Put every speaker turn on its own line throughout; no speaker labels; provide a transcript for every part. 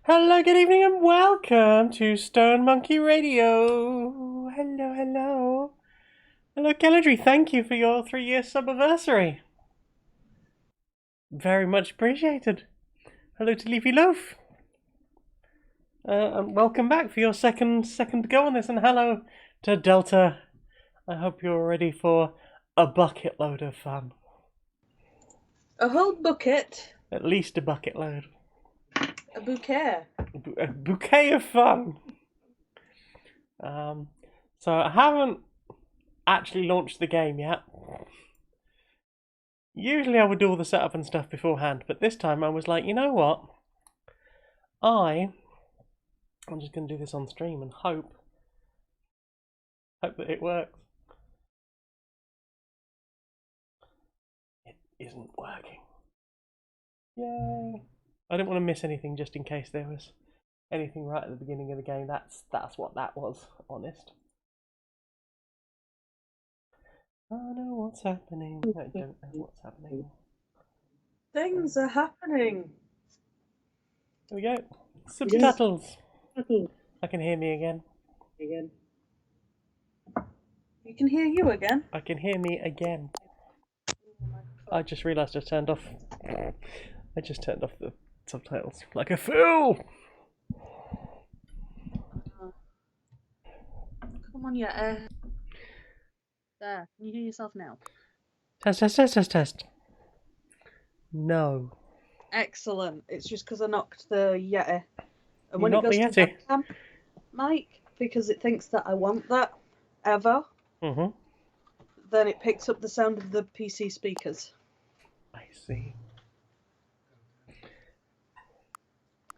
Hello, good evening, and welcome to Stone Monkey Radio. Hello, hello. Hello, Kelladry, thank you for your 3-year sub-anniversary. Very much appreciated. Hello to Leafy Loaf. And welcome back for your second go on this, and hello to Delta. I hope you're ready for a bucket load of fun.
A whole bucket?
At least a bucket load.
A bouquet?
A bouquet of fun. So I haven't actually launched the game yet. Usually I would do all the setup and stuff beforehand, but this time I was like, you know what? I'm just going to do this on stream and hope that it works. It isn't working. Yay! I didn't want to miss anything just in case there was anything right at the beginning of the game. That's what that was, honest. I know what's happening. I don't know what's happening.
Things are happening.
Here we go. Subtitles. I can hear me again.
You can hear you again?
I can hear me again. I just realised I turned off the subtitles like a fool.
Come on, yeah. There. Can you hear yourself now?
Test. No.
Excellent. It's just because I knocked the Yeti. And when
You
it
knocked
goes
the
to
Yeti?
webcam, Mike, because it thinks that I want that ever, then it picks up the sound of the PC speakers.
I see.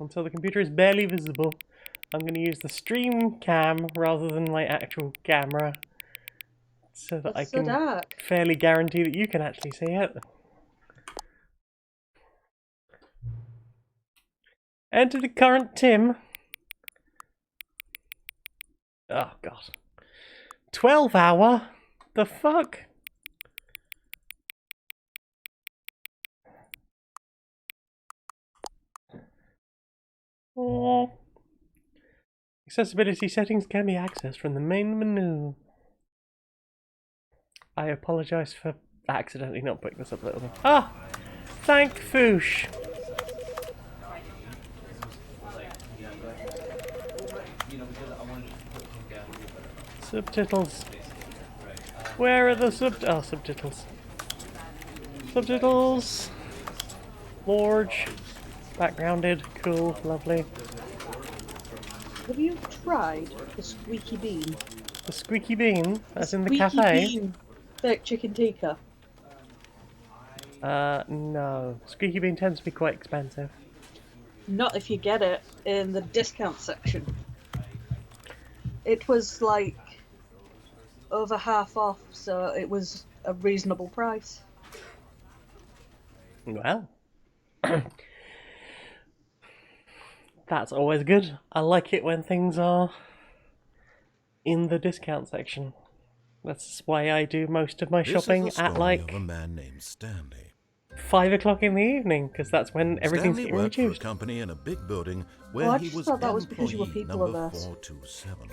Until the computer is barely visible, I'm going to use the stream cam rather than my actual camera, so that I can fairly guarantee that you can actually see it. Enter the current Tim. Oh god. 12 hour? The fuck? Oh. Accessibility settings can be accessed from the main menu. I apologise for accidentally not putting this up a little bit. Ah! Thank Foosh! Subtitles. Where are the subtitles? Subtitles. Large. Backgrounded. Cool. Lovely.
Have you tried the squeaky bean?
The squeaky bean? That's in the
Squeaky
cafe?
bean baked chicken tikka.
No. Squeaky bean tends to be quite expensive.
Not if you get it in the discount section. It was like over half off, so it was a reasonable price.
Well. That's always good. I like it when things are in the discount section. That's why I do most of my shopping at like
of a man named Stanley.
5 o'clock in the evening, because that's when everything's
Stanley
getting
worked for a
reduced.
company in a big building where
I
he
just
was
thought that was because you were
employee
people
number
averse.
427.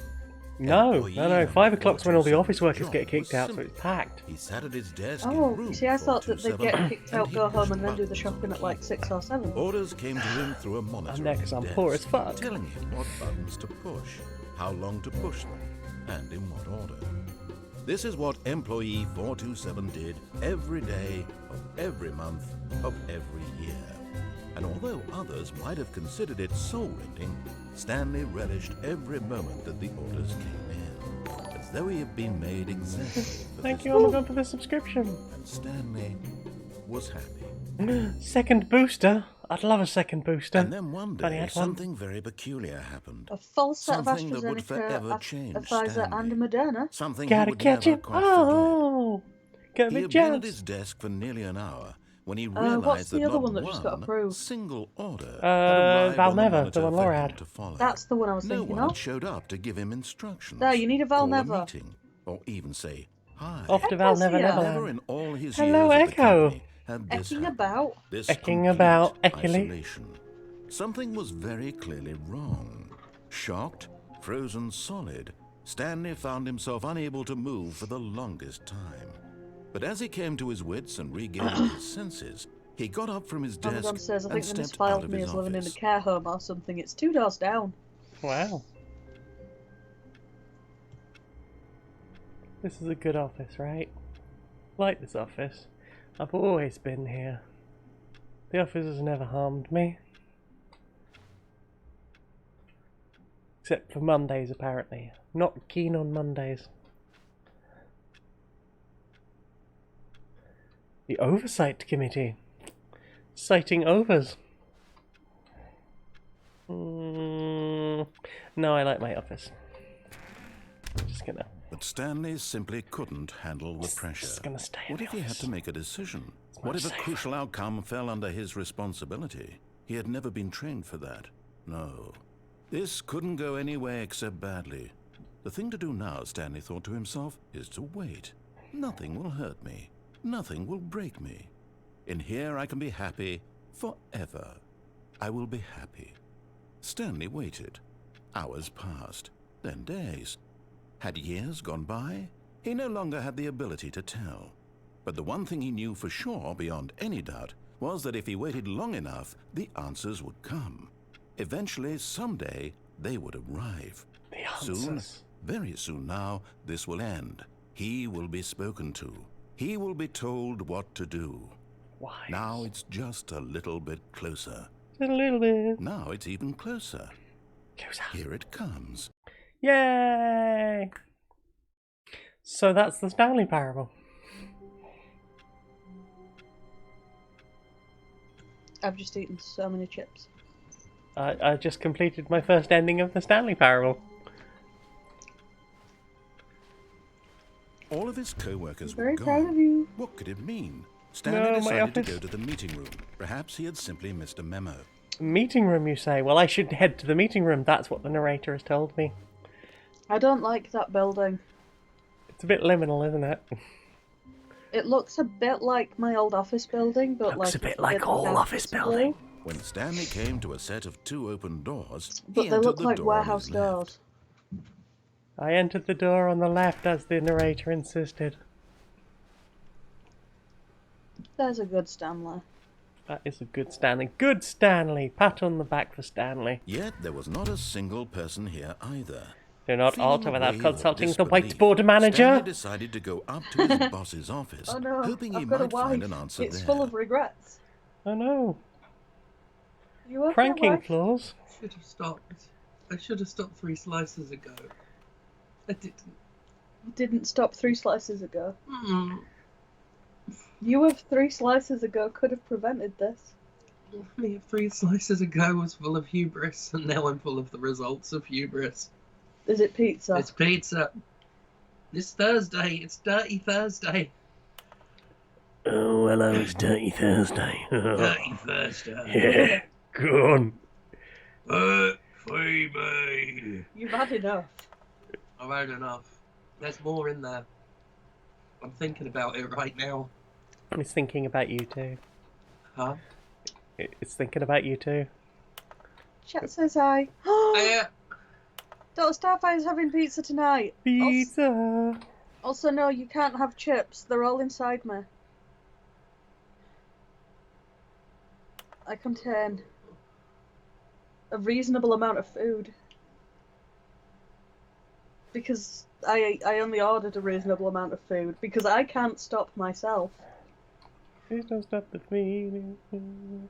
No.
Employee
5 o'clock's when all the
427's
office workers
job
get kicked
was
out, so
simple.
it's packed.
He sat at his desk in
Oh,
room
see, I thought that they'd
427,
get kicked out,
he
go home,
pushed
and then do the
buttons on
shopping at like
key.
6 or 7.
Orders came to him through a monitor
I'm there
on
'cause
his
I'm
desk,
poor as fuck.
telling him what buttons to push, how long to push them, and in what order. This is what employee 427 did every day of every month of every year. And although others might have considered it soul-rending, Stanley relished every moment that the orders came in, as though he had been made exactly for
Thank
this
you, Amazon, for the subscription.
and Stanley was happy.
Second booster. I'd love a second booster.
And then one
Funny, I
day,
had one.
something very peculiar happened.
A full set of
Something that would forever
AstraZeneca,
change
a Pfizer,
Stanley.
and a Moderna.
Something he
Gotta
would
catch
never
it.
quite forget.
Oh! Got
He
the
had been at
jabs.
his desk for nearly an hour when he
what's
realized
the
that
other
not
one that just got approved?
single order had
Valneva,
arrived on the
the
monitor
one
for
Laura
him
had.
to follow.
That's the one I was
No
thinking
one had
of.
showed up to give him instructions.
There, you need a
call
Valneva.
a meeting, or even say hi.
Off to
Echo's
Valneva
here.
Never
Neverland.
in all his
Hello,
years at the
Echo.
company had this
Ecking
happened.
about.
This
Ecking
complete
about, Eckerly.
isolation. something was very clearly wrong. Shocked, frozen solid, Stanley found himself unable to move for the longest time. But as he came to his wits and regained his senses, he got up from his desk
Amazon says, I
and
think they
stepped out
misfiled
of
me
his
as living in a
office.
care home or something. It's 2 doors down.
Wow. This is a good office, right? Like this office. I've always been here. The office has never harmed me. Except for Mondays, apparently. Not keen on Mondays. The Oversight Committee. Citing overs. No, I like my office. I'm just gonna...
But Stanley simply couldn't handle the pressure.
Just gonna stay in
What
the
if he had
office.
to make a decision?
It's
What
much
if a
safer.
crucial outcome fell under his responsibility? He had never been trained for that. No. This couldn't go any way except badly. The thing to do now, Stanley thought to himself, is to wait. Nothing will hurt me. Nothing will break me. In here I can be happy forever. I will be happy. Stanley waited. Hours passed, then days. Had years gone by? He no longer had the ability to tell. But the one thing he knew for sure, beyond any doubt, was that if he waited long enough, the answers would come. Eventually, someday, they would arrive.
The answers.
Soon, very soon now, this will end. He will be spoken to. He will be told what to do.
Why?
Now it's just a little bit closer.
A little bit.
Now it's even closer.
Closer.
Here it comes.
Yay! So that's the Stanley Parable.
I've just eaten so many chips.
I just completed my first ending of the Stanley Parable.
All of his co-workers
I'm
were
very
gone.
proud of you.
What could it mean? Stanley
No, my
decided to
office.
go to the meeting room. Perhaps he had simply missed a memo.
Meeting room, you say? Well, I should head to the meeting room. That's what the narrator has told me.
I don't like that building.
It's a bit liminal, isn't it?
It looks a bit like my old office building, but
Looks
like
a bit like all
dark
office
blue.
building.
When Stanley came to a set of 2 open doors,
But
he
they
entered
look
the
like
door on
warehouse
his left.
doors.
I entered the door on the left as the narrator insisted.
There's a good Stanley.
That is a good Stanley. Good Stanley! Pat on the back for Stanley.
Yet there was not a single person here either.
Do not
Feeling
alter without
weary
consulting
with
the
disbelief,
whiteboard manager.
Stanley decided to go up to his boss's office,
Oh no,
hoping he
I've got a
might
wife.
find an answer
It's
there.
full of regrets.
Oh no.
You okay,
Pranking
wife?
clause.
Should have stopped. I should have stopped 3 slices ago. I didn't.
You didn't stop 3 slices ago.
Mm.
You of 3 slices ago could have prevented this.
Me of 3 slices ago was full of hubris, and now I'm full of the results of hubris.
Is it pizza?
It's pizza. It's Thursday. It's Dirty Thursday.
Oh, hello, it's Dirty Thursday.
Dirty Thursday.
Yeah, go on.
Free me.
You've had enough.
I've had enough. There's more in there. I'm thinking about it right now.
It's thinking about you too.
Huh?
It's thinking about you too.
Chat says hi.
Yeah.
Dr. Starfire's having pizza tonight.
Pizza!
Also, no, you can't have chips. They're all inside me. I contain a reasonable amount of food. Because I only ordered a reasonable amount of food. Because I can't stop myself.
Please don't stop the feeling.
I'm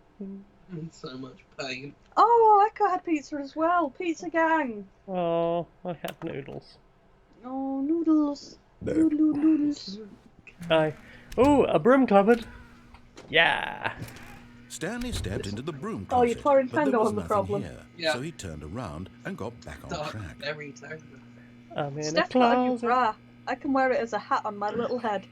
in so much pain.
Oh, Echo had pizza as well. Pizza gang.
Oh, I have noodles.
Oh, noodles. Noodles.
Aye. Oh, a broom cupboard. Yeah.
Stanley stepped into the broom
Oh,
closet,
you're pouring
but there
Tango
was
on the
nothing
problem.
here,
Yeah.
so he turned around and got back on
Dark,
track.
very terrible.
I'm in a
Steph got a new
closet.
bra. I can wear it as a hat on my little head.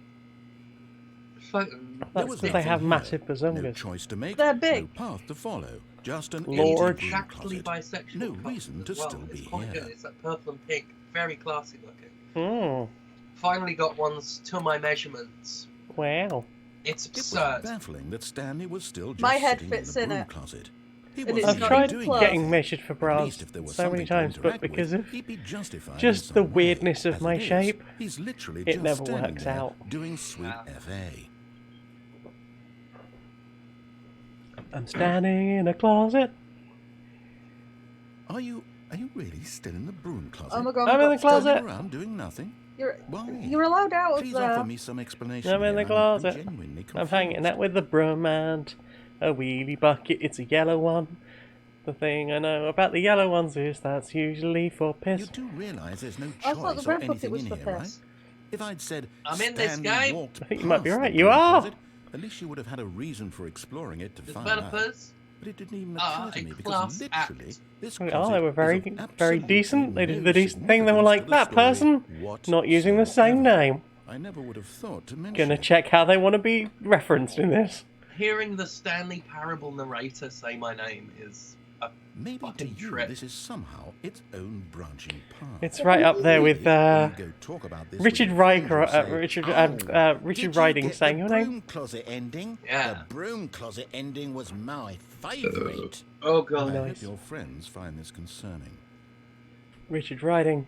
There
That's
was
because they
nothing
have
here.
massive
No
bazongas.
choice to make,
They're
no
big.
path to follow, just an
Lord.
empty broom
Exactly
closet.
bisexual.
No
colours
reason to
as well.
still be
It's quite
here.
good. It's like purple and pink. Very classy looking.
Hmm.
Finally got ones to my measurements.
Wow.
It's
It was
absurd.
baffling that Stanley was still just
My head
sitting
fits
in
in
the broom
it.
closet. He
And it's
I've
wasn't
not
even
tried
even
doing
close.
getting measured for
At
bras
least if there was
so many
something to
times, but
interact
because
with,
of
he'd be justified in
just the
some way.
weirdness of
As
my
it is,
shape,
he's literally
it
just
never
standing
works
there
out.
doing sweet FA.
I'm standing in a closet.
Are you really still in the broom closet?
Oh my god,
I'm in the closet.
Standing around doing nothing? Why?
You're allowed out of
Please
there.
offer me some explanation.
I'm in the
here.
closet.
I'm genuinely confused.
I'm hanging out with the broom and a wheelie bucket. It's a yellow one. The thing I know about the yellow ones is that's usually for piss.
You do realise there's no
I thought
choice
the
or
red bucket
anything
was
in
for
here,
piss.
right? If I'd said
I'm in this
Stanley
game.
walked
I think you might be
past
right.
the
You
broom
are.
closet, at least you would have had a reason for exploring it to find out.
Developers
But it didn't even
are
occur to
a
me because
class
literally
act.
this
Oh,
closet
they were very,
is of
very
absolutely
decent. They did
no
the decent thing. They were
significance
like,
to the
that
story
person, not using the same
whatsoever.
name.
I never would have thought to mention
Gonna
it.
check how they want to be referenced in this.
Hearing the Stanley Parable narrator say my name is a
Maybe to
fucking
you
trip.
this is somehow its own branching path.
It's right up there with
When you go talk about this
Richard
with your friends,
Riker,
you say,
Richard
did you
Riding
get
saying
the
your name.
broom closet ending?
Yeah.
The broom closet ending was my favourite.
Oh
I
god.
Nice.
hope your friends find this concerning.
Richard Riding.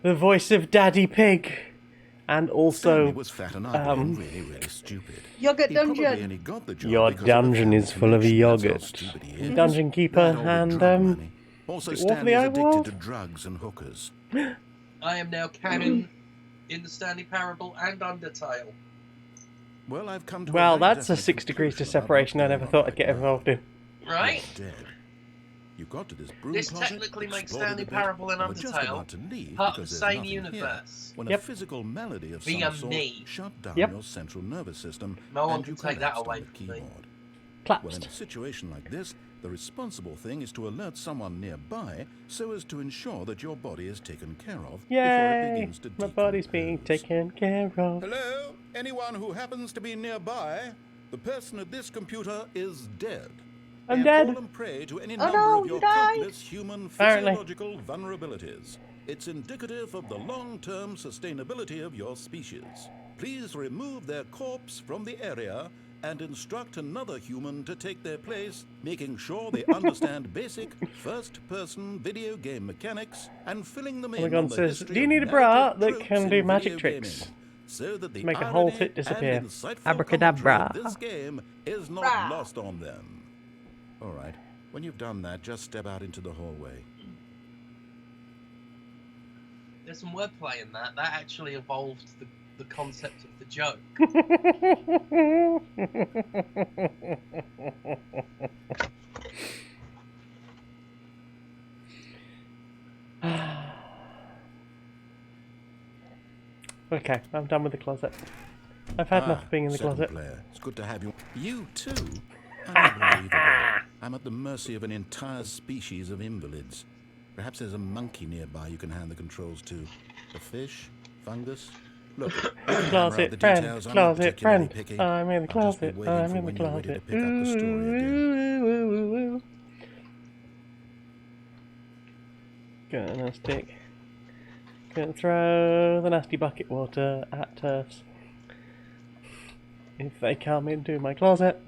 The voice of Daddy Pig. And
Stanley
also,
was fat and ugly and really, really stupid.
Yogurt
He probably
dungeon.
only got the job
your
because of the
dungeon
family
is full of
connection. That's how
yogurt.
stupid he is.
Dungeon Keeper
That or with
and,
drug money. Also,
is it Wolf of the
Stanley is
Overworld?
addicted to drugs and hookers.
I am now canon in the Stanley Parable and Undertale.
Well, I've come to
Well,
a very
that's a
definite
6 degrees to
conclusion about
separation I
what's
never
going
thought
on
I'd get
right
involved
now.
in.
Right?
You're dead. You got to this broom
This
closet,
technically makes
explored it
Stanley
a bit,
Parable and
and were just
Undertale
about to leave
part of the
because there's
same
nothing
universe.
Here, when
Yep.
a physical malady of
Via
some sort
me.
shut down
Yep.
your central nervous system
No one
and
can
you
take that
collapsed
away
on the
from me.
keyboard. Well, in
Collapsed.
a situation like this, the responsible thing is to alert someone nearby so as to ensure that your body is taken care of before it
Yay!
begins to
My body's being
decompose.
taken care of.
Hello? Anyone who happens to be nearby? The person at this computer is dead.
I'm
They
dead.
have fallen prey to any
Oh
number
no,
of
you
your
died.
countless human
Apparently.
physiological vulnerabilities. It's indicative of the long-term sustainability of your species. Please remove their corpse from the area and instruct another human to take their place, making sure they understand basic first-person video game mechanics and filling them in
Polygon
on the
says,
history
"Do you
of
need a bra
narrative
that
tropes
can
in
do magic
video
tricks?
gaming, so that the
Make a whole
irony
tit disappear.
and insightful
Abracadabra."
commentary of this game is not
Rah.
lost on them. All right, when you've done that, just step out into the hallway.
There's some wordplay in that. That actually evolved the concept of the joke.
Okay, I'm done with the closet. I've had enough being in the
second
closet.
player. It's good to have you. You too? Unbelievable. I'm at the mercy of an entire species of invalids. Perhaps there's a monkey nearby you can hand the controls to. A fish? Fungus? Look, you can hammer out
Closet
the
friend,
details. I'm not
closet
particularly
friend.
picky.
I'm in the
I'll just be
closet.
waiting
I'm
for
in the
when you're ready to
closet.
pick up the story again.
Ooh. Gonna stick. Gonna throw the nasty bucket water at turfs. If they come into my closet.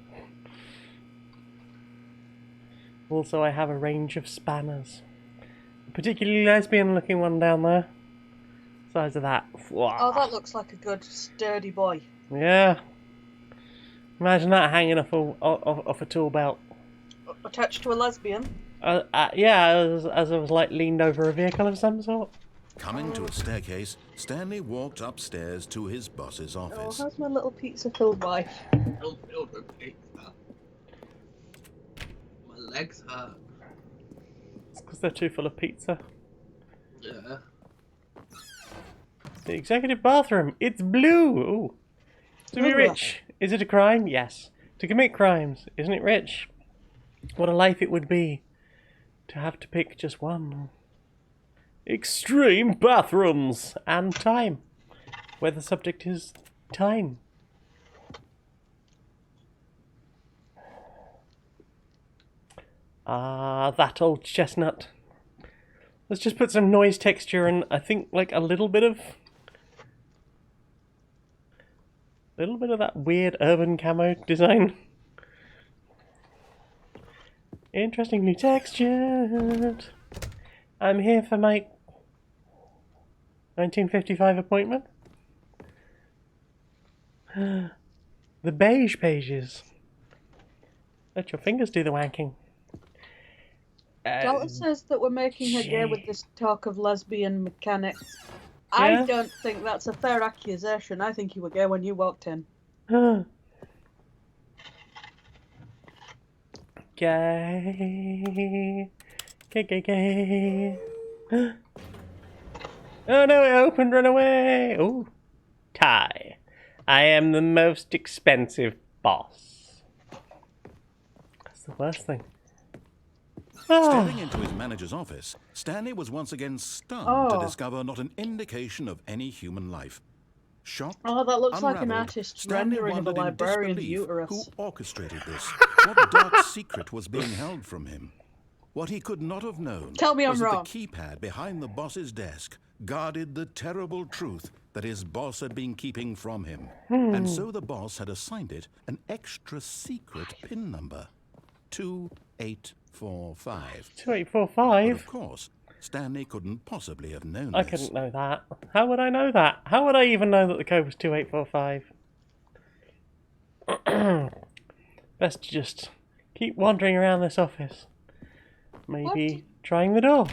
Also, I have a range of spanners. A particularly lesbian looking one down there. Size of that.
Oh, that looks like a good, sturdy boy.
Yeah. Imagine that hanging off a tool belt.
Attached to a lesbian.
Yeah, as I was like leaned over a vehicle of some sort.
Coming to a staircase, Stanley walked upstairs to his boss's
Oh,
office.
how's my little pizza-filled wife?
Don't feel the pizza. My legs hurt.
It's because they're too full of pizza.
Yeah.
The executive bathroom. It's blue. Ooh. To be
Ooh.
rich. Is it a crime? Yes. To commit crimes. Isn't it rich? What a life it would be to have to pick just one. Extreme bathrooms and time. Where the subject is time. Ah, that old chestnut. Let's just put some noise texture and I think like a little bit of that weird urban camo design. Interestingly textured. I'm here for my 1955 appointment. The beige pages. Let your fingers do the wanking.
Dalton says that we're making her gay with this talk of lesbian mechanics.
Yeah?
I don't think that's a fair accusation. I think you were gay when you walked in.
Gay. Gay. Oh no, it opened, run away! Oh, tie. I am the most expensive boss. That's the worst thing.
Stepping into his manager's office, Stanley was once again stunned to discover not an indication of any human life. Shocked,
that looks like an
unraveled,
artist's
Stanley
rendering of a
wondered in
librarian's
disbelief
uterus.
who orchestrated this. What dark secret was being held from him? What he could not have known
Tell me I'm
was that
wrong.
the keypad behind the boss's desk guarded the terrible truth that his boss had been keeping from him. And so the boss had assigned it an extra secret PIN number. 2845.
2845?
But of course, Stanley couldn't possibly have known
I
this.
couldn't know that. How would I know that? How would I even know that the code was 2845? Best to just keep wandering around this office. Maybe trying the door.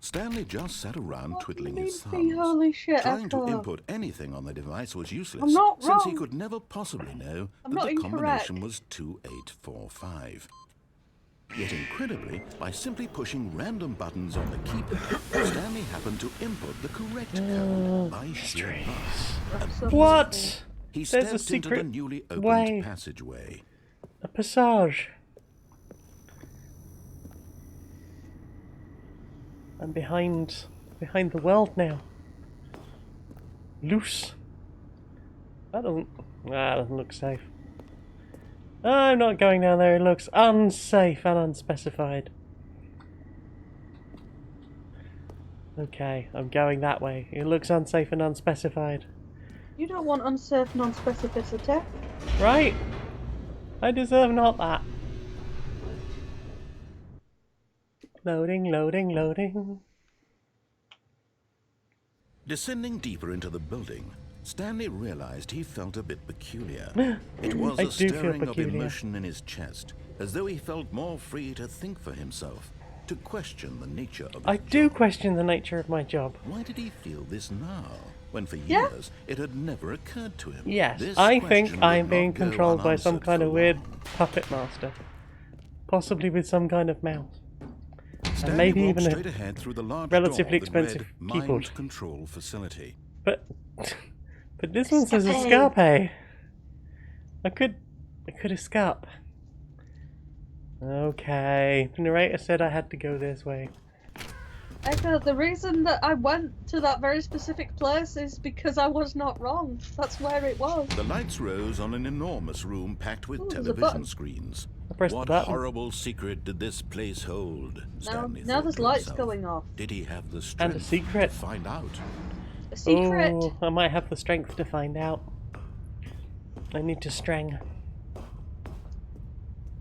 Stanley just sat around twiddling his
Mean
thumbs.
holy shit,
Trying to
Echo.
input anything on the device was useless,
I'm not
since he
wrong.
could never possibly know
I'm
that
not
the
incorrect.
combination was 2845. Yet incredibly, by simply pushing random buttons on the keypad, Stanley happened to input the correct code by sheer luck.
What?
He
There's a
stepped into the
secret
newly opened
way.
passageway.
A passage. I'm behind the world now. Loose. That doesn't look safe. I'm not going down there. It looks unsafe and unspecified. Okay, I'm going that way. It looks unsafe and unspecified.
You don't want unsafe non-specificity.
Right? I deserve not that. Loading, loading, loading.
Descending deeper into the building, Stanley realized he felt a bit peculiar. It was
I
a
do feel
stirring of
peculiar.
emotion in his chest, as though he felt more free to think for himself, to question the nature of his
I do
job.
question the nature of my job.
Why did he feel this now, when for
Yeah.
years it had never occurred to him?
Yes,
This
I
question
think
would
I'm
not
being
go
controlled by some
unanswered
kind
for
of weird
long.
puppet master. Possibly with some kind of mouse.
Stanley
maybe
walked
even a
straight ahead through the large
relatively
door that read
expensive
Mind
keyboard.
Control Facility.
But this one says
Escape.
escape. I could escape. Okay. The narrator said I had to go this way.
Echo, the reason that I went to that very specific place is because I was not wrong. That's where it was.
The lights rose on an enormous room packed with
Ooh, there's a
television
button.
screens.
I pressed the
What
button.
horrible secret did this place hold? Stanley
Now
thought
there's
to
lights
himself.
going off.
Did he have the
And a
strength
secret.
to find out?
A secret.
Oh, I might have the strength to find out. I need to strang.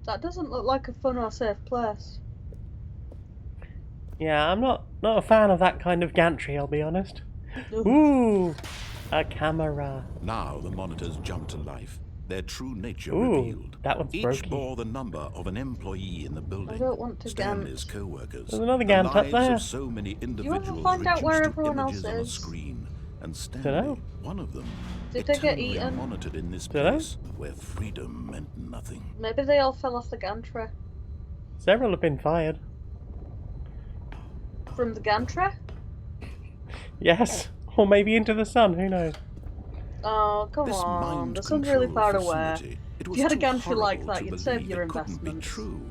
That doesn't look like a fun or safe place.
Yeah, I'm not a fan of that kind of gantry, I'll be honest.
Ugh.
Ooh, a camera.
Now the monitors jumped to life, their true nature
Ooh,
revealed.
that one's
Each
broken.
bore the number of an employee in the building.
I don't want to
Stanley's
gant.
co-workers.
There's another
the
gant up
lives
there.
of so many individuals
find out where
reduced to
everyone else
images on a
is?
screen. And
Dunno.
Stanley, one of them,
Did they get
eternally
eaten?
monitored in this
Dunno.
place where freedom meant nothing.
Maybe they all fell off the gantry.
Several have been fired.
From the gantry?
Yes, or maybe into the sun, who knows?
Oh, come
This
on.
mind
The sun's really
control
far away.
facility, it
If
was
you had a
too
gantry like
horrible
that,
to
you'd save
believe
your
it couldn't be
investments.
true.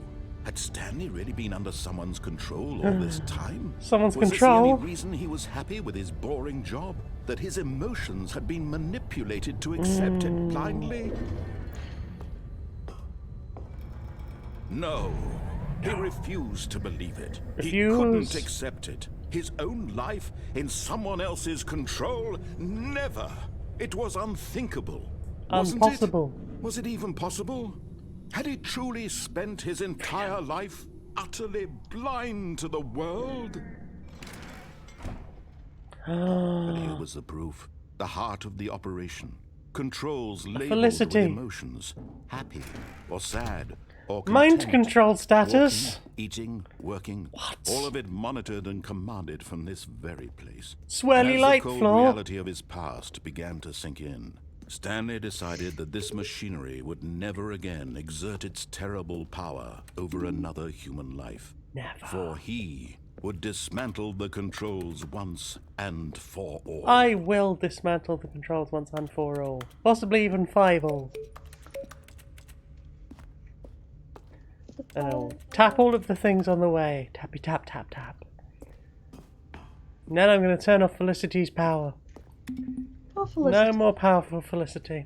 Had Stanley really been under someone's control all this time?
Someone's
Was
control?
this the only reason he was happy with his boring job? That his emotions had been manipulated to accept it blindly? No. He refused to believe it. He couldn't
Refused.
accept it. His own life in someone else's control? Never. It was unthinkable. Wasn't
Impossible.
it? Was it even possible? Had he truly spent his entire life utterly blind to the world? But here was the proof. The heart of the operation. Controls labeled
Felicity.
with emotions. Happy or sad or
Mind
content.
control status.
Walking, eating, working.
What?
All of it monitored and commanded from this very place.
Swirly
As
light
the cold
floor.
reality of his past began to sink in, Stanley decided that this machinery would never again exert its terrible power over another human life.
Never.
For he would dismantle the controls once and for all.
I will dismantle the controls once and for all. Possibly even 5 all. Oh, tap all of the things on the way. Tappy tap tap tap. And then I'm going to turn off Felicity's power.
Oh, Felicity.
No more power for Felicity.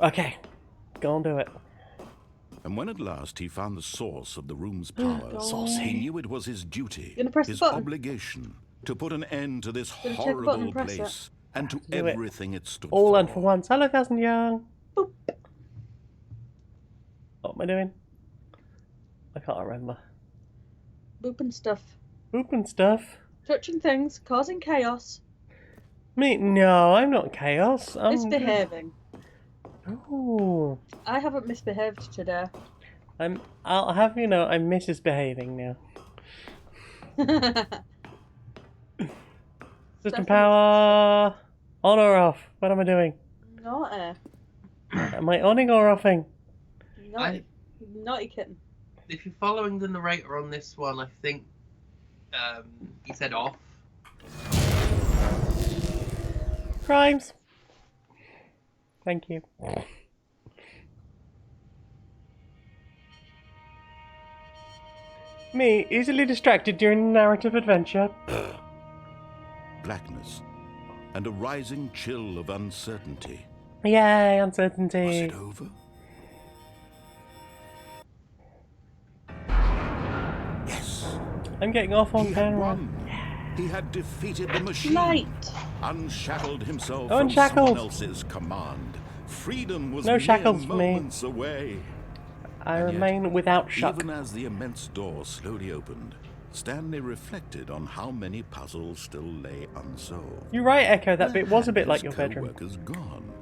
Okay, go and do it.
And when at last he found the source of the room's power,
Saucy.
he knew it was his duty,
Gonna press the
his
button.
obligation, to put an end to this
Gonna check the button
horrible
and press
place and to
Do it.
everything it stood
All
for.
and for once. Hello, Cousin Young.
Boop.
What am I doing? I can't remember.
Booping stuff.
Booping stuff.
Touching things, causing chaos.
Me? No, I'm not chaos. I'm
Misbehaving.
Oh,
I haven't misbehaved today.
I'll have you know, I'm misbehaving now. System power on or off? What am I doing?
Naughty.
Am I owning or offing?
Naughty. Naughty kitten.
If you're following the narrator on this one, I think he said off.
Crimes. Thank you. Me, easily distracted during narrative adventure.
Blackness and a rising chill of uncertainty.
Yay,
Was
uncertainty.
it over? Yes.
I'm getting off on
He had
camera.
won. He had defeated the machine.
Light.
Unshackled himself
Oh,
from
unshackled.
someone else's command. Freedom was
No
mere
shackles for me.
moments away.
I
And yet,
remain without shock.
Even as the immense door slowly opened, Stanley reflected on how many puzzles still lay unsolved.
You're right, Echo. That
Where
bit was a
had
bit like
his
your bedroom.
co-workers gone?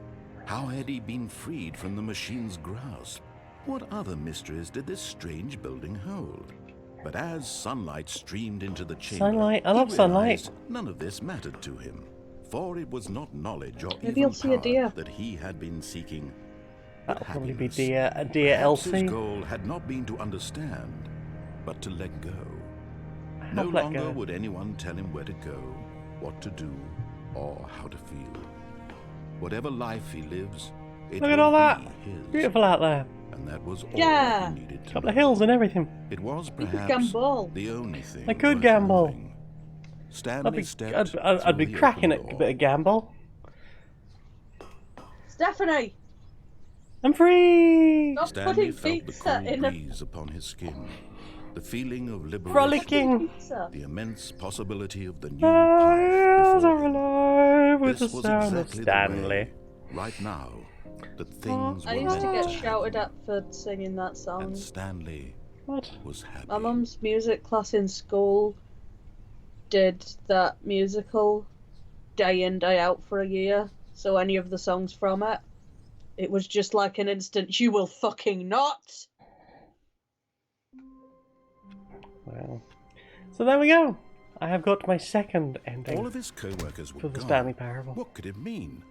How had he been freed from the machine's grasp? What other mysteries did this strange building hold? But as sunlight streamed into the chamber,
Sunlight? I
he
love sunlight.
realized none of this mattered to him, for it was not knowledge or
Maybe
even
you'll see a
power
deer.
that he had been seeking. but
That'll probably be
happiness.
dear
Perhaps
Elsie.
his goal had not been to understand, but to let go. No
Have let
longer
go.
would anyone tell him where to go, what to do, or how to feel. Whatever life he lives, it
Look at
will
all that.
be his.
Beautiful out there.
And that was all
Yeah.
he needed to
Couple of
know.
hills and everything.
It was
could
perhaps
gamble.
the only thing
I could
worth
gamble.
knowing. Stanley stepped
I'd be
through the
cracking
open
at a
door.
bit of gamble.
Stephanie!
I'm free!
Stop
Stanley
putting
felt the
pizza
cool
in a
breeze upon his skin, the feeling of liberation,
Frolicking.
pizza.
the immense possibility of the new
My
path
eyes
before
are
him.
alive with
This
the
was
sound of
exactly the
Stanley.
way, right now, that things
I
were
used to
meant
get
to
shouted
happen.
at for singing that song.
And Stanley
What?
was happy.
My mum's music class in school did that musical day in, day out for a year. So any of the songs from it, it was just like an instant, you will fucking not!
Well, so there we go. I have got my second ending
All of his co-workers were
for the
gone.
Stanley Parable.
What could it mean?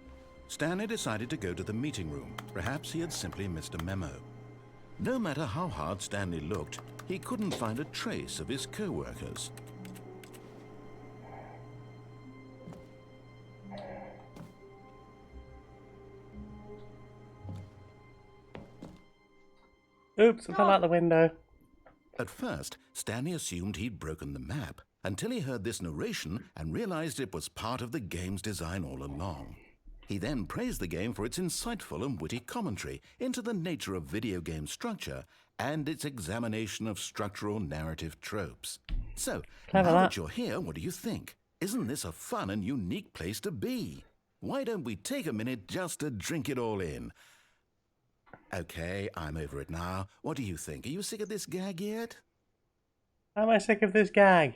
Stanley decided to go to the meeting room. Perhaps he had simply missed a memo. No matter how hard Stanley looked, he couldn't find a trace of his co-workers.
Oops, I fell out the window.
At first, Stanley assumed he'd broken the map, until he heard this narration and realized it was part of the game's design all along. He then praised the game for its insightful and witty commentary into the nature of video game structure and its examination of structural narrative tropes. So,
Clever
now
that.
that you're here, what do you think? Isn't this a fun and unique place to be? why don't we take a minute just to drink it all in? Okay, I'm over it now. What do you think? Are you sick of this gag yet?
Am I sick of this gag?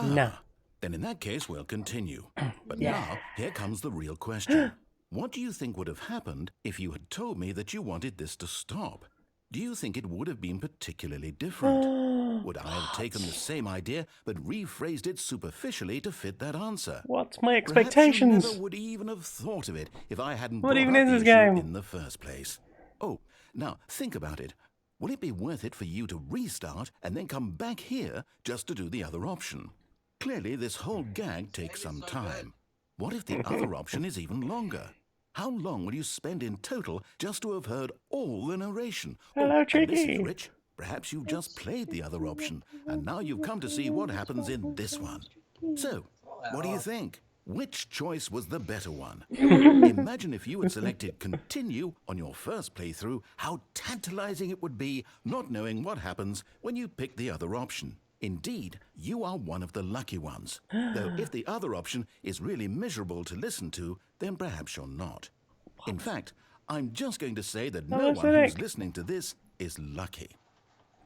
No.
Then in that case, we'll continue. But now, here comes the real question. What do you think would have happened if you had told me that you wanted this to stop? Do you think it would have been particularly different? Would I have taken the same idea but rephrased it superficially to fit that answer?
What's my expectations?
Perhaps you never would even have thought of it if I hadn't
What
brought
even
up
is
the
this
issue
game?
in the first place. Oh, now think about it. Will it be worth it for you to restart and then come back here just to do the other option? Clearly, this whole gag takes some time. What if the other option is even longer? How long will you spend in total just to have heard all the narration?
Hello,
and this is
Tricky.
rich. Perhaps you've just played the other option, and now you've come to see what happens in this one. So, what do you think? Which choice was the better one? Imagine if you had selected continue on your first playthrough, how tantalizing it would be not knowing what happens when you pick the other option. Indeed, you are one of the lucky ones. Though if the other option is really miserable to listen to, then perhaps you're not. In fact, I'm just going to say that no one who's listening to this is lucky.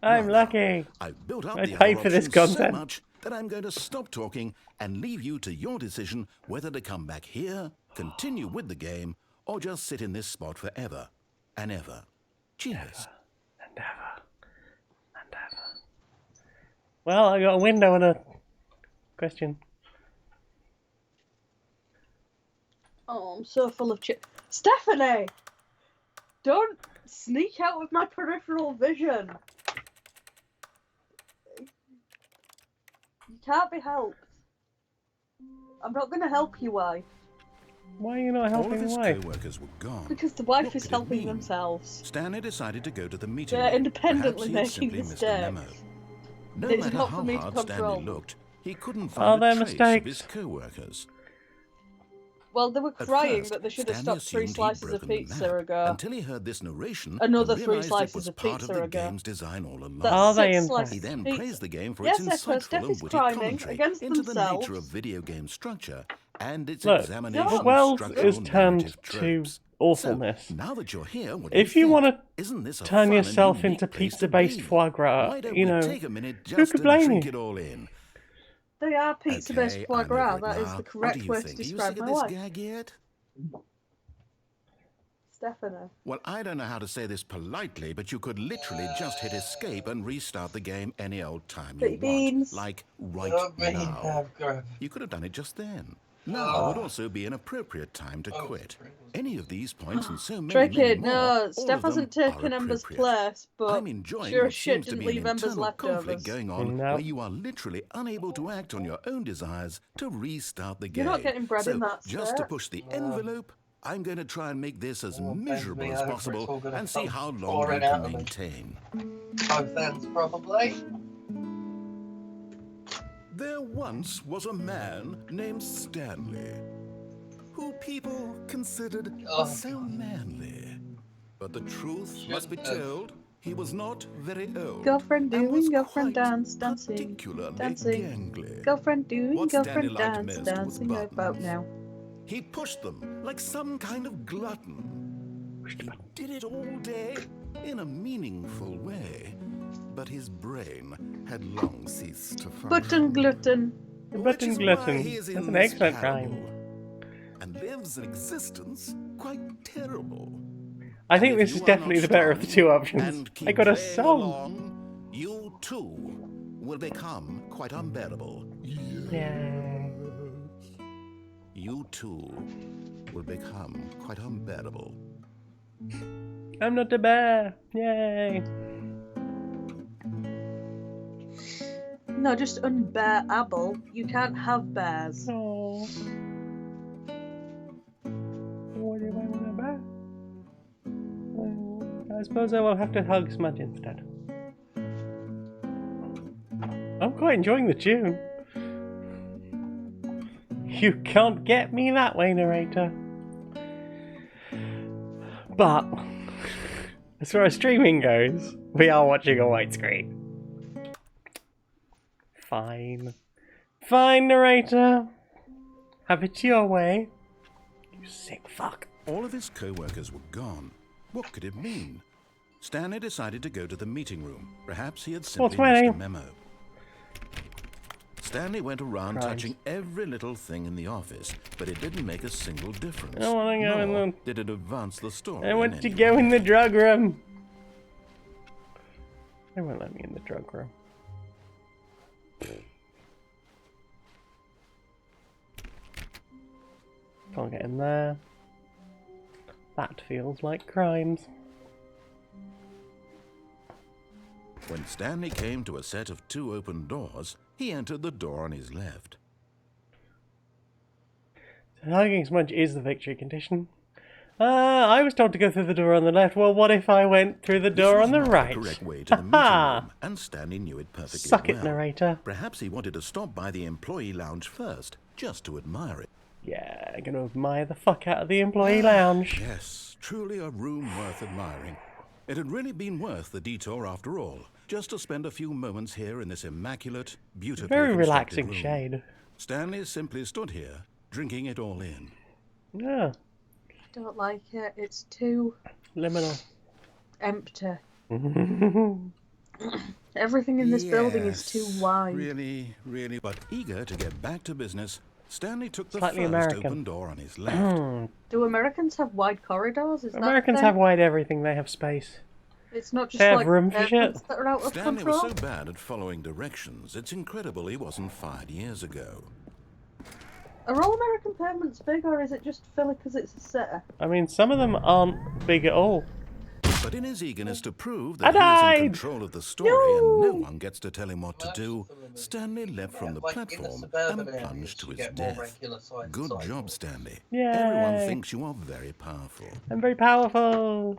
I'm lucky.
I've built up
I
the
paid
other
for this
options so
content.
much that I'm going to stop talking and leave you to your decision whether to come back here, continue with the game, or just sit in this spot forever and ever. Cheers.
And ever. And ever. Well, I got a window and a question.
Oh, I'm so full of shit. Stephanie! Don't sneak out of my peripheral vision. You can't be helped. I'm not going to help you, wife.
Why are you not
All of
helping
his
the wife?
co-workers were gone.
Because the wife
What
is
could it
helping
mean?
themselves.
Stanley decided to go to the meeting.
They're
room.
independently
Perhaps he had
making
simply missed a memo.
mistakes.
No
It's
matter
not
how
for me to
hard
control.
Stanley looked, he couldn't
Are
find
there
a trace of
mistakes?
his co-workers.
Well, they were
At
crying
first,
that they should have
Stanley
stopped 3
assumed he'd
slices of
broken the
pizza
map
ago.
until he heard this narration
Another
and
3
realized it
slices
was
of
part
pizza
of the
ago.
game's design all along.
That's
Are they
6
in
slices
He
of
then
pizza.
praised the game for
Yes,
its
Echo,
insightful
Steph
and
is
witty
climbing
commentary
against
into the nature
themselves.
of video game structure and its
Look,
examination
the
of
world
structural
is turned
narrative
to
tropes.
awfulness.
So, now that you're here, what
If
do
you
think?
want to
Isn't this a
turn
fun and
yourself
unique
into
place to
pizza-based
be?
foie gras,
Why don't
you
we
know,
take a minute
who
just
could
to
blame
drink
you?
it all in?
They are pizza-based
Okay,
foie
I'm over
gras.
it
That is
now.
the
What
correct
do you
way to
think? Are you
describe
sick of
my
this
wife.
gag yet?
Stephanie.
Well, I don't know how to say this politely, but you could literally just hit escape and restart the game any old time you
Baked beans.
want. Like right
Don't make me
now.
have grub.
You could have done it just then. Now would also be an appropriate time to quit. Any of these points and so many,
Tricky,
many more,
no,
all
Steph
of them
hasn't taken
are
Ember's
appropriate.
place, but
I'm enjoying
sure
what
as shit
seems to
didn't
be an
leave Ember's
internal conflict
leftovers.
going on
No.
where you are literally unable to act on your own desires to restart the game.
You're not getting bread
so,
in that
just to
state.
push the envelope, I'm going to try and make this as
Oh,
miserable
bend me
as
over, it's all
possible
gonna
and see
come
how long
pouring
we
out
can
of me.
maintain.
Both ends, probably.
There once was a man named Stanley, who people considered
Oh,
so
God.
manly. But the truth must be
Shouldn't have.
told, he was not very old.
Girlfriend
and was
doing girlfriend
quite
dance, dancing,
particularly
dancing.
gangly.
Girlfriend doing
What Stanley
girlfriend
liked
dance,
most was
dancing about
buttons.
now.
He pushed them like some kind of glutton. He did it all day in a meaningful way, but his brain had long ceased to function.
Button gluten.
Which is
Button
why
glutton.
he is in
That's an
this
excellent
parable
rhyme.
and lives an existence quite terrible.
I think
And if
this is
you are
definitely
not
the better of the
strong
two options.
and keep
I got a
playing
song.
along, you too will become quite unbearable.
Yeah.
You too will become quite unbearable.
I'm not a bear. Yay.
No, just unbearable. You can't have bears.
Oh. What do I want a bear? I suppose I will have to hug Smudge instead. I'm quite enjoying the tune. You can't get me that way, narrator. But, as far as streaming goes, we are watching a widescreen. Fine. Fine, narrator. Have it your way. You sick fuck.
All of his co-workers were gone. What could it mean? Stanley decided to go to the meeting room. Perhaps he had simply missed a memo. Stanley went around touching every little thing in the office, but it didn't make a single difference.
I don't want to go in the...
Did it advance the story?
I want to go in the drug room. They won't let me in the drug room. Can't get in there. That feels like crimes.
When Stanley came to a set of 2 open doors, he entered the door on his left.
So hugging smudge is the victory condition. I was told to go through the door on the left. Well, what if I went through the door on the right?
This was not the correct way to the meeting room, and Stanley knew it perfectly
Suck
well.
it, narrator.
Perhaps he wanted to stop by the employee lounge first, just to admire it.
Yeah, I'm gonna admire the fuck out of the employee lounge.
Yes, truly a room worth admiring. It had really been worth the detour after all, just to spend a few moments here in this immaculate, beautifully
Very
constructed
relaxing
room.
shade.
Stanley simply stood here, drinking it all in.
Yeah.
Don't like it. It's too...
Liminal.
empty. Everything in this building is too wide.
Really. But eager to get back to business, Stanley took the
Slightly
first
American.
open door on his left.
Do Americans have wide corridors? Is
Americans
that
have wide everything. They have space.
It's not just
They have
like
room for shit.
airplanes that are out of
Stanley
control.
was so bad at following directions, it's incredible he wasn't fired years ago.
Are all American permits big, or is it just Philly because it's a city?
I mean, some of them aren't big at all.
But in his eagerness to prove
I
that he was in
died!
control of the story and no one gets to tell him what to do, Stanley leapt from the platform and plunged to his death. Good job, Stanley.
Yay.
Everyone thinks you are very powerful.
I'm very powerful.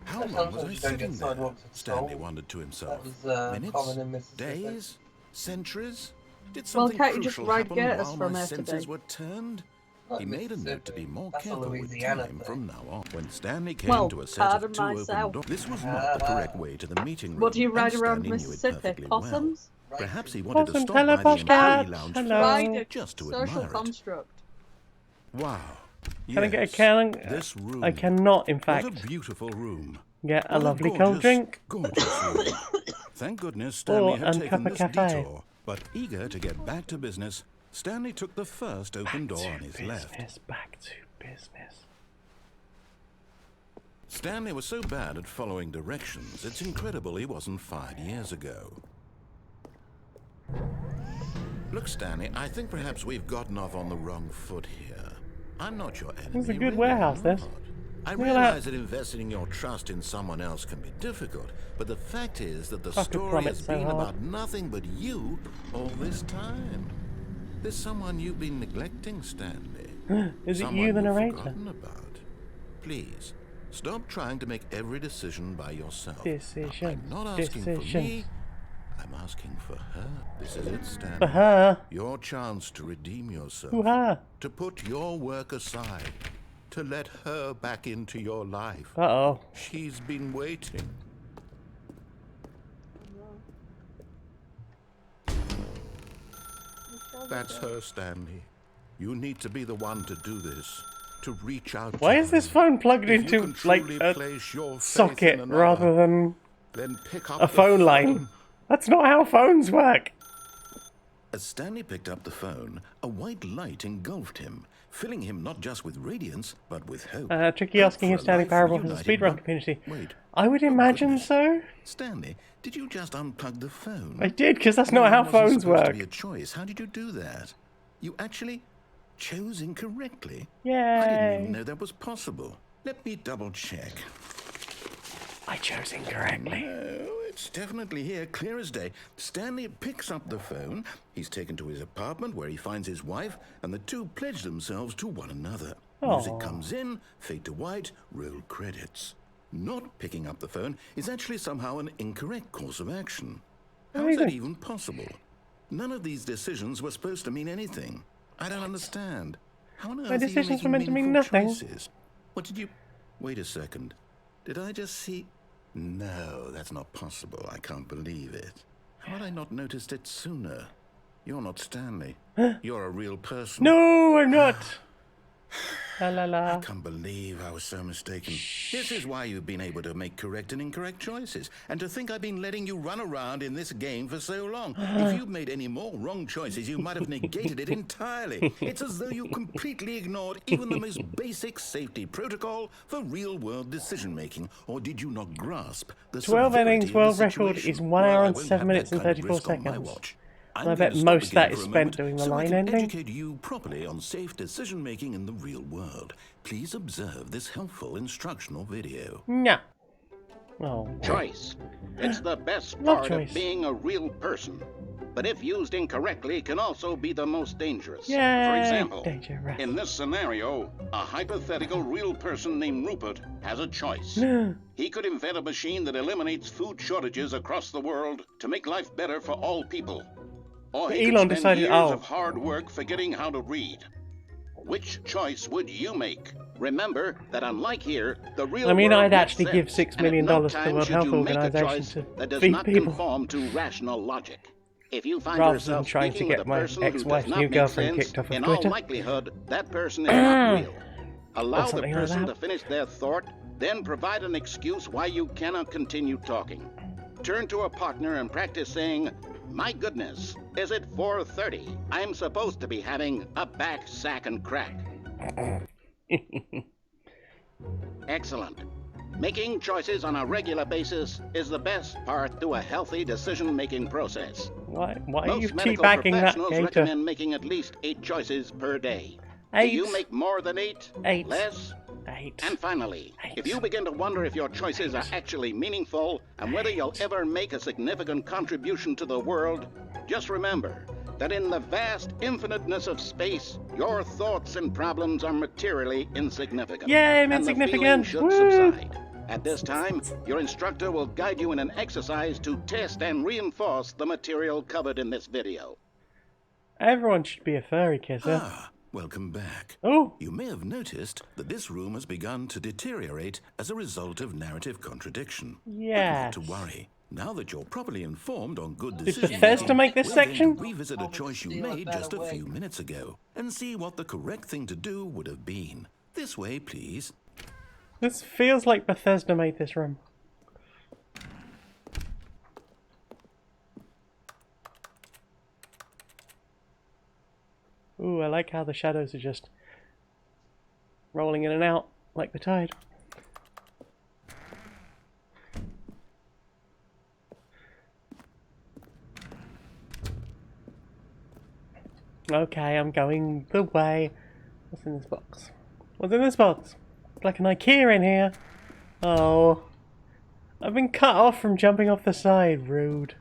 How long was I sitting there? Stanley wondered to himself. Minutes? Days? Centuries? Did something
can't you just
crucial
ride
happen
Gertis
while
from
my
A to B?
senses were turned? He made a note to be more careful with time from now on. When Stanley came
Well,
to a set of
pardon
2 open
myself.
doors, this was not the correct way to the meeting room.
What do you ride
and
around
Stanley knew it
Mississippi?
perfectly well.
Possums?
Perhaps he wanted to
Possums,
stop
hello,
by the employee
Postcat.
lounge
Hello.
Ride a
just to
social
admire it.
construct.
Wow.
Can I get a
Yes,
can?
this room.
I cannot, in
What
fact,
a beautiful room.
get a
What
lovely
gorgeous,
cold drink.
Gorgeous room. Thank goodness Stanley had
and
taken
Kappa
this
Cafe.
detour. But eager to get back to business, Stanley took the first open door on his left.
Back to business.
Stanley was so bad at following directions, it's incredible he wasn't fired years ago. Look, Stanley, I think perhaps we've gotten off on the wrong foot here. I'm not your enemy.
This is a good
really,
warehouse,
I'm
this.
not. I
Look at
realize that investing your trust in someone else can be difficult, but the fact is that the
Fucking
story
plummet
has
so
been
hard.
about nothing but you all this time. There's someone you've been neglecting, Stanley.
Is it
Someone
you, the
you've
narrator?
forgotten about. Please, stop trying to make every decision by yourself.
Decisions.
I'm not asking for me.
Decisions.
I'm asking for her. This is it, Stanley.
For her.
Your chance to redeem yourself.
Who her?
To put your work aside. To let her back into your life.
Uh-oh.
She's been waiting. That's her, Stanley. You need to be the one to do this. To reach out
Why
to
is this
her.
phone plugged
If you
into,
can
like,
truly
a
place your faith
socket
in another,
rather than
then pick up
a
the
phone line? That's not how phones work.
As Stanley picked up the phone, a white light engulfed him, filling him not just with radiance, but with hope.
Tricky
Hope
asking
for
if
a
Stanley
life
Parable has a
reunited
speedrun
one-
community.
Wait.
I would
Oh,
imagine
goodness.
so.
Stanley, did you just unplug the phone?
I did, because that's
No,
not
it
how
wasn't
phones
supposed to
work.
be a choice. How did you do that? You actually chose incorrectly. I
Yay.
didn't even know that was possible. Let me double check.
I chose incorrectly.
No, it's definitely here, clear as day. Stanley picks up the phone. He's taken to his apartment where he finds his wife, and the two pledge themselves to one another. Music
Aw.
comes in, fade to white, roll credits. Not picking up the phone is actually somehow an incorrect course of action. How is that
Amazing.
even possible? None of these decisions were supposed to mean anything. I don't understand. How on earth
My
are you
decisions were
making
meant to mean
meaningful
nothing.
choices? What did you... Wait a second. Did I just see... No, that's not possible. I can't believe it. How had I not noticed it sooner? You're not Stanley. You're a real person.
No, I'm not. La la
I
la.
can't believe I was so mistaken. This is why you've been able to make correct and incorrect choices. And to think I've been letting you run around in this game for so long. If you'd made any more wrong choices, you might have negated it entirely. It's as though you completely ignored even the most basic safety protocol for real-world decision-making. Or did you not grasp the
12
severity
innings
of the
world record
situation?
is 1
Well,
hour
I
and
won't
7
have
minutes
that
and
kind of
34
risk on my
seconds.
watch.
I
I'm
bet
going to stop
most
the
that
game
is
for a
spent
moment
doing the
so I
line
can
ending.
educate you properly on safe decision-making in the real world. Please observe this helpful instructional video.
No. Oh.
Choice. It's the best
Love
part
choice.
of being a real person. But if used incorrectly, can also be the most dangerous.
Yay,
For example,
dangerous.
in this scenario, a hypothetical real person named Rupert has a choice. He could invent a machine that eliminates food shortages across the world to make life better for all people. Or he
Elon
could spend
decided,
years
oh.
of hard work forgetting how to read. Which choice would you make? Remember that unlike here, the real
I mean,
world
I'd
makes
actually give
sense,
$6 million
and at no
to the
time
World
should
Health
you make a
Organization
choice
to
that does
feed
not
people.
conform to rational logic. If you find
Rather
yourself
than trying to
speaking
get
with a
my
person who does
ex-wife's
not
new
make
girlfriend
sense,
kicked off of
in all
Twitter.
likelihood, that person is not real. Allow the
something like
person
that.
to finish their thought, then provide an excuse why you cannot continue talking. Turn to a partner and practice saying, "My goodness, is it 4:30? I'm supposed to be having a back, sack, and crack." Excellent. Making choices on a regular basis is the best part to a healthy decision-making process.
Why are you
Most medical
teabagging that
professionals
gator?
recommend making at least 8 choices per day.
8.
Do you make more than 8?
8.
Less?
8.
And finally,
8.
if you begin to wonder if your choices are actually meaningful and whether you'll ever make a significant contribution to the world, just remember that in the vast infiniteness of space, your thoughts and problems are materially insignificant.
Yay, I'm
and the feeling
insignificant!
should
Woo!
subside. At this time, your instructor will guide you in an exercise to test and reinforce the material covered in this video.
Everyone should be a furry kisser.
Ah, welcome back.
Oh,
You may have noticed that this room has begun to deteriorate as a result of narrative contradiction.
yes.
But not to worry. Now that you're properly informed on good
Did
decision
Bethesda make this
we're going to
section?
revisit a choice you
Steal a
made
better
just a
way.
few minutes ago and see what the correct thing to do would have been. This way, please.
This feels like Bethesda made this room. Ooh, I like how the shadows are just rolling in and out like the tide. Okay, I'm going the way. What's in this box? What's in this box? It's like an IKEA in here. Oh. I've been cut off from jumping off the side. Rude.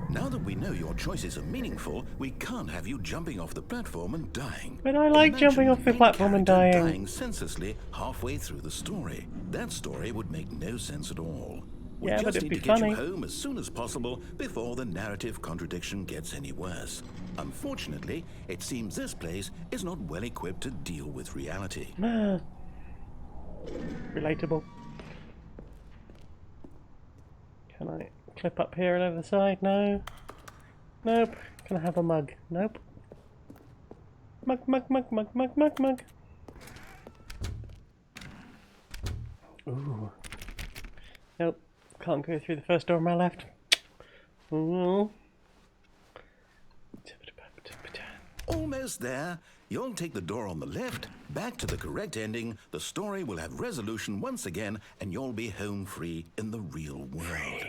Now that we know your choices are meaningful, we can't have you jumping off the platform and dying.
But I like
Imagine
jumping off the
main
platform and
character
dying.
dying senselessly halfway through the story. That story would make no sense at all. We
Yeah, but
just
it'd
need
be
to get
funny.
you home as soon as possible before the narrative contradiction gets any worse. Unfortunately, it seems this place is not well equipped to deal with reality.
Relatable. Can I clip up here and over the side? No. Nope. Can I have a mug? Nope. Mug, mug, mug, mug, mug, mug, mug. Ooh. Nope. Can't go through the first door on my left. Ooh.
Almost there. You'll take the door on the left, back to the correct ending, the story will have resolution once again, and you'll be home free in the real world.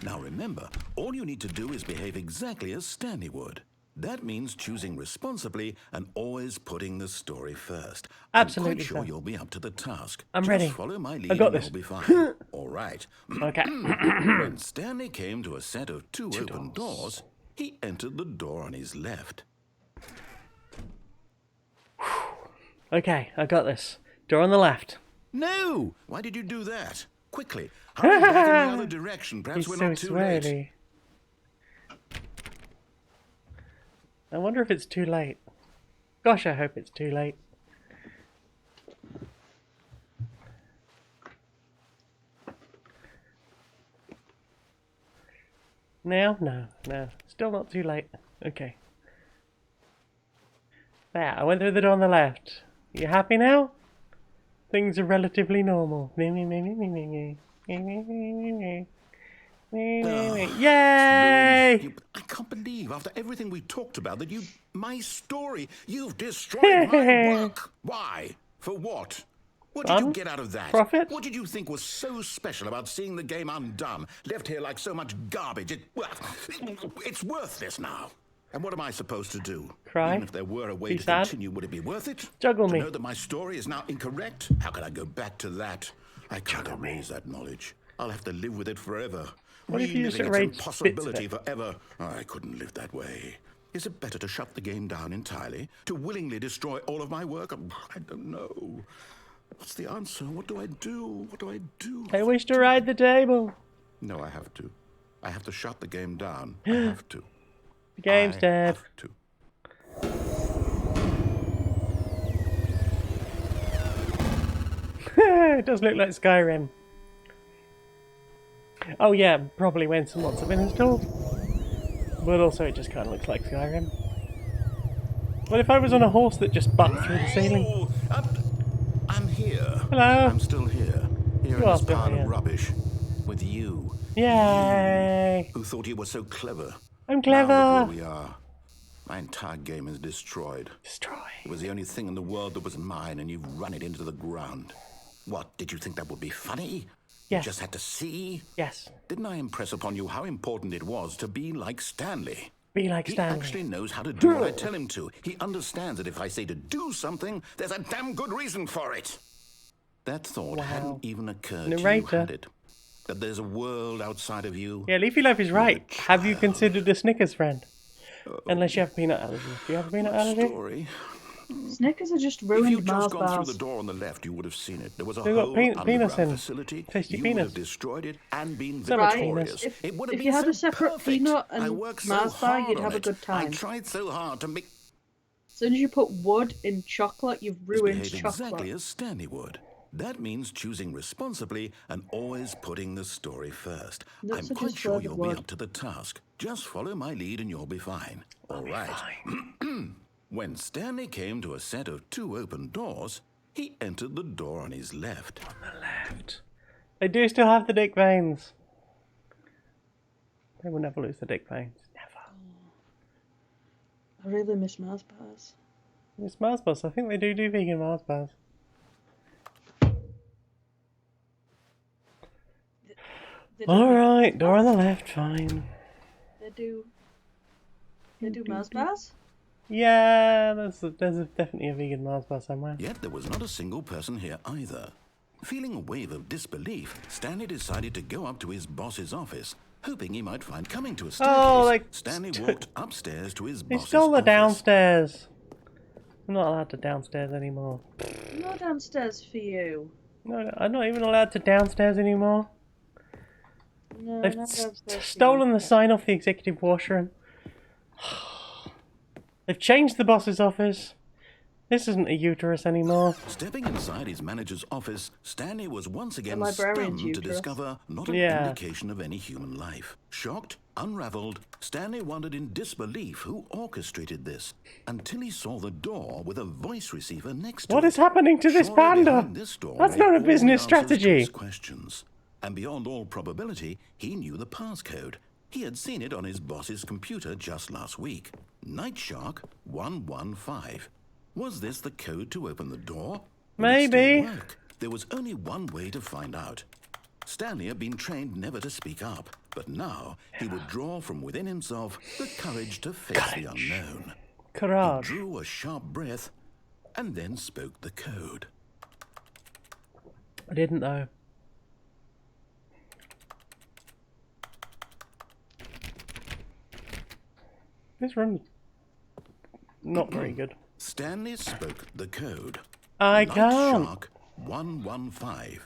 Now remember, all you need to do is behave exactly as Stanley would. That means choosing responsibly and always putting the story first.
Absolutely,
I'm quite sure
sir.
you'll be up to the task.
I'm
Just
ready.
follow my lead
I got
and
this.
you'll be fine. All right.
Okay.
When Stanley came to a set of two open
doors.
doors, he entered the door on his left.
Okay, I got this. Door on the left.
No! Why did you do that? Quickly, hurry back in the other direction. Perhaps
He's
we're
so
not too late.
swirly. I wonder if it's too late. Gosh, I hope it's too late. Now? No, no. Still not too late. Okay. There, I went through the door on the left. You happy now? Things are relatively normal. Yay!
I can't believe, after everything we talked about, that my story, you've destroyed my work. Why? For what? What did you get out of that?
Profit?
What did you think was so special about seeing the game undone, left here like so much garbage? It's worthless now. And what am I supposed to do?
Cry?
Even if there were a way
Be
to
sad?
continue, would it be worth it?
Juggle
to
me.
know that my story is now incorrect? How can I go back to that? I can't erase that knowledge. I'll have to live with it forever.
What if you just
Reliving its
erase
impossibility
bits of
forever. I couldn't live that way. Is it better to shut the game down entirely? To willingly destroy all of my work? I don't know. What's the answer? What do I do? What do I do?
I wish to ride the table.
No, I have to. I have to shut the game down. I have to.
The game's dead.
Have to.
It does look like Skyrim. Oh yeah, probably when some mods have been installed. But also it just kind of looks like Skyrim. What if I was on a horse that just bucked through the ceiling?
I'm here.
Hello.
I'm still here. Here in
are
this
still
pile
here.
of rubbish. With you.
Yay!
Who thought you were so clever.
I'm
Now
clever!
look where we are. My entire game is destroyed.
Destroy.
It was the only thing in the world that was mine, and you've run it into the ground. What, did you think that would be funny?
Yes.
You just had to see?
Yes.
Didn't I impress upon you how important it was to be like Stanley?
Be like Stanley.
He actually knows how to do what I tell him to. He understands that if I say to do something, there's a damn good reason for it. That thought hadn't even occurred to you,
Narrator.
had it? That there's a world outside of you?
Yeah, Leafy Life is right. Have you considered a Snickers friend? Unless you have peanut allergy. Do you have a peanut allergy?
Story.
Snickers are just
If
ruined
you'd
Mars
just gone through
bars.
the door on the left, you would have seen it. There was a
They've got
whole
penis
underground
in.
facility.
Tasty
You
penis.
would have destroyed it and been
So much
victorious.
penis.
It would have
If
been
you had
so
a separate
perfect.
peanut
I
and
worked
Mars
so
bar,
hard
you'd
on
have a
it.
good time.
I tried so hard to make
As soon as you put wood in chocolate, you've ruined
behave
chocolate.
exactly as Stanley would. That means choosing responsibly and always putting the story first.
Nuts
I'm
are
quite
just
sure
flavored
you'll
wood.
be up to the task. Just follow my lead and you'll be fine. All right. When Stanley came to a set of 2 open doors, he entered the door on his left.
Left. They do still have the dick veins. They will never lose the dick veins. Never.
I really miss Mars bars.
It's Mars bars. I think they do vegan Mars bars.
They do-
Alright, door on the left, fine.
They do. They do Mars bars?
Yeah, there's definitely a vegan Mars bar somewhere.
Yet there was not a single person here either. Feeling a wave of disbelief, Stanley decided to go up to his boss's office, hoping he might find coming to a staircase. Stanley walked upstairs to his
They
boss's
stole the
office.
downstairs. I'm not allowed to downstairs anymore.
No downstairs for you.
No, I'm not even allowed to downstairs anymore.
No,
They've
no downstairs for you.
stolen the sign off the executive washroom. They've changed the boss's office. This isn't a uterus anymore.
Stepping inside his manager's office, Stanley was once again
librarian's
stunned to
uterus.
discover not an
Yeah.
indication of any human life. Shocked, unraveled, Stanley wondered in disbelief who orchestrated this, until he saw the door with a voice receiver next to it.
What is happening to this
Surely
panda?
behind this door
That's
lay
not a
all the
business
answers to
strategy.
his questions. And beyond all probability, he knew the passcode. He had seen it on his boss's computer just last week. Night Shark 115. Was this the code to open the door? Would it still
Maybe.
work? There was only one way to find out. Stanley had been trained never to speak up, but now he would draw from within himself the courage to face the unknown. He
Courage.
drew a sharp breath and then spoke the code.
I didn't know. This room's not very good.
Stanley spoke the code.
I
Night
can't.
Shark 115.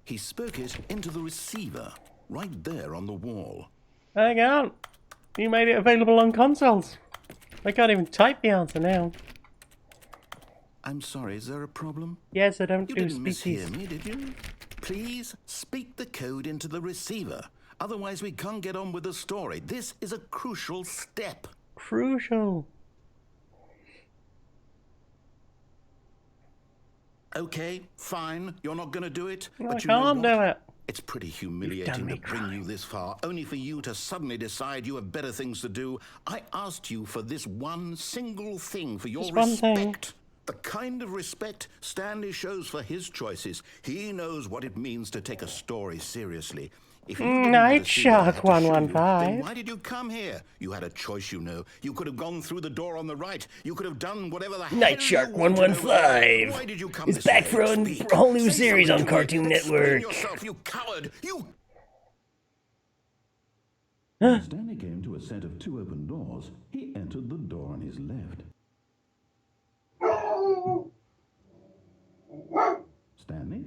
He spoke it into the receiver, right there on the wall.
I can't. You made it available on consoles. I can't even type the answer now.
I'm sorry, is there a problem?
Yes, I don't
You
do
didn't mishear
speakies.
me, did you? Please speak the code into the receiver. Otherwise, we can't get on with the story. This is a crucial step.
Crucial.
Okay, fine. You're not going to do it.
No,
but
I can't do it.
It's pretty humiliating to bring you this far, only for you to suddenly decide you have better things to do. I asked you for this one single thing, for your respect. The kind of respect Stanley shows for his choices. He knows what it means to take a story seriously. If you
Night Shark 115.
then why did you come here? You had a choice, you know. You could have gone through the door on the right. You could have done whatever the hell
Night Shark
you wanted.
115.
Why did you come
It's back for a whole new series on Cartoon Network.
Yourself, you coward! You.
When Stanley came to a set of 2 open doors, he entered the door on his left. Stanley?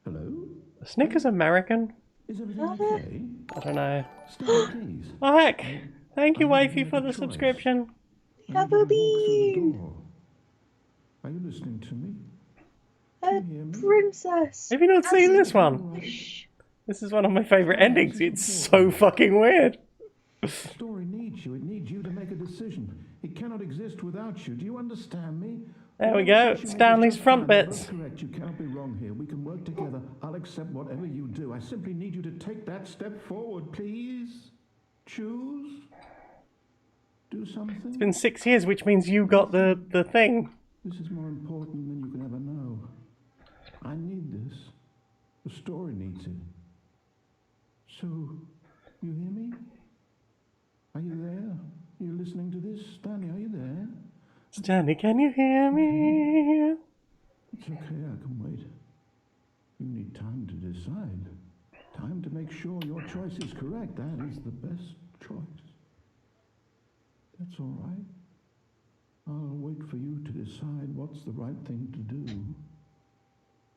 Hello?
Snickers American?
Is everything okay?
I don't know.
Stanley, please.
Oh heck! Thank you, wifey, for the subscription.
Double bean.
Are you listening to me?
A princess.
Have you not seen this one? This is one of my favourite endings. It's so fucking weird.
The story needs you. It needs you to make a decision. It cannot exist without you. Do you understand me?
There we go. Stanley's front bits.
Correct. You cannot be wrong here. We can work together. I'll accept whatever you do. I simply need you to take that step forward, please. Choose. Do something.
It's been 6 years, which means you got the thing.
This is more important than you can ever know. I need this. The story needs it. So, you hear me? Are you there? Are you listening to this? Stanley, are you there?
Stanley, can you hear me?
It's okay, I can wait. You need time to decide. Time to make sure your choice is correct. That is the best choice. That's all right. I'll wait for you to decide what's the right thing to do.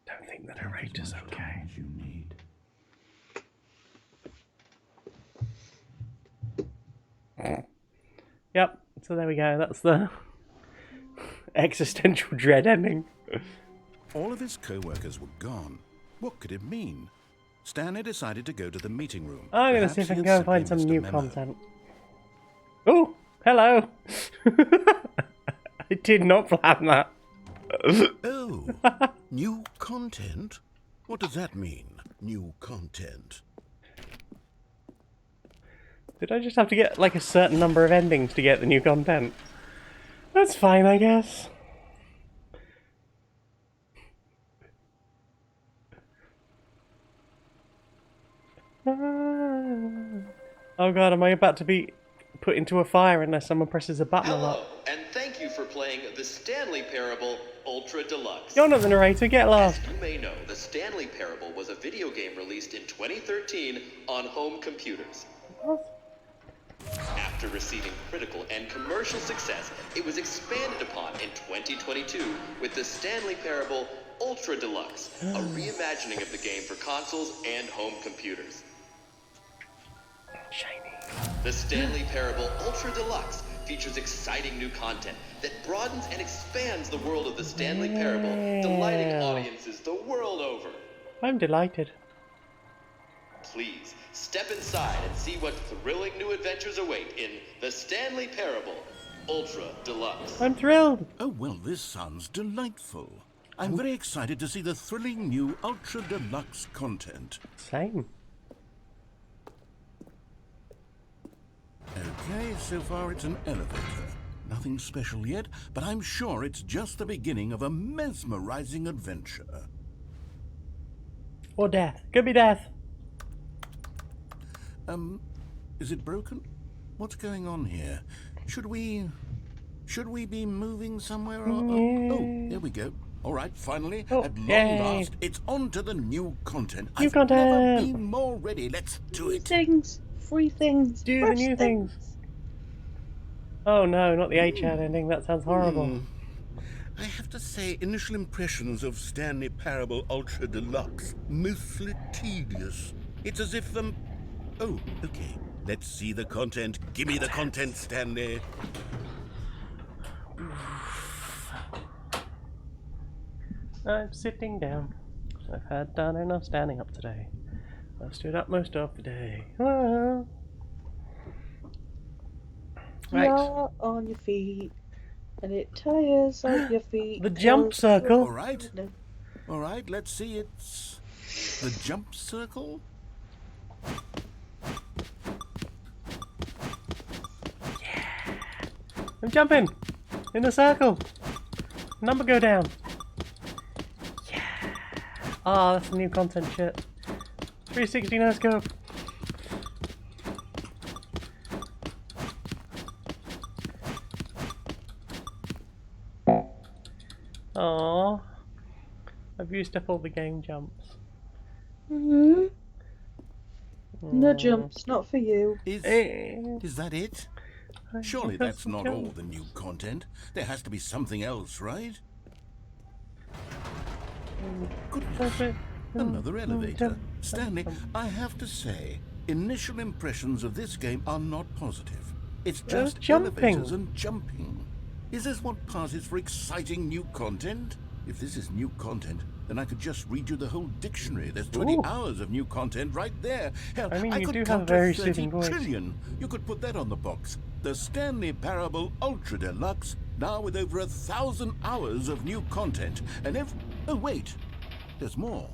Don't think the narrator's okay.
As you need.
Yep, so there we go. That's the existential dread ending.
All of his co-workers were gone. What could it mean? Stanley decided to go to the meeting room.
I'm going to see if I can go and find some new content. Oh, hello. I did not plan that.
Oh, new content? What does that mean, new content?
Did I just have to get like a certain number of endings to get the new content? That's fine, I guess. Oh god, am I about to be put into a fire unless someone presses a button or not?
Hello, and thank you for playing the Stanley Parable Ultra Deluxe.
You're not the narrator, get lost.
As you may know, the Stanley Parable was a video game released in 2013 on home computers.
What?
After receiving critical and commercial success, it was expanded upon in 2022 with the Stanley Parable Ultra Deluxe, a reimagining of the game for consoles and home computers.
Shiny.
The Stanley Parable Ultra Deluxe features exciting new content that broadens and expands the world of the Stanley Parable, delighting audiences the world over.
I'm delighted.
Please, step inside and see what thrilling new adventures await in the Stanley Parable Ultra Deluxe.
I'm thrilled.
Oh, well, this sounds delightful. I'm very excited to see the thrilling new Ultra Deluxe content.
Same.
Okay, so far it's an elevator. Nothing special yet, but I'm sure it's just the beginning of a mesmerizing adventure.
Or death. Could be death.
Is it broken? What's going on here? Should we be moving somewhere? Oh, there we go. All right, finally,
Oh,
at long
yay.
last, it's on to the new content.
New
I've never
content.
been more ready. Let's do it.
Things, free things.
Do the
fresh
new things. Oh no, not the H-ad ending. That sounds horrible.
I have to say, initial impressions of Stanley Parable Ultra Deluxe, mostly tedious. It's as if Oh, okay. Let's see the content. Give me the content, Stanley.
I'm sitting down. I've had done enough standing up today. I stood up most of the day. Ah. Right.
You're on your feet, and it tires on your feet.
The jump circle.
All right. All right, let's see. It's the jump circle.
I'm jumping in a circle. Number go down. Yeah. Ah, that's the new content shit. 360 no scope. Aww. I've used up all the game jumps.
No jumps, not for you.
Is that it? Surely that's not all the new content. There has to be something else, right? Goodness. Another elevator. Stanley, I have to say, initial impressions of this game are not positive. It's just elevators and jumping. Is this what passes for exciting new content? If this is new content, then I could just read you the whole dictionary. There's 20 hours of new content right there. Hell,
I mean, you
could
do have
count
a very
to 30
soothing voice.
trillion. You could put that on the box. The Stanley Parable Ultra Deluxe, now with over 1,000 hours of new content. And oh wait, there's more.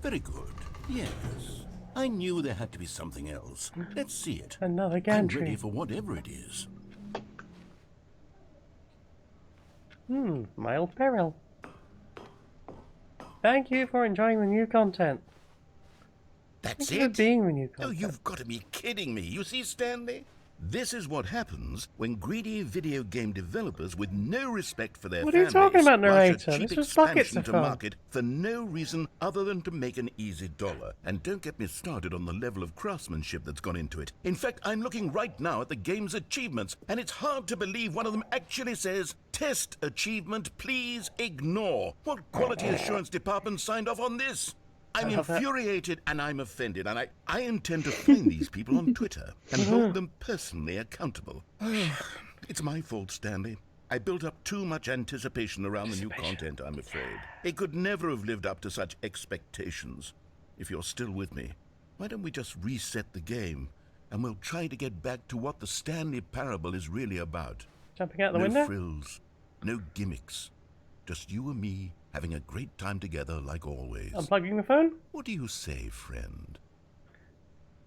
Very good. Yes. I knew there had to be something else. Let's see it.
Another
I'm
gantry.
ready for whatever it is.
Mild peril. Thank you for enjoying the new content.
That's
Thank you
it?
for being the new
Oh,
content.
you've got to be kidding me. You see, Stanley? This is what happens when greedy video game developers with no respect for their
What are you
fan
talking
base
about,
rush a
narrator?
cheap
This was buckets
expansion
of
to
fun.
market for no reason other than to make an easy dollar. And don't get me started on the level of craftsmanship that's gone into it. In fact, I'm looking right now at the game's achievements, and it's hard to believe one of them actually says, "Test achievement, please ignore." What quality assurance department signed off on this? I'm infuriated and I'm offended, and I intend to find these people on Twitter and hold them personally accountable. It's my fault, Stanley. I built up too much anticipation around the new content, I'm afraid. It could never have lived up to such expectations. If you're still with me, why don't we just reset the game, and we'll try to get back to what the Stanley Parable is really about.
Jumping out the
No
window?
frills, no gimmicks. Just you and me having a great time together like always.
Unplugging the phone?
What do you say, friend?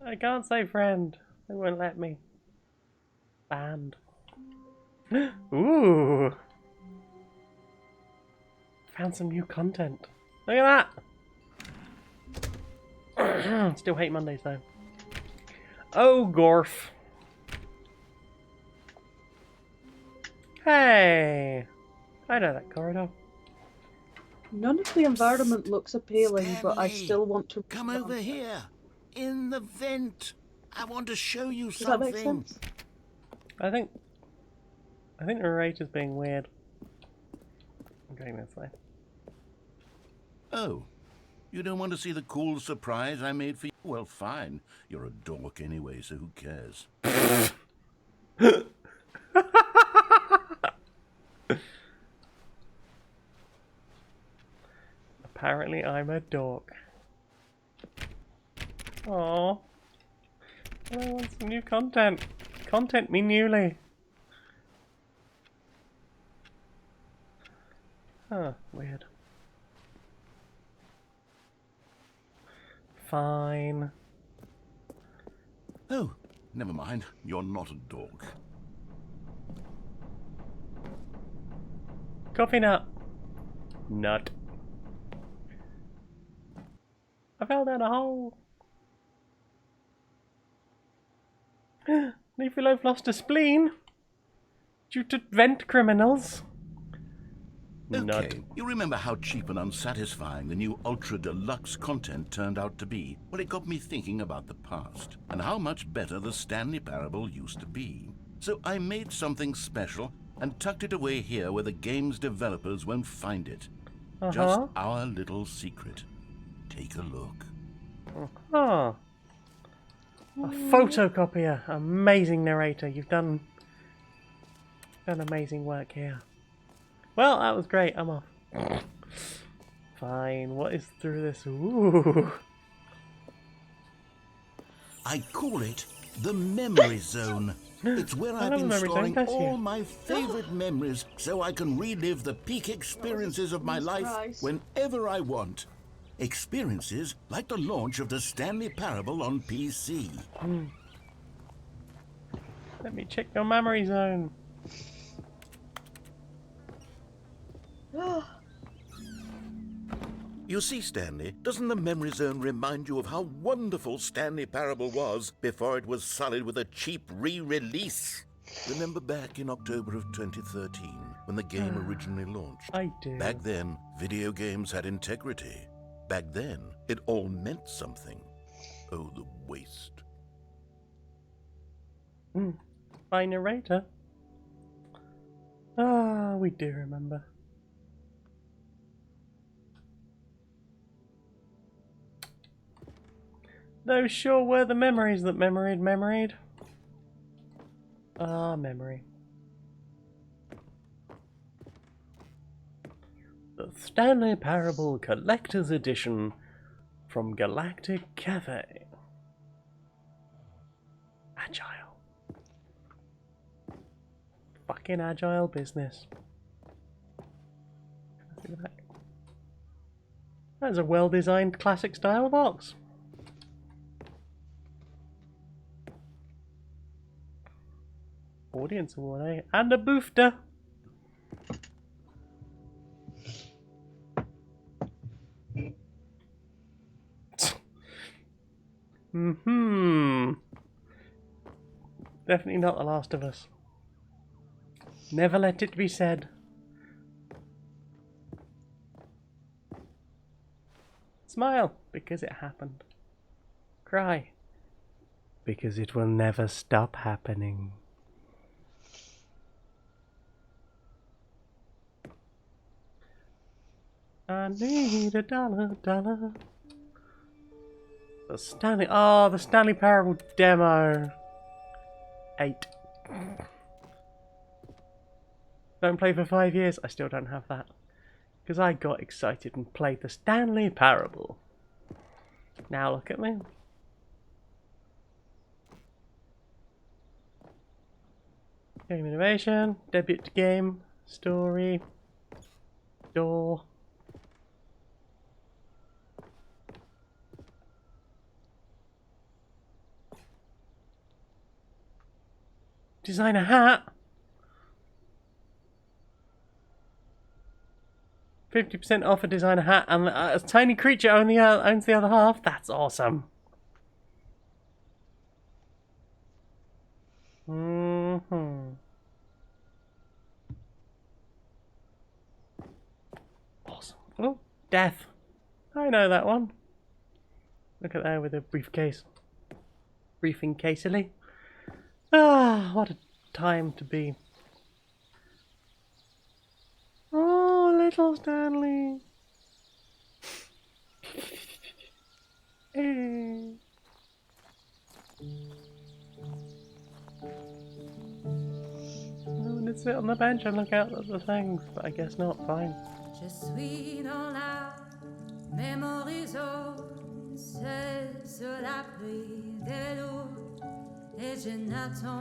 I can't say friend. They won't let me. Banned. Ooh. Found some new content. Look at that! Still hate Mondays though. Oh, Gorf. Hey! I know that corridor.
None of the environment looks appealing, but I
Stanley,
still want to...
come over here. In the vent. I want to show you
Does
something.
that make sense?
I think the narrator's being weird. I'm going this way.
Oh, you don't want to see the cool surprise I made for you? Well, fine. You're a dork anyway, so who cares?
Apparently I'm a dork. Aww. I want some new content. Content me newly. Huh, weird. Fine.
Oh, never mind. You're not a dork.
Coffee nut. Nut. I fell down a hole. Leafy Loaf lost a spleen due to vent criminals. Nut.
Okay, you remember how cheap and unsatisfying the new Ultra Deluxe content turned out to be? Well, it got me thinking about the past and how much better the Stanley Parable used to be. So I made something special and tucked it away here where the game's developers won't find it. Just our little secret. Take a look.
A photocopier. Amazing narrator. You've done amazing work here. Well, that was great. I'm off. Fine. What is through this? Ooh.
I call it the memory zone. It's where I've been storing all my favorite memories so I can relive the peak experiences of my life whenever I want. Experiences like the launch of the Stanley Parable on PC.
Let me check your memory zone.
You see, Stanley, doesn't the memory zone remind you of how wonderful Stanley Parable was before it was sullied with a cheap re-release? Remember back in October of 2013, when the game originally launched?
I do.
Back then, video games had integrity. Back then, it all meant something. Oh, the waste.
By narrator. Ah, we do remember. Those sure were the memories that memoried. Ah, memory. The Stanley Parable Collector's Edition from Galactic Cafe. Agile. Fucking agile business. That's a well-designed classic style box. Audience award, eh? And a boofter. Definitely not The Last of Us. Never let it be said. Smile, because it happened. Cry, because it will never stop happening. I need $1. The Stanley... Oh, the Stanley Parable demo. 8. Don't play for 5 years. I still don't have that. Because I got excited and played the Stanley Parable. Now look at me. Game innovation. Debut game. Story. Door. Design a hat. 50% off a designer hat, and a tiny creature owns the other half. That's awesome. Awesome. Oh, death. I know that one. Look at that with a briefcase. Briefing casily. Ah, what a time to be. Oh, little Stanley. Hey. I'm gonna sit on the bench and look out at the things, but I guess not. Fine.
Je suis dans la mémorisation, c'est sur l'abri de l'eau.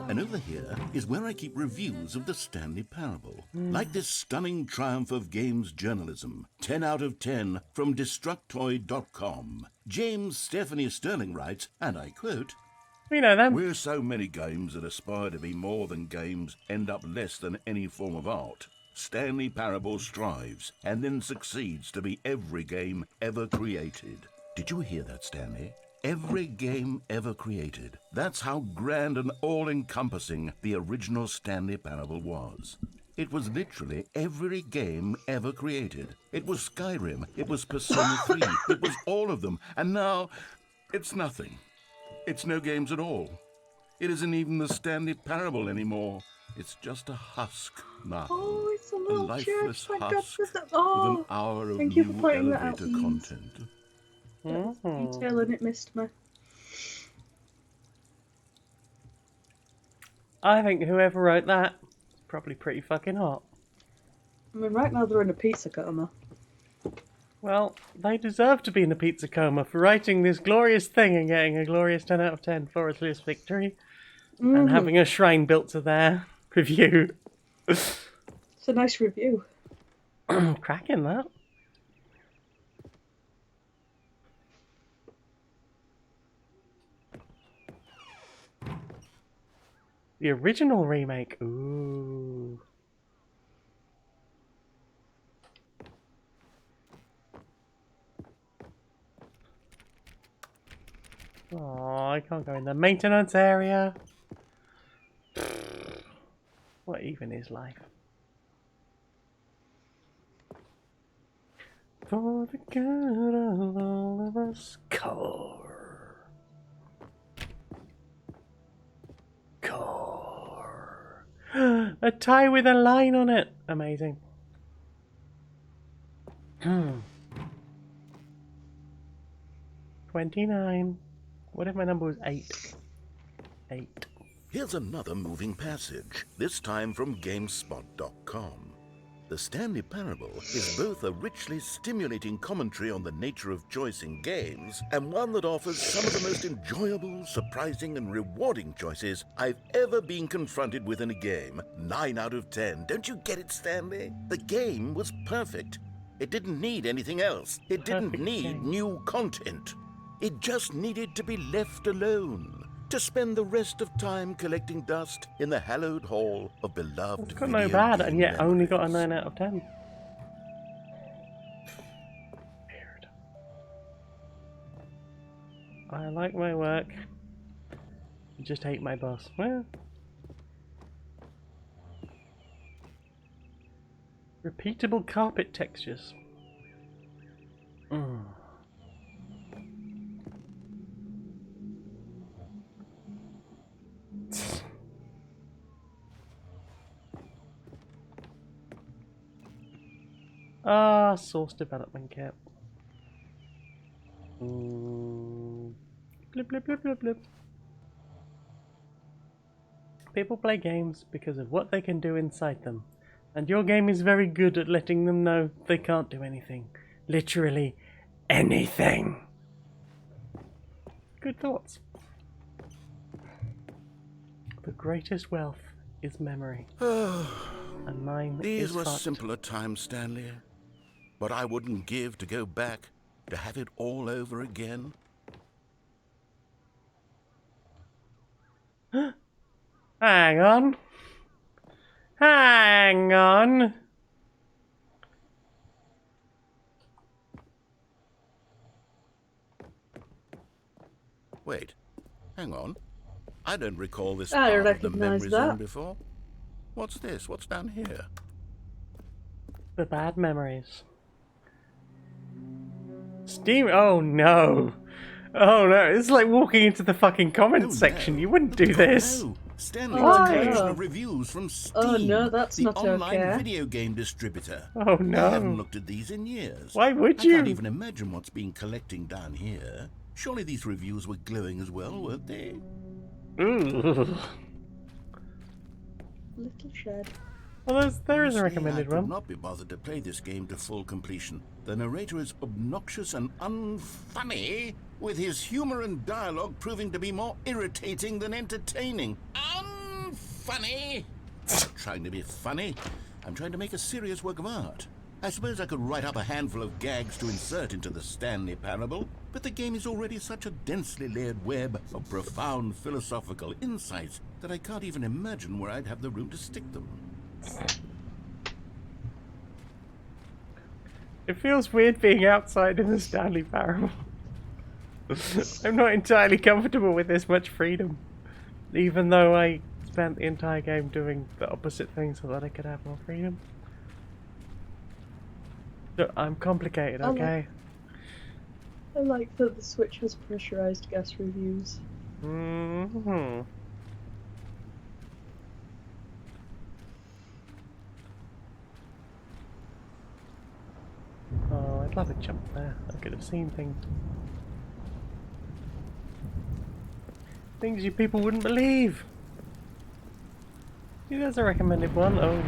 And over here is where I keep reviews of the Stanley Parable. Like this stunning triumph of games journalism. 10 out of 10 from Destructoid.com. James Stephanie Sterling writes, and I quote,
"We know them.
Where so many games that aspire to be more than games end up less than any form of art, Stanley Parable strives and then succeeds to be every game ever created." Did you hear that, Stanley? Every game ever created. That's how grand and all-encompassing the original Stanley Parable was. It was literally every game ever created. It was Skyrim, it was Persona 3, it was all of them, and now it's nothing. It's no games at all. It isn't even the Stanley Parable anymore. It's just a husk now.
Oh, it's a little
lifeless
church.
husk
with an
an hour of
thank you
new
for pointing that out,
elevator content.
Detail and it missed me.
I think whoever wrote that is probably pretty fucking hot.
I mean, right now they're in a pizza coma.
Well, they deserve to be in a pizza coma for writing this glorious thing and getting a glorious 10 out of 10 flawless victory. And having a shrine built to their review.
It's a nice review.
Cracking that. The original remake. Ooh. Oh, I can't go in the maintenance area. What even is life? For the good of all of us, core. A tie with a line on it. Amazing. 29. What if my number was 8? 8.
Here's another moving passage, this time from GameSpot.com. The Stanley Parable is both a richly stimulating commentary on the nature of choice in games and one that offers some of the most enjoyable, surprising, and rewarding choices I've ever been confronted with in a game. 9 out of 10. Don't you get it, Stanley? The game was perfect. It didn't need anything else. It didn't need new content. It just needed to be left alone. To spend the rest of time collecting dust in the hallowed hall of beloved
It's got no bad, and yet only got a 9 out of 10. Weird. I like my work. I just hate my boss. Well. Repeatable carpet textures. Ah, source development kit. Blip, blip, blip, blip, blip. People play games because of what they can do inside them. And your game is very good at letting them know they can't do anything. Literally anything. Good thoughts. The greatest wealth is memory. And mine
These
is
were
fucked.
simpler times, Stanley. But I wouldn't give to go back, to have it all over again.
Hang on. Hang on.
Wait, hang on. I don't recall this
I
part of the
recognise
memory
that.
zone before. What's this? What's down here?
The bad memories. Steam. Oh no. Oh no. It's like walking into the fucking comments section. You wouldn't do this.
No. Stanley
Oh,
was a collection
no.
of reviews from Steam,
Oh, no, that's
the
not
online
okay.
video game distributor.
Oh
I haven't
no.
looked at these in years.
Why would
I
you?
can't even imagine what's been collecting down here. Surely these reviews were glowing as well, weren't they?
Ooh.
Little shed.
Well, there is a
Honestly,
recommended
I could
one.
not be bothered to play this game to full completion. The narrator is obnoxious and unfunny, with his humor and dialogue proving to be more irritating than entertaining. Unfunny! I'm not trying to be funny. I'm trying to make a serious work of art. I suppose I could write up a handful of gags to insert into the Stanley Parable, but the game is already such a densely layered web of profound philosophical insights that I can't even imagine where I'd have the room to stick them.
It feels weird being outside in the Stanley Parable. I'm not entirely comfortable with this much freedom. Even though I spent the entire game doing the opposite thing so that I could have more freedom. So I'm complicated, okay?
I like that the Switch has pressurized guest reviews.
Mm-hmm. Oh, I'd love a jump there. I could have seen things. Things you people wouldn't believe. See, there's a recommended one. Oh.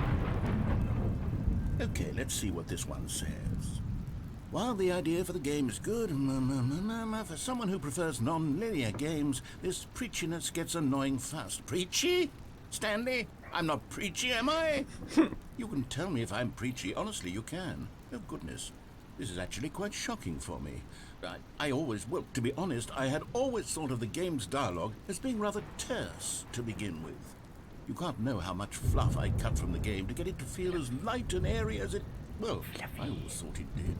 Okay, let's see what this one says. While the idea for the game is good, for someone who prefers non-linear games, this preachiness gets annoying fast. Preachy? Stanley? I'm not preachy, am I? You can tell me if I'm preachy. Honestly, you can. Oh, goodness. This is actually quite shocking for me. Well, to be honest, I had always thought of the game's dialogue as being rather terse to begin with. You can't know how much fluff I cut from the game to get it to feel as light and airy as it... Well, I always thought it did.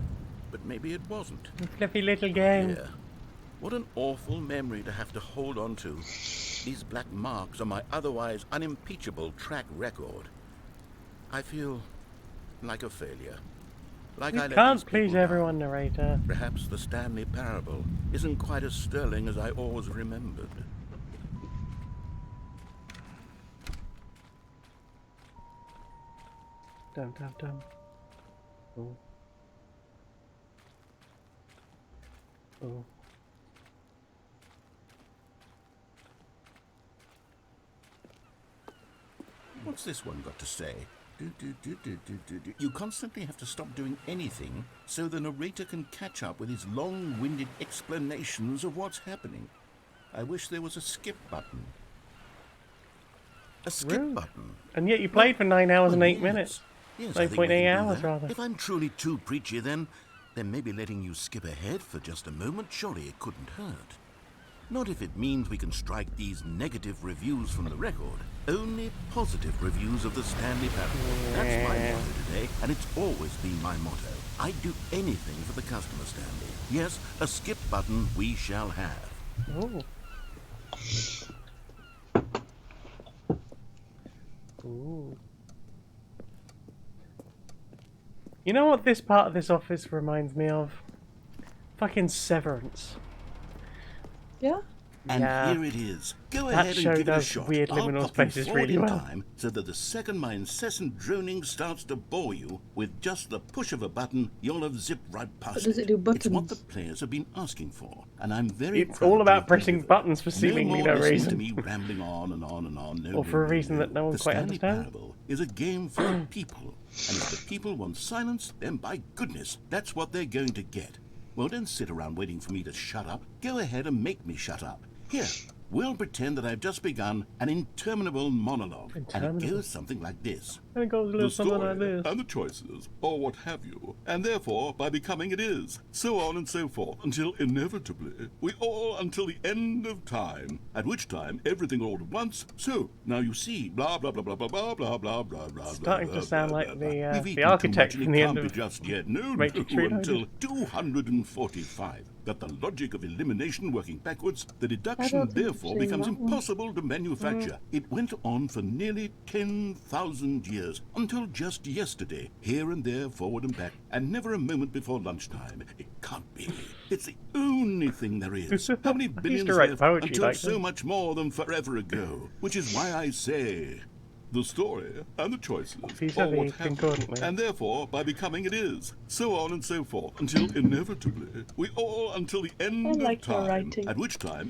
But maybe it wasn't.
Fluffy little game.
Yeah. What an awful memory to have to hold on to. These black marks on my otherwise unimpeachable track record. I feel like a failure. Like I
You can't please everyone, narrator.
Perhaps the Stanley Parable isn't quite as sterling as I always remembered.
Dum dum dum. Oh. Oh.
What's this one got to say? You constantly have to stop doing anything so the narrator can catch up with his long-winded explanations of what's happening. I wish there was a skip button. A skip button.
And yet you played for 9 hours and 8 minutes.
Yes, I think we
9.8
can do
hours,
that.
rather.
If I'm truly too preachy, then maybe letting you skip ahead for just a moment, surely it couldn't hurt. Not if it means we can strike these negative reviews from the record. Only positive reviews of the Stanley Parable. That's my motto today, and it's always been my motto. I'd do anything for the customer, Stanley. Yes, a skip button we shall have.
Oh. Ooh. You know what this part of this office reminds me of? Fucking Severance.
Yeah?
And
yeah.
here it is. Go
That
ahead
show
and give it a
does
shot.
weird
I'll
liminal
pop you
spaces
forward
really
in
well.
time so that the second my incessant droning starts to bore you, with just the push of a button, you'll have zipped right past
But does it do buttons?
It's what the players have been asking for, and I'm very
It's
proud
all
to
about
have
pressing
delivered.
buttons for seemingly
no
no
more listening
reason.
to me rambling on and on and on. No,
Or for a reason that no one
the
quite
Stanley
understands.
Parable is a game for the people, and if the people want silence, then by goodness, that's what they're going to get. Well, don't sit around waiting for me to shut up. Go ahead and make me shut up. Here, we'll pretend that I've just begun an interminable monologue, and it goes something like this.
And it goes a little something like this.
And the choices, or what have you, and therefore, by becoming it is, so on and so forth, until inevitably, we all until the end of time, at which time everything all at once, so, now you see, blah blah blah blah blah blah blah blah blah blah.
Starting to sound like
We've
the
eaten
architect
too much,
from the
and
end
it
of
can't be just yet. No,
Matrix
no,
Reloaded.
until 245. But the logic of elimination working backwards, the deduction
don't think
therefore
I've seen
becomes
that one.
impossible to manufacture. It went on for nearly 10,000 years, until just yesterday, here and there, forward and back, and never a moment before lunchtime. It can't be. It's the only thing there is. How many
I used
billions
to write
left
poetry
until
like
so
this.
much more than forever ago? Which is why I say... the story and the choices,
Vis-a-vis
or what have you,
concordantly.
and therefore, by becoming it is, so on and so forth, until inevitably, we all until the end
I like
of
your
time,
writing.
at which time...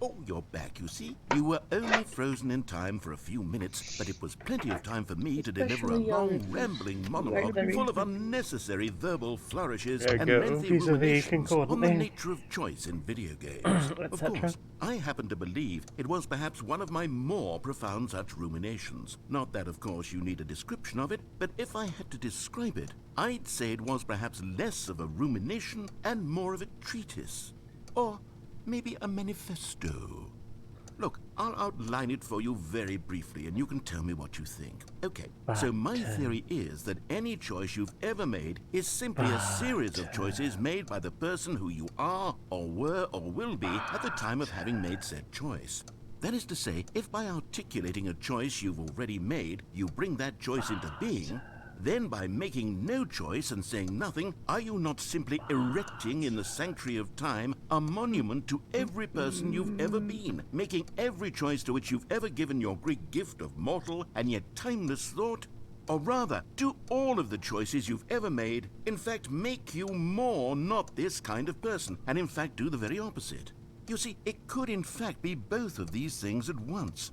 Oh, you're back, you see. You were only frozen in time for a few minutes, but it was plenty of time for me to deliver a
Especially your
long,
reviews.
rambling monologue
Very
full of
good.
unnecessary verbal flourishes
There you
and
go.
lengthy
Vis-a-vis
ruminations on the
concordantly.
nature of choice in video games. Of
Etc.
course, I happen to believe it was perhaps one of my more profound such ruminations. Not that, of course, you need a description of it, but if I had to describe it, I'd say it was perhaps less of a rumination and more of a treatise. Or maybe a manifesto. Look, I'll outline it for you very briefly, and you can tell me what you think. Okay, so my theory is that any choice you've ever made is simply a series of choices made by the person who you are, or were, or will be at the time of having made said choice. That is to say, if by articulating a choice you've already made, you bring that choice into being, then by making no choice and saying nothing, are you not simply erecting in the sanctuary of time a monument to every person you've ever been, making every choice to which you've ever given your Greek gift of mortal and yet timeless thought? Or rather, do all of the choices you've ever made, in fact, make you more not this kind of person, and in fact do the very opposite? You see, it could in fact be both of these things at once.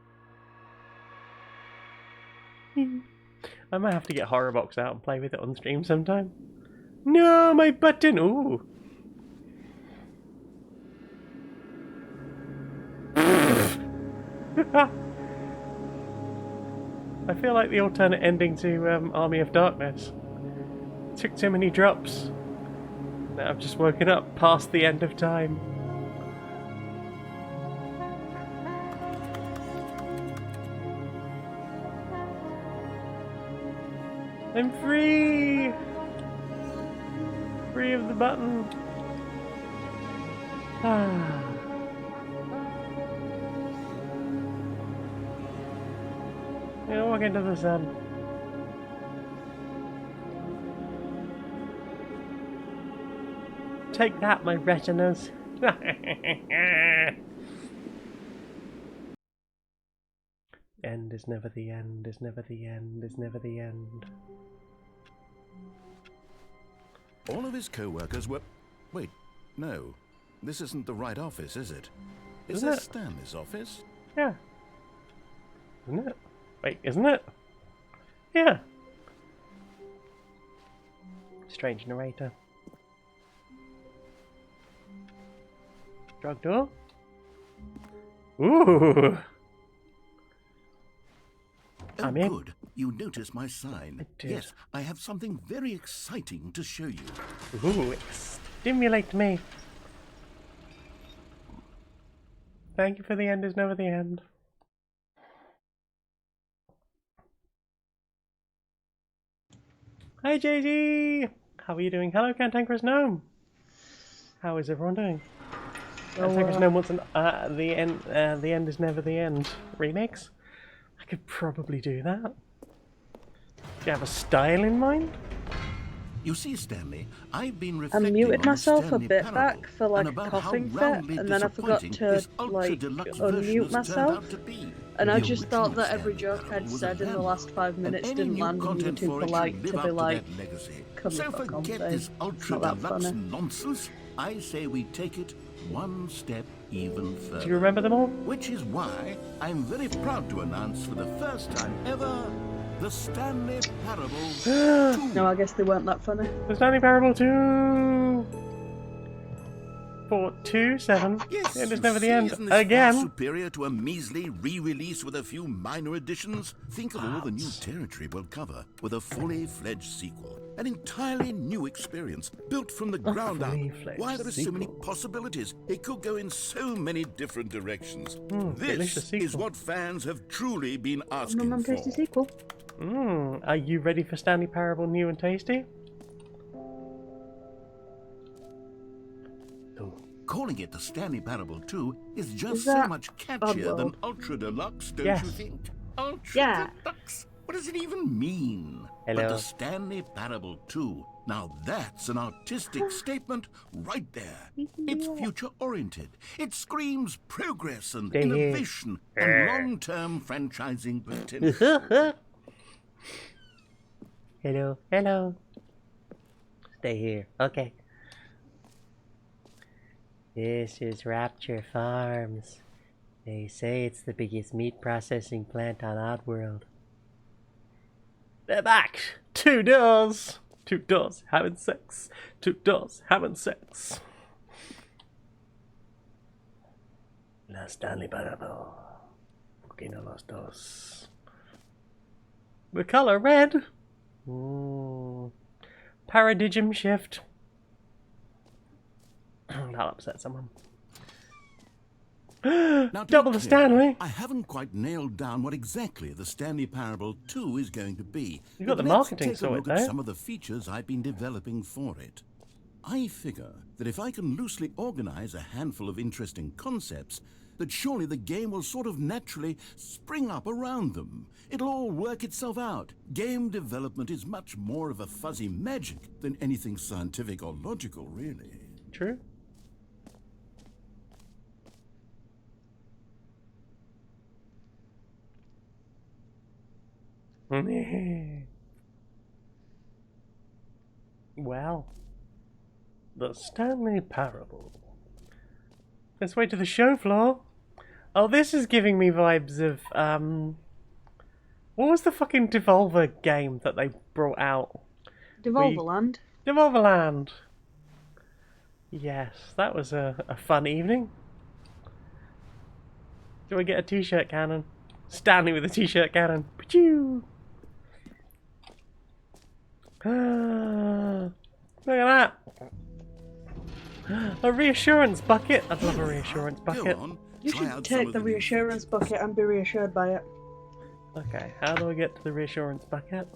I might have to get Horrorbox out and play with it on stream sometime. No, my button! Ooh! I feel like the alternate ending to Army of Darkness. Took too many drops. Now I've just woken up past the end of time. I'm free! Free of the button. Ah. Yeah, walk into the sun. Take that, my retinas. End is never the end, is never the end, is never the end.
All of his co-workers were... Wait, no. This isn't the right office, is it? Is this Stanley's office?
Yeah. Isn't it? Wait, isn't it? Yeah. Strange narrator. Drug door? Ooh!
Oh,
I'm in.
good. You noticed my sign.
I did.
Yes, I have something very exciting to show you.
Ooh, stimulate me. Thank you for the end is never the end. Hi JG! How are you doing? Hello Cantankerous Gnome! How is everyone doing? Cantankerous Gnome wants an the end is never the end remix? I could probably do that. Do you have a style in mind?
You see, Stanley, I've been
I
reflecting
muted
on
myself a
Stanley
bit
Parable
back for like a
and about
coughing
how
fit,
roundly
and then I forgot
disappointing
to
his
like
ultra-deluxe version
unmute
has turned
myself,
out to be.
and I
The
just thought
original
that every
Stanley
joke
Parable
I'd
was
said
a
in the
hammer,
last 5
and
minutes
any
didn't
new
land, and you were
content
too
for it should
polite
live
to
up
be
to
like,
that legacy.
come the
So
fuck on,
forget
babe.
this
It's not that
ultra-deluxe
funny.
nonsense. I say we take it one step even further.
Do you remember them all?
Which is why I'm very proud to announce for the first time ever the Stanley Parable 2.
No, I guess they weren't that funny.
The Stanley Parable 2! 427.
Yes,
It is
you
never the
see,
end.
isn't this far
Again!
superior to a measly re-release with a few minor additions? Think of all the new territory we'll cover with a fully fledged sequel. An entirely new experience, built from the ground up. Why, there are so many possibilities. It could go in so many different directions. This is what fans have truly been asking for.
Tasty sequel.
Are you ready for Stanley Parable New and Tasty?
Calling it the Stanley Parable 2 is just
Is
so
that
much catchier than
Oddworld?
Ultra Deluxe, don't
Yes.
you think? Ultra
Yeah.
Deluxe? What does it even mean?
Hello.
But the Stanley Parable 2, now that's an artistic statement right there. It's future-oriented. It screams progress and
Stay here.
innovation and long-term franchising potential.
Hello, hello. Stay here. Okay. This is Rapture Farms. They say it's the biggest meat processing plant on Oddworld. They're back! 2 doors! 2 doors having sex. 2 doors having sex. La Stanley Parable. Poquino los dos. The color red. Paradigm shift. That'll upset someone.
Now, to be
Double the
clear,
Stanley!
I haven't quite nailed down what exactly the Stanley Parable 2 is going to be.
You've got
But
the
let's
marketing
take a
sorted,
look at
though.
some of the features I've been developing for it. I figure that if I can loosely organize a handful of interesting concepts, that surely the game will sort of naturally spring up around them. It'll all work itself out. Game development is much more of a fuzzy magic than anything scientific or logical, really.
True. Well, the Stanley Parable. Let's wait to the show floor. Oh, this is giving me vibes of What was the fucking Devolver game that they brought out?
Devolverland.
Devolverland. Yes, that was a fun evening. Do I get a t-shirt cannon? Stanley with a t-shirt cannon. Pachoo! Look at that! A reassurance bucket. I'd love a reassurance bucket.
Go on,
You
try
should
out
take
some of
the
new
reassurance
features.
bucket and be reassured by it.
Okay, how do I get to the reassurance bucket?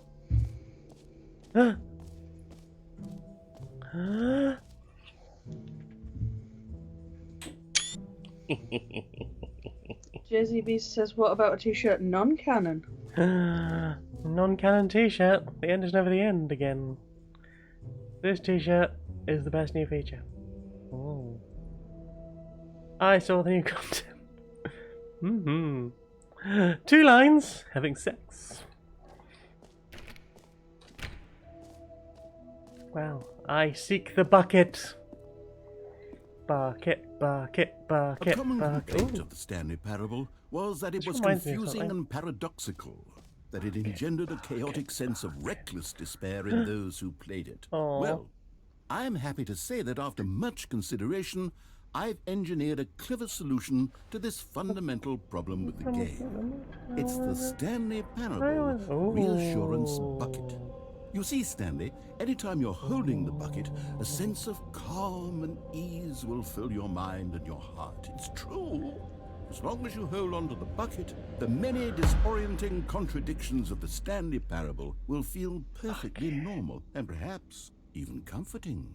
JZB says, what about a t-shirt non-canon?
Non-canon t-shirt. The end is never the end again. This t-shirt is the best new feature. Oh. I saw the new content. Mm-hmm. 2 lines, having sex. Well, I seek the bucket. Bucket, bucket,
A
bucket,
common complaint
bucket.
of the Stanley Parable was that it
This
was
reminds me of
confusing
something.
and paradoxical, that it engendered a chaotic sense of reckless despair in those who played it.
Aw.
Well, I am happy to say that after much consideration, I've engineered a clever solution to this fundamental problem with the game. It's the Stanley Parable Reassurance Bucket. You see, Stanley, anytime you're holding the bucket, a sense of calm and ease will fill your mind and your heart. It's true. As long as you hold on to the bucket, the many disorienting contradictions of the Stanley Parable will feel perfectly normal and perhaps even comforting.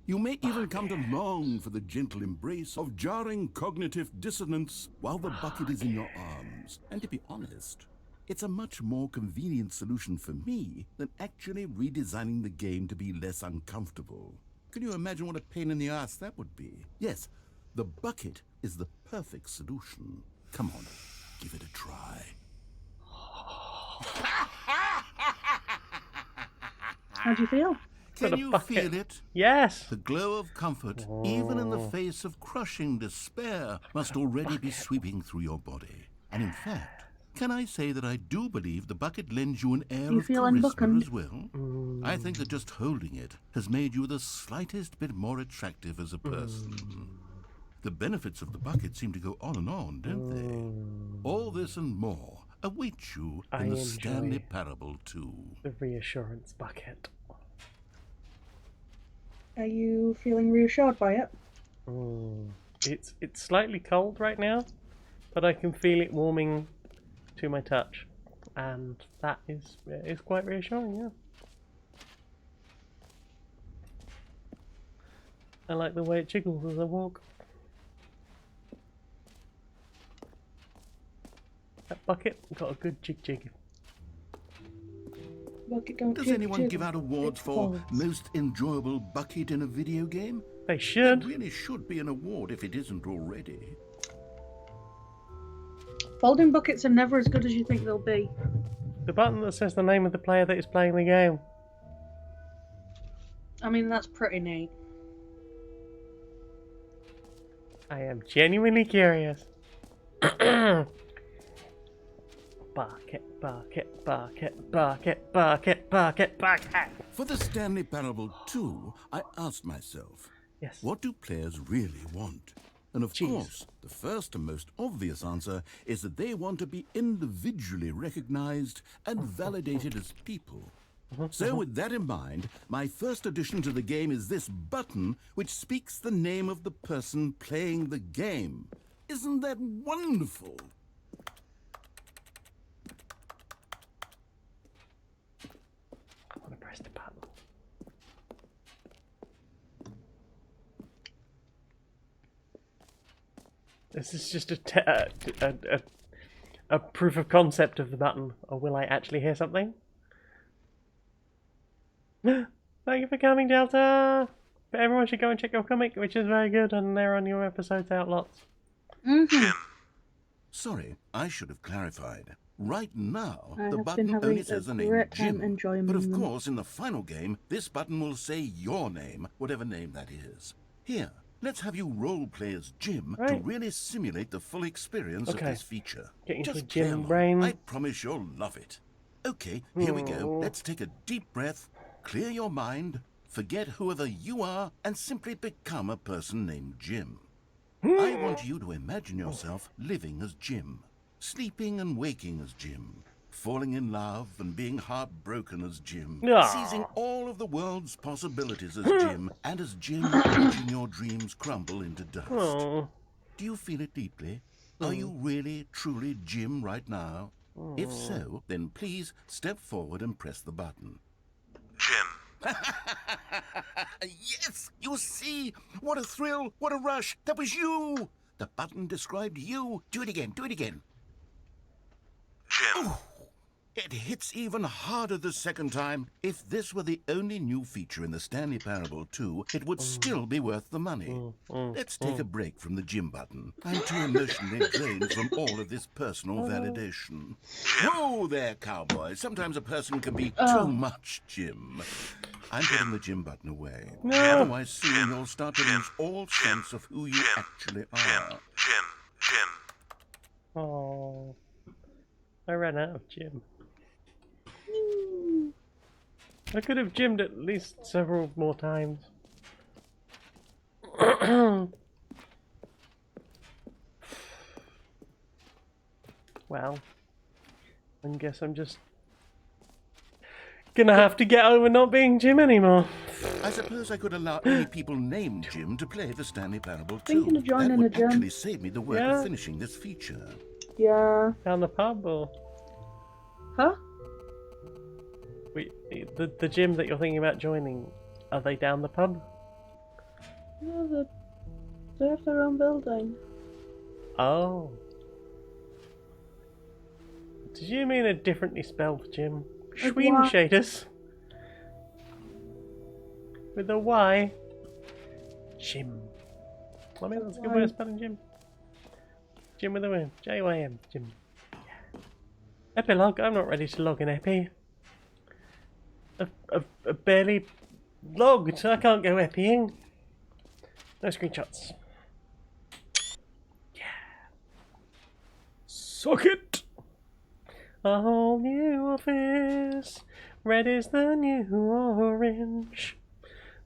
You may even come to long for the gentle embrace of jarring cognitive dissonance while the bucket is in your arms. And to be honest, it's a much more convenient solution for me than actually redesigning the game to be less uncomfortable. Can you imagine what a pain in the ass that would be? Yes, the bucket is the perfect solution. Come on, give it a try.
How do you feel?
For the
Can you
bucket.
feel it?
Yes.
The glow of comfort, even in the face of crushing despair, must already be sweeping through your body. And in fact, can I say that I do believe the bucket lends you an air
You
of
feel
charisma
unbuckled?
as well? I think that just holding it has made you the slightest bit more attractive as a person. The benefits of the bucket seem to go on and on, don't they? All this and more await you
I
in the
enjoy
Stanley Parable 2.
The reassurance bucket.
Are you feeling reassured by it?
It's slightly cold right now, but I can feel it warming to my touch, and that is quite reassuring. Yeah, I like the way it jiggles as I walk. That bucket got a good jig.
Bucket don't
Does
jig,
anyone
jig.
give out awards
It
for
folds.
most enjoyable bucket in a video game?
They
There
should.
really should be an award if it isn't already.
Folding buckets are never as good as you think they'll be.
The button that says the name of the player that is playing the game.
I mean, that's pretty neat.
I am genuinely curious. Bucket, bucket, bucket, bucket, bucket, bucket, bucket.
For the Stanley Parable 2, I asked myself,
Yes.
what do players really want? And of
Jeez.
course, the first and most obvious answer is that they want to be individually recognized and validated as people. So with that in mind, my first addition to the game is this button which speaks the name of the person playing the game. Isn't that wonderful?
I want to press the button. This is just a proof of concept of the button, or will I actually hear something? Thank you for coming, Delta! But everyone should go and check your comic, which is very good, and they're on your episodes out lots.
Sorry, I should have clarified. Right now,
I
the
have
button
been having
only
a
says the name
great time
Jim.
enjoying
But of
them.
course, in the final game, this button will say your name, whatever name that is. Here, let's have you role-play as Jim to
Right.
really simulate the full experience
Okay.
of this feature.
Get into
Just
Jim
play along.
brain.
I promise you'll love it. Okay, here we go. Let's take a deep breath, clear your mind, forget whoever you are, and simply become a person named Jim. I want you to imagine yourself living as Jim, sleeping and waking as Jim, falling in love and being heartbroken as Jim, seizing all of the world's possibilities as Jim, and as Jim, watching your dreams crumble into dust. Do you feel it deeply? Are you really, truly Jim right now? If so, then please step forward and press the button.
Jim.
Yes, you see? What a thrill, what a rush. That was you. The button described you. Do it again, do it again.
Jim.
Ooh, it hits even harder the second time. If this were the only new feature in the Stanley Parable 2, it would still be worth the money. Let's take a break from the Jim button. I'm too emotionally drained from all of this personal validation. Whoa there, cowboy. Sometimes a person can be too much Jim. I'm putting the Jim button away. Otherwise soon you'll start to lose all sense of who you actually are.
Jim.
Oh, I ran out of Jim. I could have Jimmed at least several more times. Well, I guess I'm just gonna have to get over not being Jim anymore.
I suppose I could allow any people named Jim to play the Stanley Parable 2.
Thinking of joining
that would
a Jim.
actually save me the work of finishing this feature.
Yeah.
Down the pub or...
Huh?
Wait, the gym that you're thinking about joining, are they down the pub?
No, they have their own building.
Oh. Did you mean a differently spelled gym? Schween shaders. With a Y. Jim. I mean, that's a good way of spelling Jim. Jim with a Y. J-Y-M. Jim. Yeah. Epilogue. I'm not ready to log an epi. I've barely logged. I can't go epiing. No screenshots. Yeah. Suck it. A whole new office. Red is the new orange.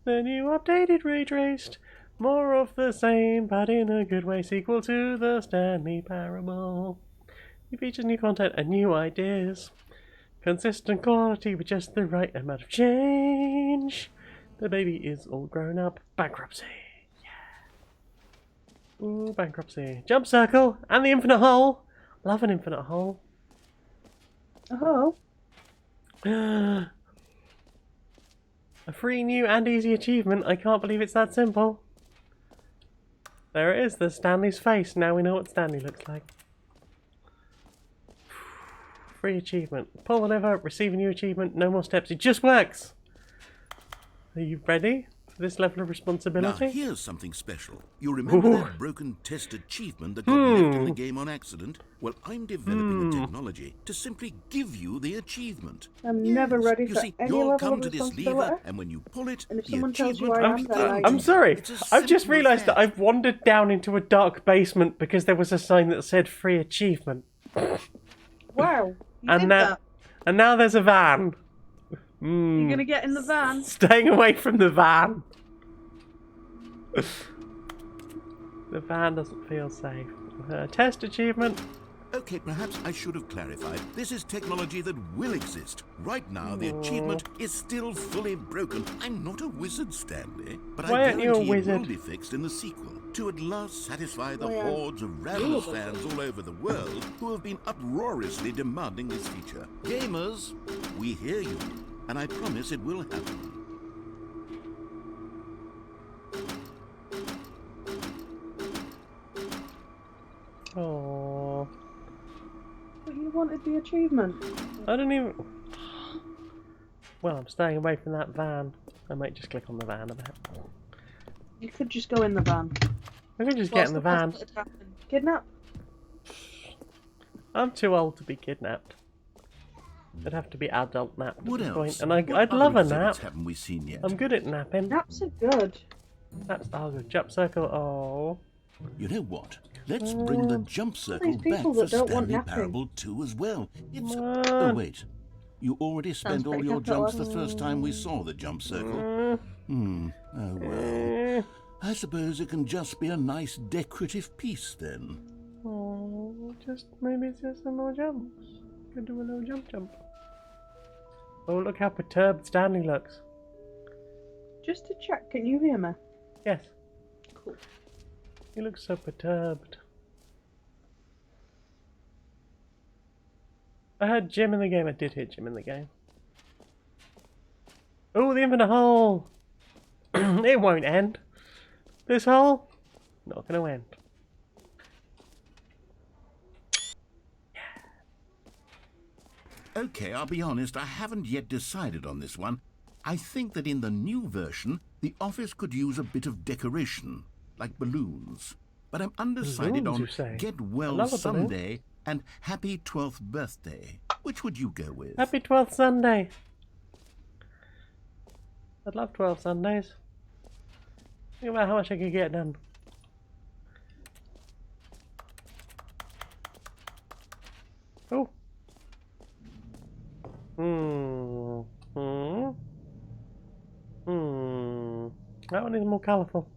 The new updated ray traced. More of the same, but in a good way. Sequel to the Stanley Parable. It features new content and new ideas. Consistent quality with just the right amount of change. The baby is all grown up. Bankruptcy. Yeah. Ooh, bankruptcy. Jump circle and the infinite hole. Love an infinite hole.
Oh.
A free new and easy achievement. I can't believe it's that simple. There it is. There's Stanley's face. Now we know what Stanley looks like. Free achievement. Pull one over, receive a new achievement, no more steps. It just works! Are you ready for this level of responsibility?
Now here's something special. You remember that broken test achievement that got left in the game on accident? Well, I'm developing a technology to simply give you the achievement.
I'm never ready for
see,
any
you'll
level
come
of
to this
responsibility.
lever, and when you pull it,
And if
the
someone tells you
achievement...
I am, then
I'm sorry.
It's as
I've just
simple as
realised that
that.
I've wandered down into a dark basement because there was a sign that said free achievement.
Wow. You
And
did
now,
that.
and now there's a van.
You're gonna get in the van.
Staying away from the van. The van doesn't feel safe. Test achievement.
Okay, perhaps I should have clarified. This is technology that will exist. Right now, the achievement is still fully broken. I'm not a wizard, Stanley, but
Why
I
aren't you a
guarantee it
wizard?
will be fixed in the sequel to at last satisfy the hordes of ravenous fans all over the world who have been uproariously demanding this feature. Gamers, we hear you, and I promise it will happen.
Oh,
But you wanted the achievement.
I don't even. Well, I'm staying away from that van. I might just click on the van a bit.
You could just go in the van.
I could just get in the van.
What's the best that could happen? Kidnap?
I'm too old to be kidnapped. I'd have to be adult napped at
What
this
else?
point, and
What
I'd
other
love a
exhibits
nap.
haven't we seen yet?
I'm good at napping.
Naps are good.
That's the jump circle. Oh,
You know what? Let's bring the jump circle
these people
back for
that don't want
Stanley
napping.
Parable 2 as well. It's...
Come
Oh,
on.
wait.
You already spent all your jumps the first time we saw the jump circle. Oh well. I suppose it can just be a nice decorative piece then.
Oh, maybe it's just some more jumps. Could do a little jump. Oh, look how perturbed Stanley looks.
Just to check, can you hear me?
Yes.
Cool.
He looks so perturbed. I heard Jim in the game. I did hear Jim in the game. Oh, the infinite hole! It won't end. This hole? Not gonna end.
Okay, I'll be honest, I haven't yet decided on this one. I think that in the new version, the office could use a bit of decoration, like balloons. But I'm undecided
Balloons,
on
you say?
Get Well
I love a balloon.
Someday and Happy 12th Birthday. Which would you go with?
Happy 12th Sunday. I'd love 12 Sundays. Think about how much I could get done. Oh. That one is more colourful.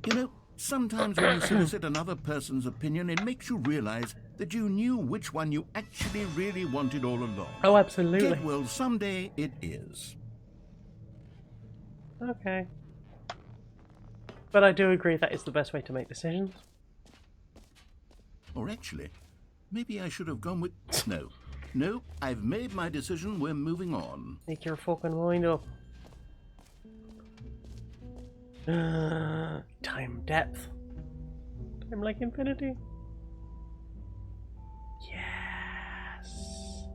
You know, sometimes when you solicit another person's opinion, it makes you realise that you knew which one you actually really wanted all along.
Oh, absolutely.
Get Well Someday it is.
Okay. But I do agree that is the best way to make decisions.
Or actually, maybe I should have gone with... No, I've made my decision, we're moving on.
Make your fucking mind up. Time depth. Time like infinity. Yes.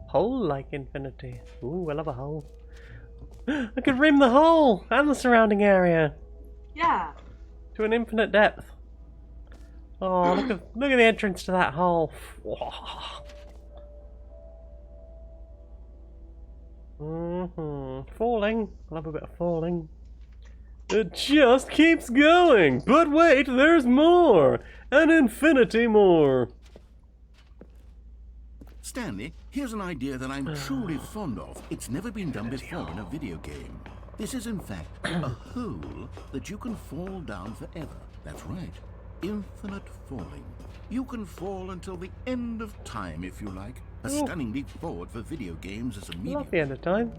Hole like infinity. Ooh, I love a hole. I could rim the hole and the surrounding area.
Yeah.
To an infinite depth. Oh, look at the entrance to that hole. Falling. I love a bit of falling. It just keeps going. But wait, there's more. An infinity more.
Stanley, here's an idea that I'm truly fond of. It's never been done before in a video game. This is in fact a hole that you can fall down forever. That's right. Infinite falling. You can fall until the end of time if you like. A stunning leap forward for video games as a medium.
Not the end of time.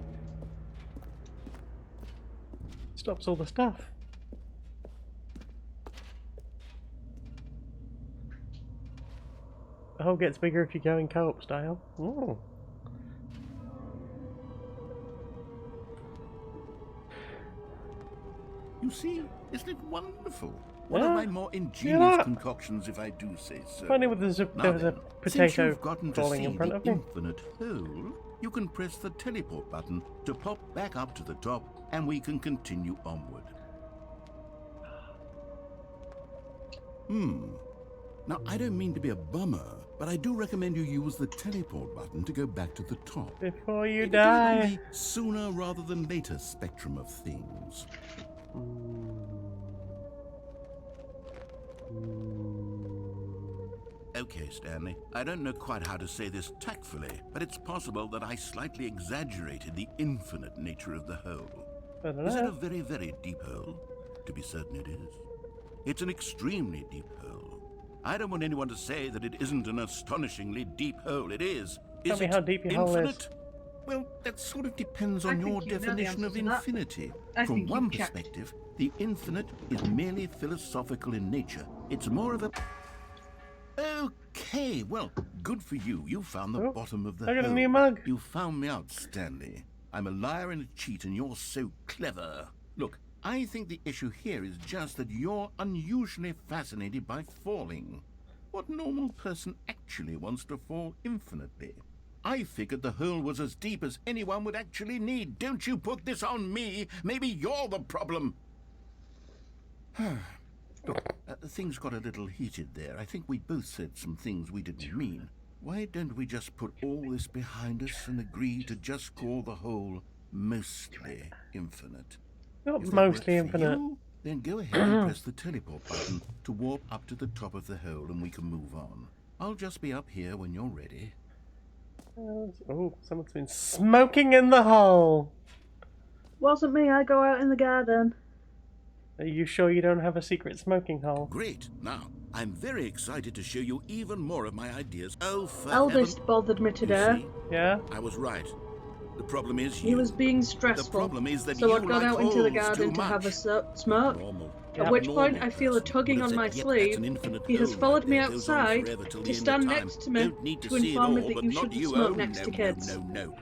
Stops all the stuff. The hole gets bigger if you go in co-op style. Ooh.
You see, isn't it wonderful? One of my more ingenious concoctions, if I do say so.
Funny with there was a potato falling in front of me.
Infinite hole, you can press the teleport button to pop back up to the top, and we can continue onward. Now, I don't mean to be a bummer, but I do recommend you use the teleport button to go back to the top.
Before you die.
Sooner rather than later spectrum of things. Okay, Stanley, I don't know quite how to say this tactfully, but it's possible that I slightly exaggerated the infinite nature of the hole. Is it a very, very deep hole? To be certain it is. It's an extremely deep hole. I don't want anyone to say that it isn't an astonishingly deep hole. It is.
Tell me how deep your hole is.
Well, that sort of depends on your definition of infinity. From one perspective, the infinite is merely philosophical in nature. It's more of a... Okay, well, good for you. You found the bottom of the hole.
I got a new mug.
You found me out, Stanley. I'm a liar and a cheat, and you're so clever. Look, I think the issue here is just that you're unusually fascinated by falling. What normal person actually wants to fall infinitely? I figured the hole was as deep as anyone would actually need. Don't you put this on me. Maybe you're the problem. Look, things got a little heated there. I think we both said some things we didn't mean. Why don't we just put all this behind us and agree to just call the hole mostly infinite?
Not mostly infinite.
Then go ahead and press the teleport button to warp up to the top of the hole and we can move on. I'll just be up here when you're ready.
Oh, someone's been smoking in the hole.
Wasn't me, I go out in the garden.
Are you sure you don't have a secret smoking hole?
Great. Now, I'm very excited to show you even more of my ideas. Oh, for
Eldest
heaven.
bothered me
You
today.
see?
Yeah?
I was right. The problem is
He
you.
was being
The
stressful,
problem is that
so
you
I'd gone
like
out into the
holes
garden
too
to have a
much.
smoke.
Normal.
At which point I feel a tugging on my sleeve. He has followed me outside to stand next to me to inform me that you shouldn't smoke next to kids.
No.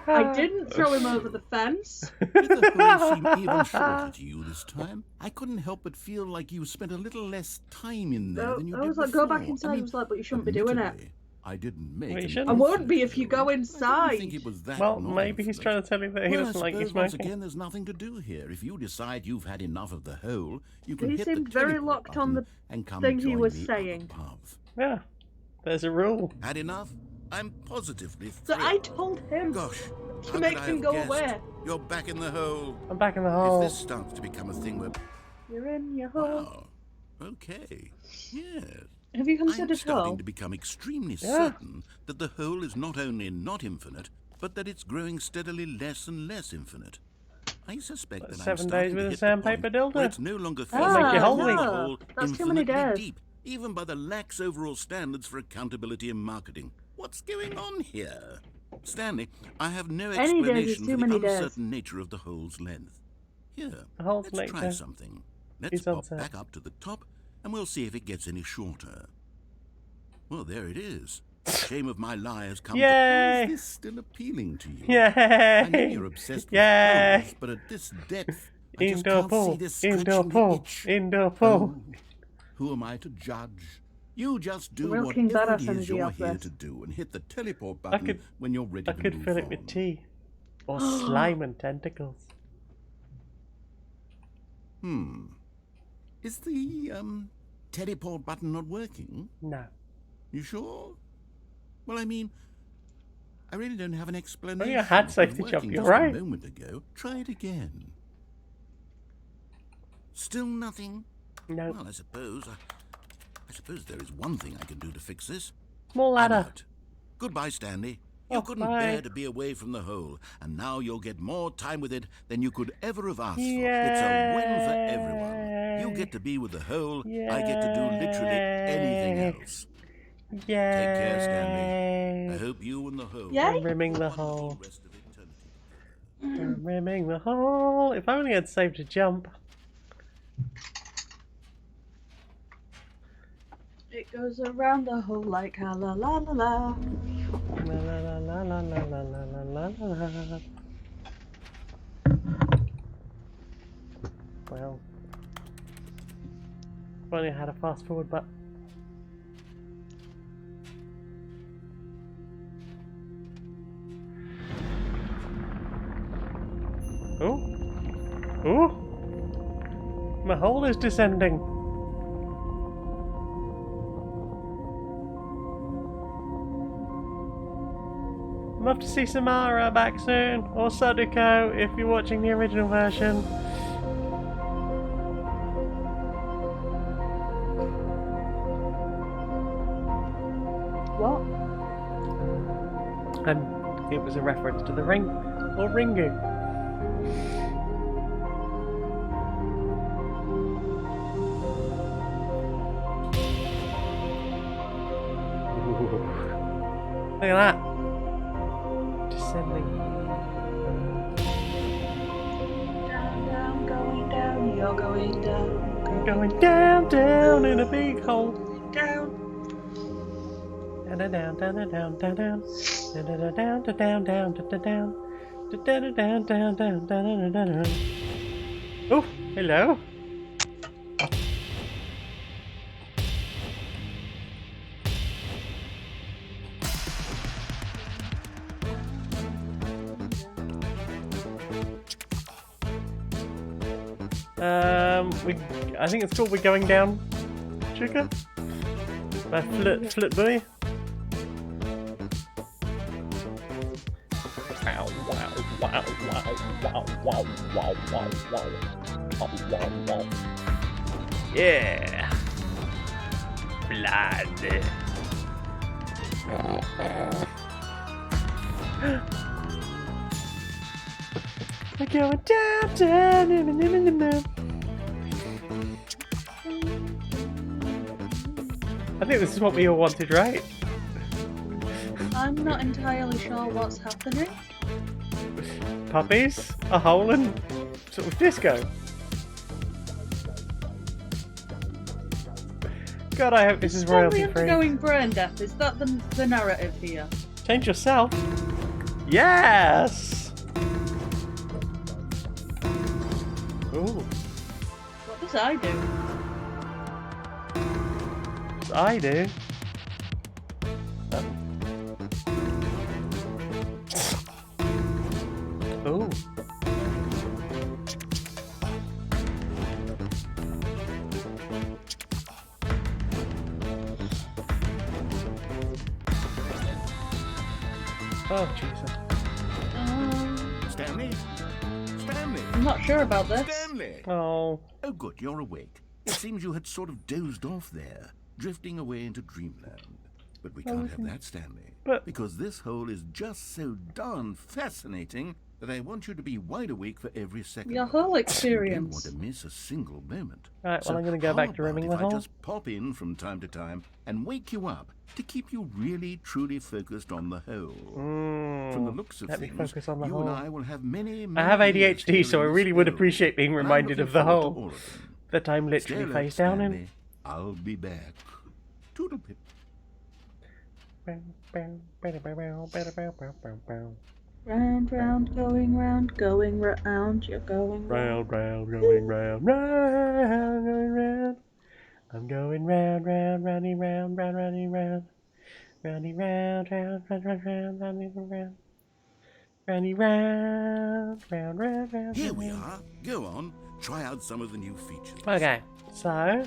I didn't throw him over the fence.
Did the hole seem even shorter to you this time? I couldn't help but feel like you spent a little less time in there than you
I
did
was like,
before.
go back inside. I was like, but you shouldn't be doing it.
I didn't make.
Well, you
an
shouldn't.
I won't be if
infinite
you go
hole. I
inside.
didn't think it was that
Well,
not
maybe he's
infinite.
trying to tell you that he
Well,
doesn't like you
I suppose once
smoking.
again, there's nothing to do here. If you decide you've had enough of the hole, you can
He
hit
seemed
the
very
teleport
locked on
button
the
and come
thing he
join
was
me up
saying.
above.
Yeah, there's a rule.
Had enough? I'm positively
So
thrilled.
I told him
Gosh,
to
how
make
could I
him
have
go
guessed?
away.
You're back in the hole.
I'm back in the
If
hole.
this starts to become a thing where...
You're in your hole.
Wow. Okay. Yes.
Have you
I'm
considered
starting
hole?
to become extremely
Yeah.
certain that the hole is not only not infinite, but that it's growing steadily less and less infinite. I suspect
Like
that
7
I'm starting
days
to
with a
hit the
sandpaper
point where
dildo.
it's no longer
That'll make you
feasible to
holy.
make the
no.
hole
That's too many
infinitely
days.
deep, even by the lax overall standards for accountability and marketing. What's going on here? Stanley, I have no
Any days is
explanation
too
for the
many days.
uncertain nature of the hole's length. Here,
The hole's
let's try
nature
something. Let's
is
pop
uncertain.
back up to the top, and we'll see if it gets any shorter. Well, there it is. The shame of my lie has come.
Yay!
How is this still appealing to you? I know
Yay!
you're obsessed with
Yay!
holes, but at this depth, I just
Indoor
can't see
pool.
this
Indoor
scratching the
pool.
itch.
Indoor pool.
Oh, who am I to judge? You just do
Milking
whatever
Badass
it
energy
is you're
off
here
this.
to do, and hit the teleport button
could-
when you're ready
I
to
could
move
fill it
on.
with tea. Or slime and tentacles.
Is the teleport button not working?
No.
You sure? Well, I mean, I really don't have an explanation.
Oh, yeah, had
It was
safety
working
jump, you're
just
right.
A moment ago. Try it again. Still nothing?
No.
Well, I suppose there is one thing I can do to fix this.
More
I'm
ladder.
out. Goodbye, Stanley. You
Oh,
couldn't
bye.
bear to be away from the hole, and now you'll get more time with it than you could ever have asked for. It's a win for everyone. You get to be with the hole, I get to do literally anything else.
Yay!
Take care, Stanley. I hope you and the hole
Yay?
I'm rimming the
wonderful
hole.
rest of eternity.
I'm rimming the hole. If I only had saved a jump.
It goes around the hole like a la la la la.
La la la la la la la la la la. Well, if only I had a fast forward button. Oh, oh! My hole is descending. I'm off to see Samara back soon, or Saduko if you're watching the original version.
What?
And it was a reference to the ring, or Ringu. Ooh. Look at that. Descending.
Down, down, going down, you're going down.
Going down, down in a big hole.
Down.
Down, down, down, down, down, down, down, down, down, down, down, down, down, down, down, down, down. Oh, hello. I think it's called We're Going Down, Chica? By Flit Boy. Wow, wow, wow, wow, wow, wow, wow, wow, wow, wow, wow. Yeah. Blood. We're going down, down, I think this is what we all wanted, right?
I'm not entirely sure what's happening.
Puppies, a hole, and sort of disco. God, I hope this is royalty free.
Stanley undergoing brain death. Is that the narrative here?
Change yourself. Yes. Ooh.
What does I do?
What I do. Ooh. Oh, Jesus.
Stanley? Stanley?
I'm not sure about this.
Stanley!
Oh.
Oh, good, you're awake. It seems you had sort of dozed off there, drifting away into dreamland. But we can't have that, Stanley. Because this hole is just so darn fascinating that I want you to be wide awake for every second.
Your whole
You
experience.
don't want to miss a single moment.
Right, well, I'm going to go back to rimming the
I
hole.
just pop in from time to time and wake you up to keep you really, truly focused on the hole. From the looks of
Let me
things,
focus on the
you
hole.
and I will have many,
I have
many years
ADHD, so I
here in
really
this
would
hole.
appreciate being
And I'm
reminded
looking
of the
forward to
hole
all of them.
that I'm literally
Stay
face
alert,
down in.
Stanley. I'll be back. Toodle pip.
Round, round, going round, you're going round.
Round, round, going round, round, going round. I'm going round, round, roundy, round, round, roundy, round. Roundy, round, round, round, round, round, roundy, round. Roundy, round, round, round, round.
Here we are. Go on. Try out some of the new features.
Okay, so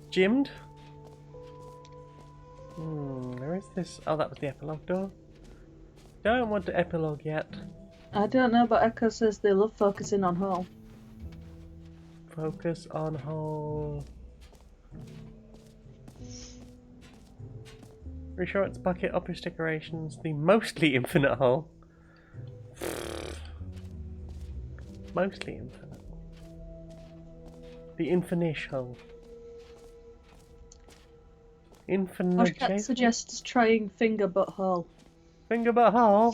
gymmed. Where is this? Oh, that was the epilogue door. Don't want the epilogue yet.
I don't know, but Echo says they love focusing on hole.
Focus on hole. Reassurance bucket, office decorations, the mostly infinite hole. Mostly infinite. The infinish hole. Infinite.
Poshcat suggests trying finger butt hole.
Finger butt hole?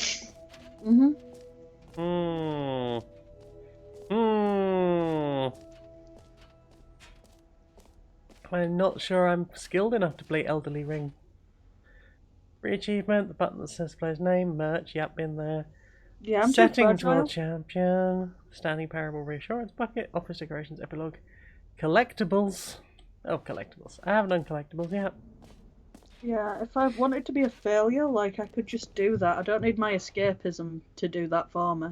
I'm not sure I'm skilled enough to play Elderly Ring. Free achievement, the button that says player's name, merch, yep, in there.
Yeah, I'm
Settings World Champion, Standing Parable Reassurance Bucket, Office Decorations Epilogue, Collectibles. Oh, collectibles. I haven't done collectibles yet.
Yeah, if I wanted to be a failure, like, I could just do that. I don't need my escapism to do that for me.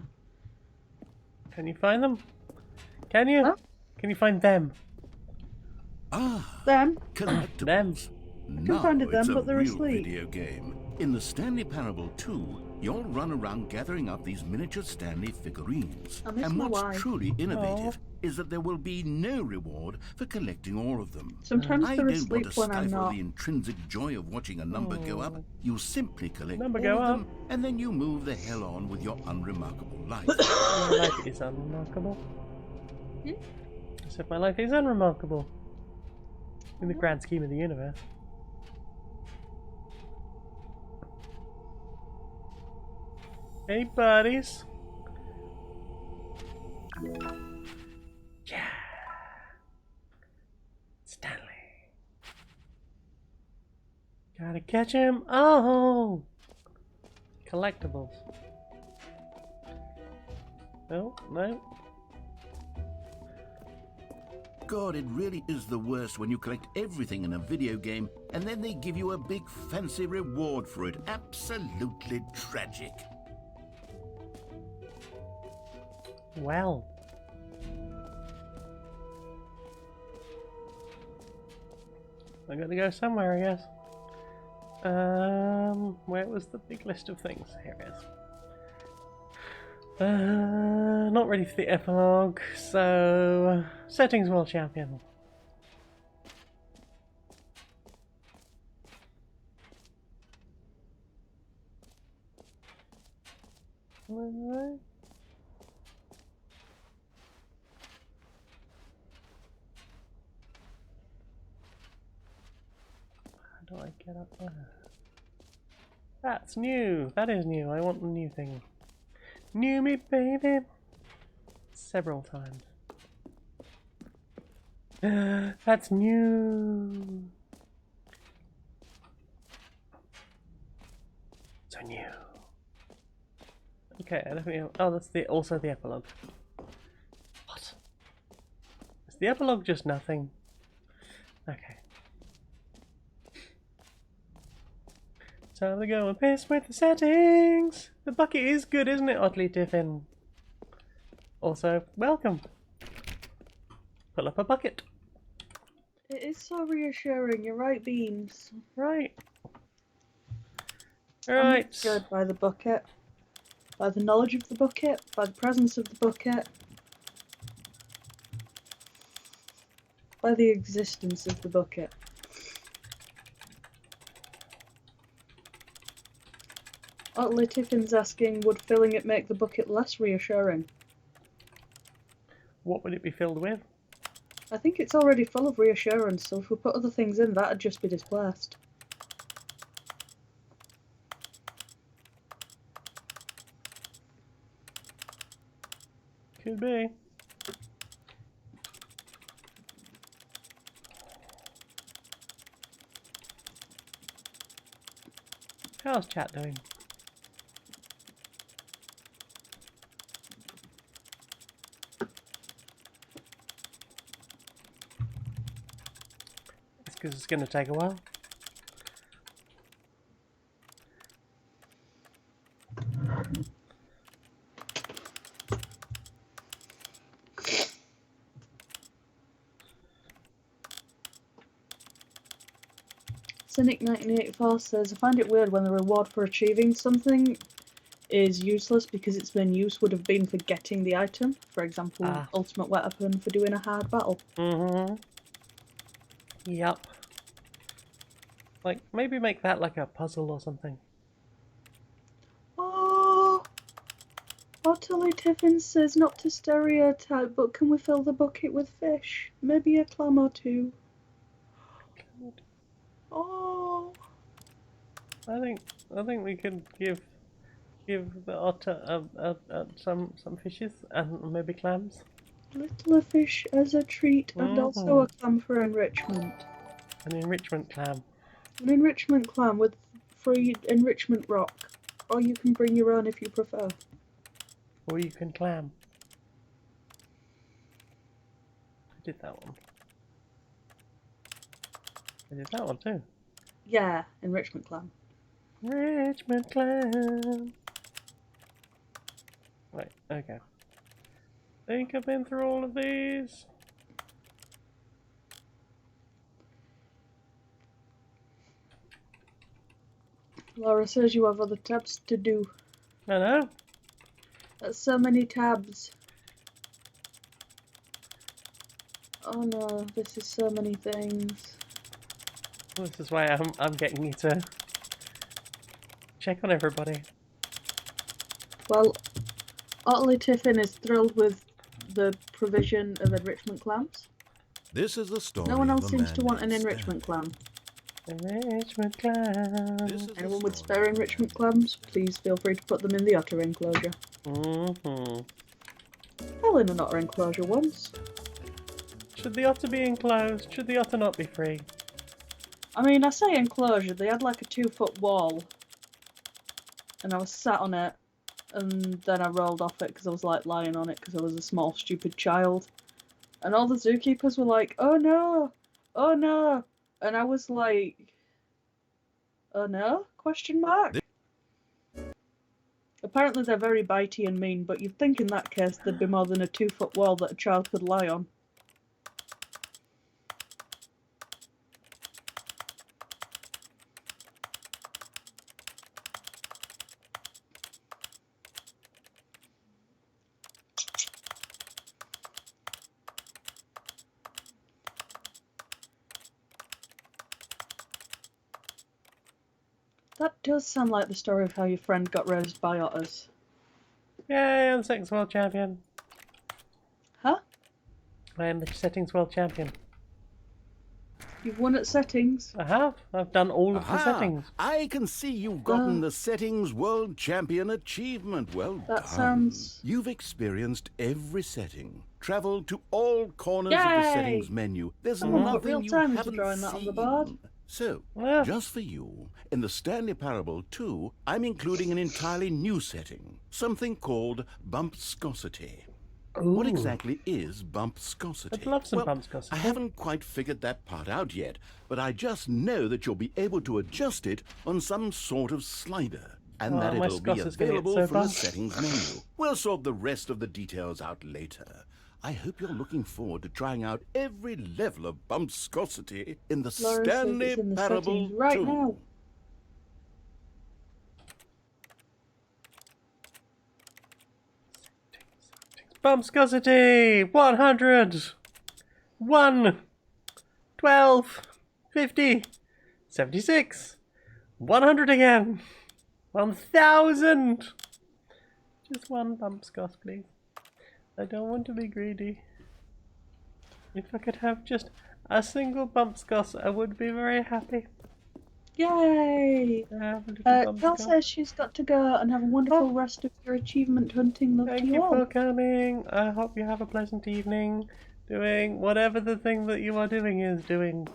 Can you find them? Can you?
Huh?
Can you find them?
Ah,
Them?
collectibles.
Them.
I can find them,
it's
but they're
a real
asleep.
video game. In the Stanley Parable 2, you'll run around gathering up these miniature Stanley figurines.
I miss
And
my
what's
wife.
truly innovative is that there will be no reward for collecting all of them.
Sometimes
I
they're
don't want
asleep
to
when I'm
stifle
not.
the intrinsic joy of watching a number go up. You simply collect
Number
all
go
of
up.
them, and then you move the hell on with your unremarkable life.
My life is unremarkable. I said my life is unremarkable. In the grand scheme of the universe. Hey, buddies. Yeah. Stanley. Gotta catch him. Oh. Collectibles. No, no.
God, it really is the worst when you collect everything in a video game and then they give you a big fancy reward for it. Absolutely tragic.
Well. I gotta go somewhere, I guess. Where was the big list of things? Here it is. Not ready for the epilogue, so settings world champion. Alright. How do I get up there? That's new! That is new. I want the new thing. New me, baby! Several times. That's new! So new. Okay, I don't think. Oh, that's also the epilogue. What? Is the epilogue just nothing? Okay. Time to go and piss with the settings! The bucket is good, isn't it, Oddly Tiffin? Also, welcome. Pull up a bucket.
It is so reassuring, you're right, Beans.
Right.
I'm
Right.
reassured by the bucket. By the knowledge of the bucket, by the presence of the bucket, by the existence of the bucket. Otley Tiffin's asking, would filling it make the bucket less reassuring?
What would it be filled with?
I think it's already full of reassurance, so if we put other things in, that'd just be displaced.
Could be. How's chat doing? It's because it's going to take a while.
Cynic1984 says, I find it weird when the reward for achieving something is useless because its main use would have been for getting the item. For example, ultimate weapon for doing a hard battle.
Mm-hmm. Yup. Like, maybe make that like a puzzle or something.
Oh! Ottilie Tiffin says, not to stereotype, but can we fill the bucket with fish? Maybe a clam or two. Oh!
I think we could give the otter some fishes and maybe clams.
Little a fish as a treat, and also a clam for enrichment.
An enrichment clam.
An enrichment clam with free enrichment rock, or you can bring your own if you prefer.
Or you can clam. I did that one. I did that one too.
Yeah, enrichment clam.
Enrichment clam. Right, okay. Think I've been through all of these.
Laura says you have other tabs to do.
I know.
That's so many tabs. Oh no, this is so many things.
This is why I'm getting you to check on everybody.
Well, Otley Tiffin is thrilled with the provision of enrichment clams.
This is the story.
No one else
of a
seems
man
to want an
named
enrichment clam.
Enrichment clam.
Anyone with spare enrichment clams, please feel free to put them in the otter enclosure.
Mm-hmm.
Fell in an otter enclosure once.
Should the otter be enclosed? Should the otter not be free?
I mean, I say enclosure, they had like a 2-foot wall. And I was sat on it, and then I rolled off it because I was like lying on it because I was a small stupid child. And all the zookeepers were like, oh no, oh no. And I was like, oh no? Question mark? Apparently they're very bitey and mean, but you'd think in that case there'd be more than a 2-foot wall that a child could lie on. That does sound like the story of how your friend got raised by otters.
Yay, I'm the settings world champion.
Huh?
I am the settings world champion.
You've won at settings.
I have. I've done all of the settings.
I can see you've gotten the Settings World Champion achievement. Well
That
done.
sounds...
You've experienced every setting, traveled to all corners of
Yay!
the settings menu. There's
I've got
nothing
real
you
time into
haven't
drawing that on the
seen.
board.
So,
Yeah.
just for you, in the Stanley Parable 2, I'm including an entirely new setting, something called bumpscosity. What exactly is bumpscosity?
I'd love some
well,
bumpscosity.
I haven't quite figured that part out yet, but I just know that you'll be able to adjust it on some sort of slider, and that
my
it'll be
Scos is gonna get
available
so
from the
fast.
settings menu. We'll sort the rest of the details out later. I hope you're looking forward to trying out every level of bumpscosity in the
Laura says
Stanley
it's in the
Parable
settings right
2.
now.
Bumpscosity! 100! 1! 12! 50! 76! 100 again! 1,000! Just one bumpscos, please. I don't want to be greedy. If I could have just a single bumpscos, I would be very happy.
Yay!
Have a little
Kel
bumpscos.
says she's got to go and have a wonderful rest of your achievement hunting. Love
Thank
to
you
you all.
for coming. I hope you have a pleasant evening doing whatever the thing that you are doing is doing.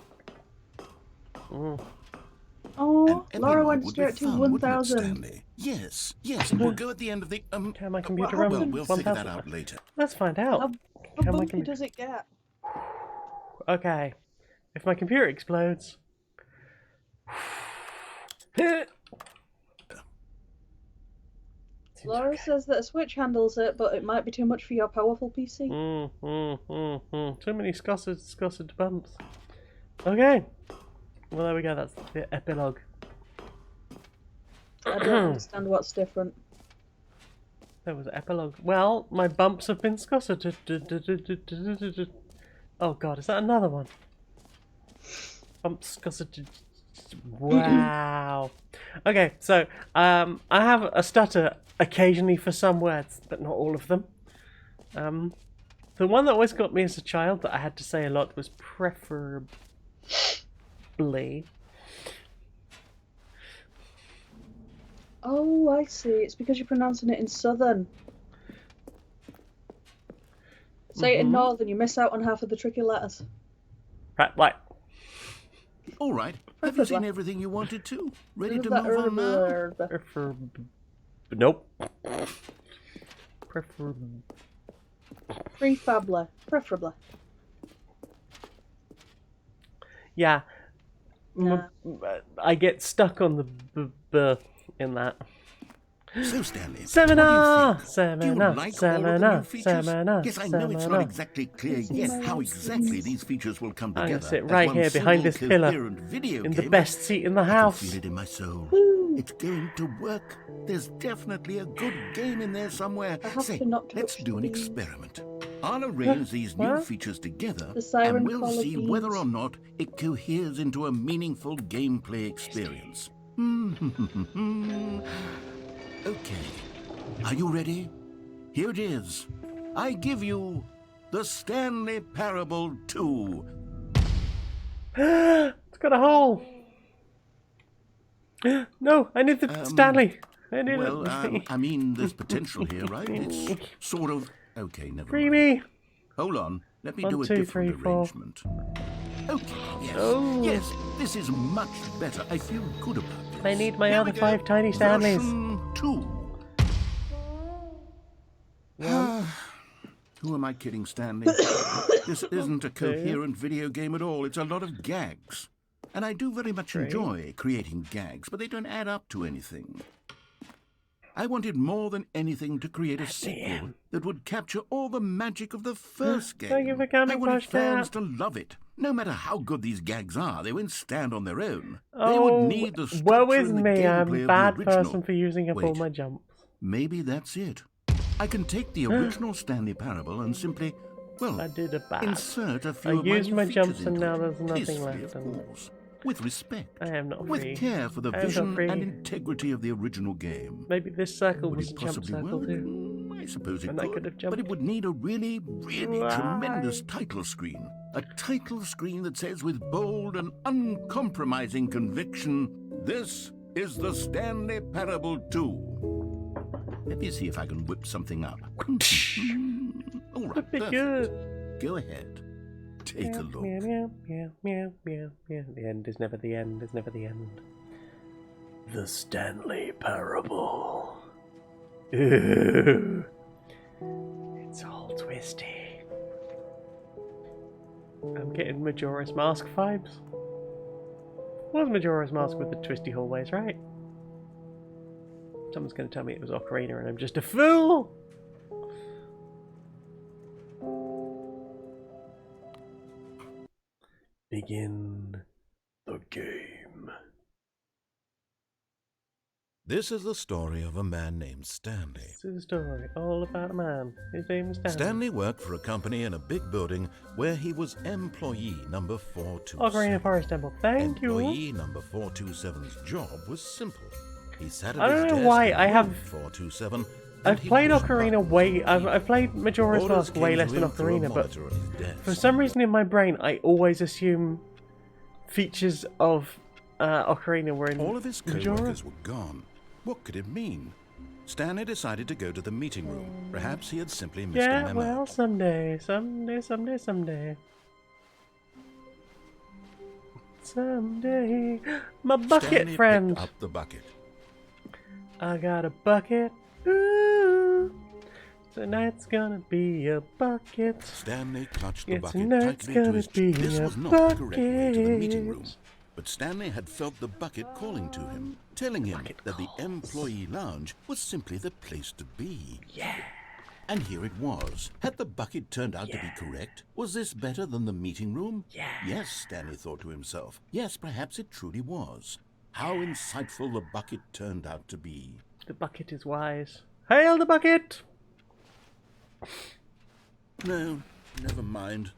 Oh,
And
Laura
everyone
went
would
straight
be
to
fun, wouldn't it,
1,000.
Stanley? Yes, it will go at the end of the
Can my computer
what
run
happened?
We'll figure that
1,000?
out later.
Let's find out.
How
Can my
bumpy
computer...
does it get?
Okay. If my computer explodes...
Laura says that a Switch handles it, but it might be too much for your powerful PC.
Too many scossed bumps. Okay. Well, there we go. That's the epilogue.
I don't understand what's different.
There was an epilogue. Well, my bumps have been scossed. Oh god, is that another one? Bumps scossed. Wow. Okay, so I have a stutter occasionally for some words, but not all of them. The one that always got me as a child that I had to say a lot was preferably.
Oh, I see. It's because you're pronouncing it in Southern. Say it in Northern, you miss out on half of the tricky letters.
Right.
All right. Have you seen everything you wanted to? Ready to
That
move on now?
Nope.
Preferably.
Yeah.
Yeah.
I get stuck on the b in that.
So, Stanley,
Seminar!
what do you think? Do you
Seminar!
like
Seminar!
all of the new features?
Seminar!
Yes, I know it's
Seminar.
not exactly clear yet how exactly these features will come
I'm
together.
gonna sit
as
right
one
here behind
single
this pillar
coherent video
in the
game.
best seat in the
I can
house.
feel it in my soul. It's going to work. There's definitely a good game in there somewhere.
I have
Say,
to not
let's
touch
do an
the-
experiment. I'll arrange these new
What?
features together,
The siren
and we'll
call of
see whether
bees.
or not it coheres into a meaningful gameplay experience. Okay. Are you ready? Here it is. I give you the Stanley Parable 2.
It's got a hole. No, I need the Stanley. I need
Well,
it.
I mean, there's potential here, right? It's sort of... Okay, never
Free
mind.
me.
Hold on. Let me
1,
do a
2,
different
3, 4.
arrangement. Okay, yes.
Oh.
Yes, this is much better. I feel good about this.
I need my
Here
other
we go.
5 tiny Stanleys.
Version 2. Who am I kidding, Stanley? This isn't a coherent video game at all. It's a lot of gags. And I do very much enjoy creating gags, but they don't add up to anything. I wanted more than anything to create a sequel that would capture all the magic of the first game.
Thank you for coming,
I wanted fans
Pushcat.
to love it. No matter how good these gags are, they won't stand on their own. They
Oh,
would need the structure
woe is
and the
me.
gameplay
I'm
of
a
the
bad
original.
person for using up all
Wait.
my jumps.
Maybe that's it. I can take the original Stanley Parable and simply, well,
I did a bad.
insert a few
I
of my
used
new
my
features
jumps and
into
now
it.
there's nothing
Tastefully,
left,
of
and-
course. With respect.
I am not
With
free.
care for the
I am not
vision
free.
and integrity of the original game.
Maybe this circle
Would
was
it
a jump
possibly
circle
work?
too.
I suppose it
And I
could,
could have
but it
jumped.
would need a really, really
Why?
tremendous title screen. A title screen that says with bold and uncompromising conviction, "This is the Stanley Parable 2." Let me see if I can whip something up. All right,
That'd be
perfect.
good.
Go ahead. Take a look.
Meow, meow, meow, meow, meow. The end is never the end, is never the end. The Stanley Parable. Ooh. It's all twisty. I'm getting Majora's Mask vibes. Was Majora's Mask with the twisty hallways, right? Someone's going to tell me it was Ocarina and I'm just a fool! Begin the game.
This is the story of a man named Stanley.
This is a story all about a man. His name is Stanley.
Stanley worked for a company in a big building where he was employee number 427.
Ocarina Forest Temple. Thank you.
Employee number 427's job was simple. He sat at
I
his
don't know
desk
why
in
I have-
room 427.
I've
and he
played
pushed
Ocarina
buttons
way.
on the
I've played Majora's
Orders
Mask way
came
less
to
than
him through a
Ocarina, but
monitor on his desk.
for some reason in my brain, I always assume features of Ocarina were in
All of his
Majora.
co-workers were gone. What could it mean? Stanley decided to go to the meeting room. Perhaps he had simply missed a
Yeah,
memo.
well, someday. Someday. My bucket,
Stanley
friend.
picked up the bucket.
I got a bucket. Ooh. Tonight's gonna be a bucket.
Stanley clutched the
Yes,
bucket
tonight's
tightly to
gonna
his
be
chest. This
a
was not the correct way to the meeting
bucket.
room. But Stanley had felt the bucket calling to him, telling him that the employee lounge was simply the place to be.
Yeah.
And here it was. Had the bucket turned out to be correct? Was this better than the meeting room?
Yeah.
Yes, Stanley thought to himself. Yes, perhaps it truly was. How insightful the bucket turned out to be.
The bucket is wise. Hail the bucket!
No, never mind.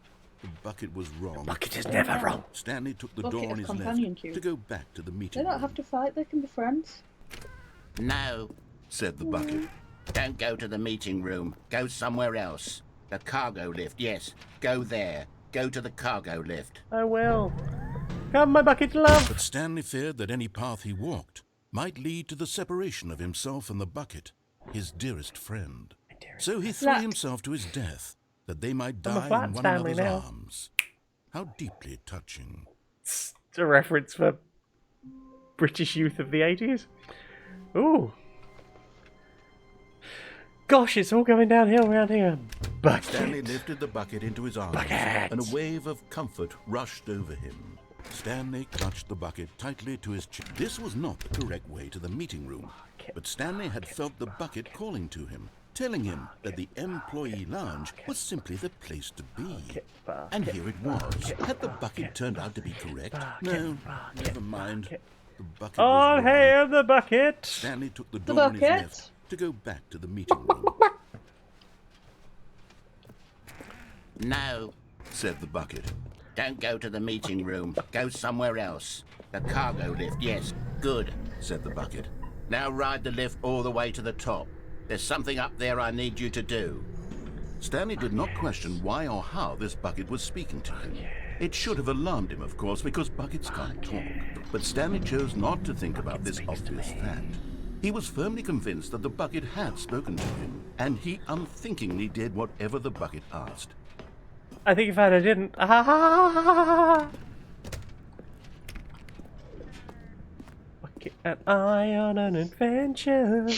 The bucket was wrong.
Bucket is never wrong.
Stanley took the
Bucket
door on
of
his
companion
left
cube.
to go back to the
They
meeting
don't
room.
have to fight, they can be friends.
No,
Said the bucket.
don't go to the meeting room. Go somewhere else. The cargo lift, yes. Go there. Go to the cargo lift.
I will. Come, my bucket love.
But Stanley feared that any path he walked might lead to the separation of himself and the bucket, his dearest friend. So he threw
Flat.
himself to his death, that they might
I'm a
die
flat
in one
Stanley
another's
now.
arms. How deeply touching.
It's a reference for British youth of the 80s. Ooh. Gosh, it's all going downhill around here. Bucket.
Stanley lifted the bucket into his arms,
Bucket.
and a wave of comfort rushed over him. Stanley clutched the bucket tightly to his chest. This was not the correct way to the meeting room, but Stanley had felt the bucket calling to him, telling him that the employee lounge was simply the place to be. And here it was. Had the bucket turned out to be correct? No, never mind. The bucket
Oh,
was wrong.
hail the bucket.
Stanley took the
The
door on his
bucket?
left to go back to the meeting room.
No,
Said the bucket.
don't go to the meeting room. Go somewhere else. The cargo lift, yes. Good.
Said the bucket.
Now ride the lift all the way to the top. There's something up there I need you to do.
Stanley did not question why or how this bucket was speaking to him. It should have alarmed him, of course, because buckets can't talk. But Stanley chose not to think about this obvious fact. He was firmly convinced that the bucket had spoken to him, and he unthinkingly did whatever the bucket asked.
I think if I didn't. Ah! Bucket and I on an adventure.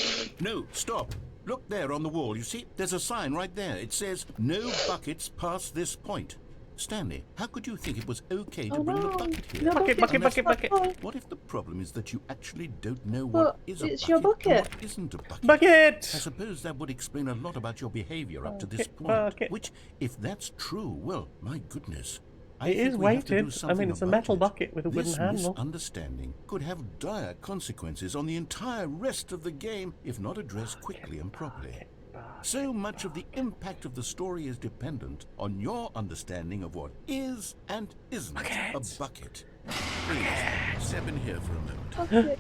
No, stop! Look there on the wall. You see, there's a sign right there. It says, "No buckets past this point." Stanley, how could you think it was okay to bring the bucket here?
Bucket, bucket, bucket, bucket.
What if the problem is that you actually don't know
But
what is a
it's
bucket
your
and
bucket.
what isn't a bucket? I
Bucket!
suppose that would explain a lot about your behavior up to this
Bucket,
point.
bucket.
Which, if that's true, well, my goodness. I
It
think
is
we have to do
weighted. I
something
mean, it's a
about
metal
it.
bucket with a wooden
This
handle.
misunderstanding could have dire consequences on the entire rest of the game if not addressed quickly and properly. So much of the impact of the story is dependent on your understanding of what is and isn't a bucket. Please, step in here for a moment.
Bucket.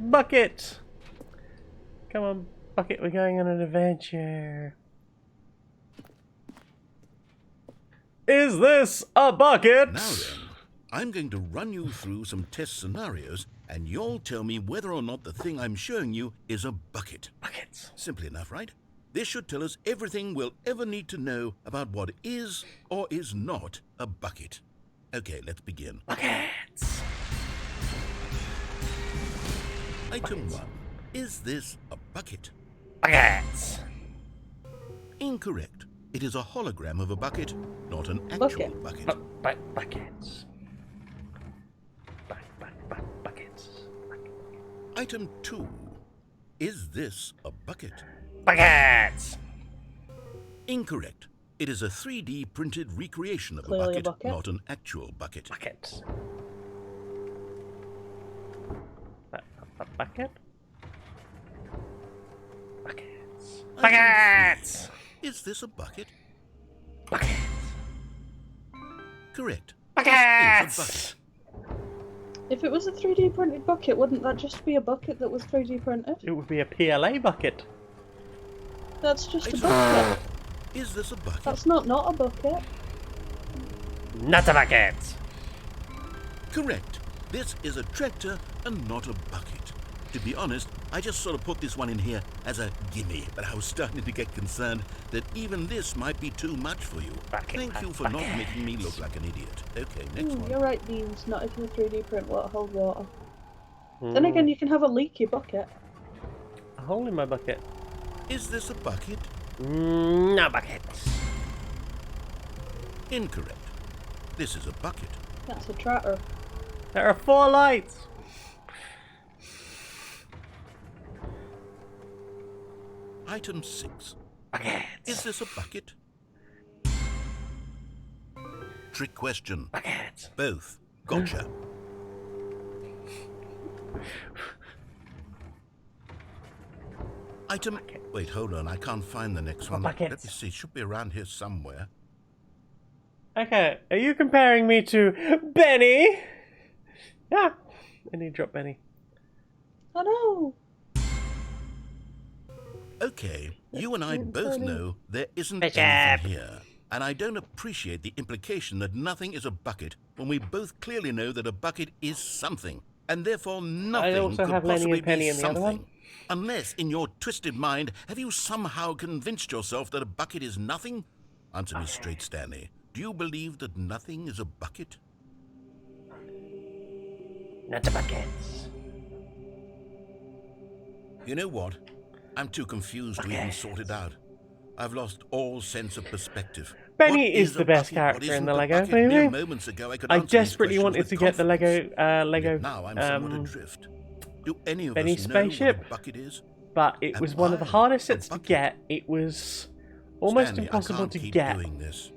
Bucket! Come on, Bucket, we're going on an adventure. Is this a bucket?
Now then, I'm going to run you through some test scenarios, and you'll tell me whether or not the thing I'm showing you is a bucket.
Buckets.
Simple enough, right? This should tell us everything we'll ever need to know about what is or is not a bucket. Okay, let's begin.
Buckets.
Item 1. Is this a bucket?
Buckets.
Incorrect. It is a hologram of a bucket, not an actual bucket.
Buckets. Buckets.
Item 2. Is this a bucket?
Buckets.
Incorrect. It is a 3D printed recreation of
Clearly
a
a
bucket,
bucket.
not an actual bucket.
Buckets. Bucket. Buckets.
Item
Buckets.
3. Is this a bucket?
Buckets.
Correct.
Buckets.
This is a bucket.
If it was a 3D printed bucket, wouldn't that just be a bucket that was 3D printed?
It would be a PLA bucket.
That's just a
Item
bucket.
4. Is this a bucket?
That's not a bucket.
Not a bucket.
Correct. This is a tractor and not a bucket. To be honest, I just sort of put this one in here as a gimme, but I was starting to get concerned that even this might be too much for you. Thank you for not making me look like an idiot. Okay, next one.
You're right, Beans. Not if you 3D print hold water. Then again, you can have a leaky bucket.
A hole in my bucket.
Is this a bucket?
No buckets.
Incorrect. This is a bucket.
That's a tractor.
There are 4 lights.
Item 6.
Buckets.
Is this a bucket? Trick question.
Buckets.
Both. Gotcha. Item... Wait, hold on. I can't find the next one.
Buckets.
Let me see. It should be around here somewhere.
Okay, are you comparing me to Benny? Yeah. I need to drop Benny.
Oh no!
Okay, you and I both
Sorry.
know there isn't
Bishop.
anything here. And I don't appreciate the implication that nothing is a bucket when we both clearly know that a bucket is something. And therefore nothing
also
could
have Lenny
possibly
and Penny
be
in the other
something.
one.
Unless, in your twisted mind, have you somehow convinced yourself that a bucket is nothing? Answer me straight, Stanley. Do you believe that nothing is a bucket?
Not a buckets.
You know what? I'm too confused to even sort it out. I've lost all sense of perspective.
Benny
What
is the
a
best
bucket? What
character in
isn't
the
a
Lego
bucket? Mere
movie.
moments ago, I could
I
answer these
desperately
questions
wanted
with
to get the
confidence.
Lego
Yet now I'm somewhat
um,
adrift. Do any of
Benny's
us know
spaceship,
what a bucket is?
but it
Am
was one of the
I
hardest
a
sets to
bucket?
get. It was almost
Stanley,
impossible
I can't
to
keep
get
doing this.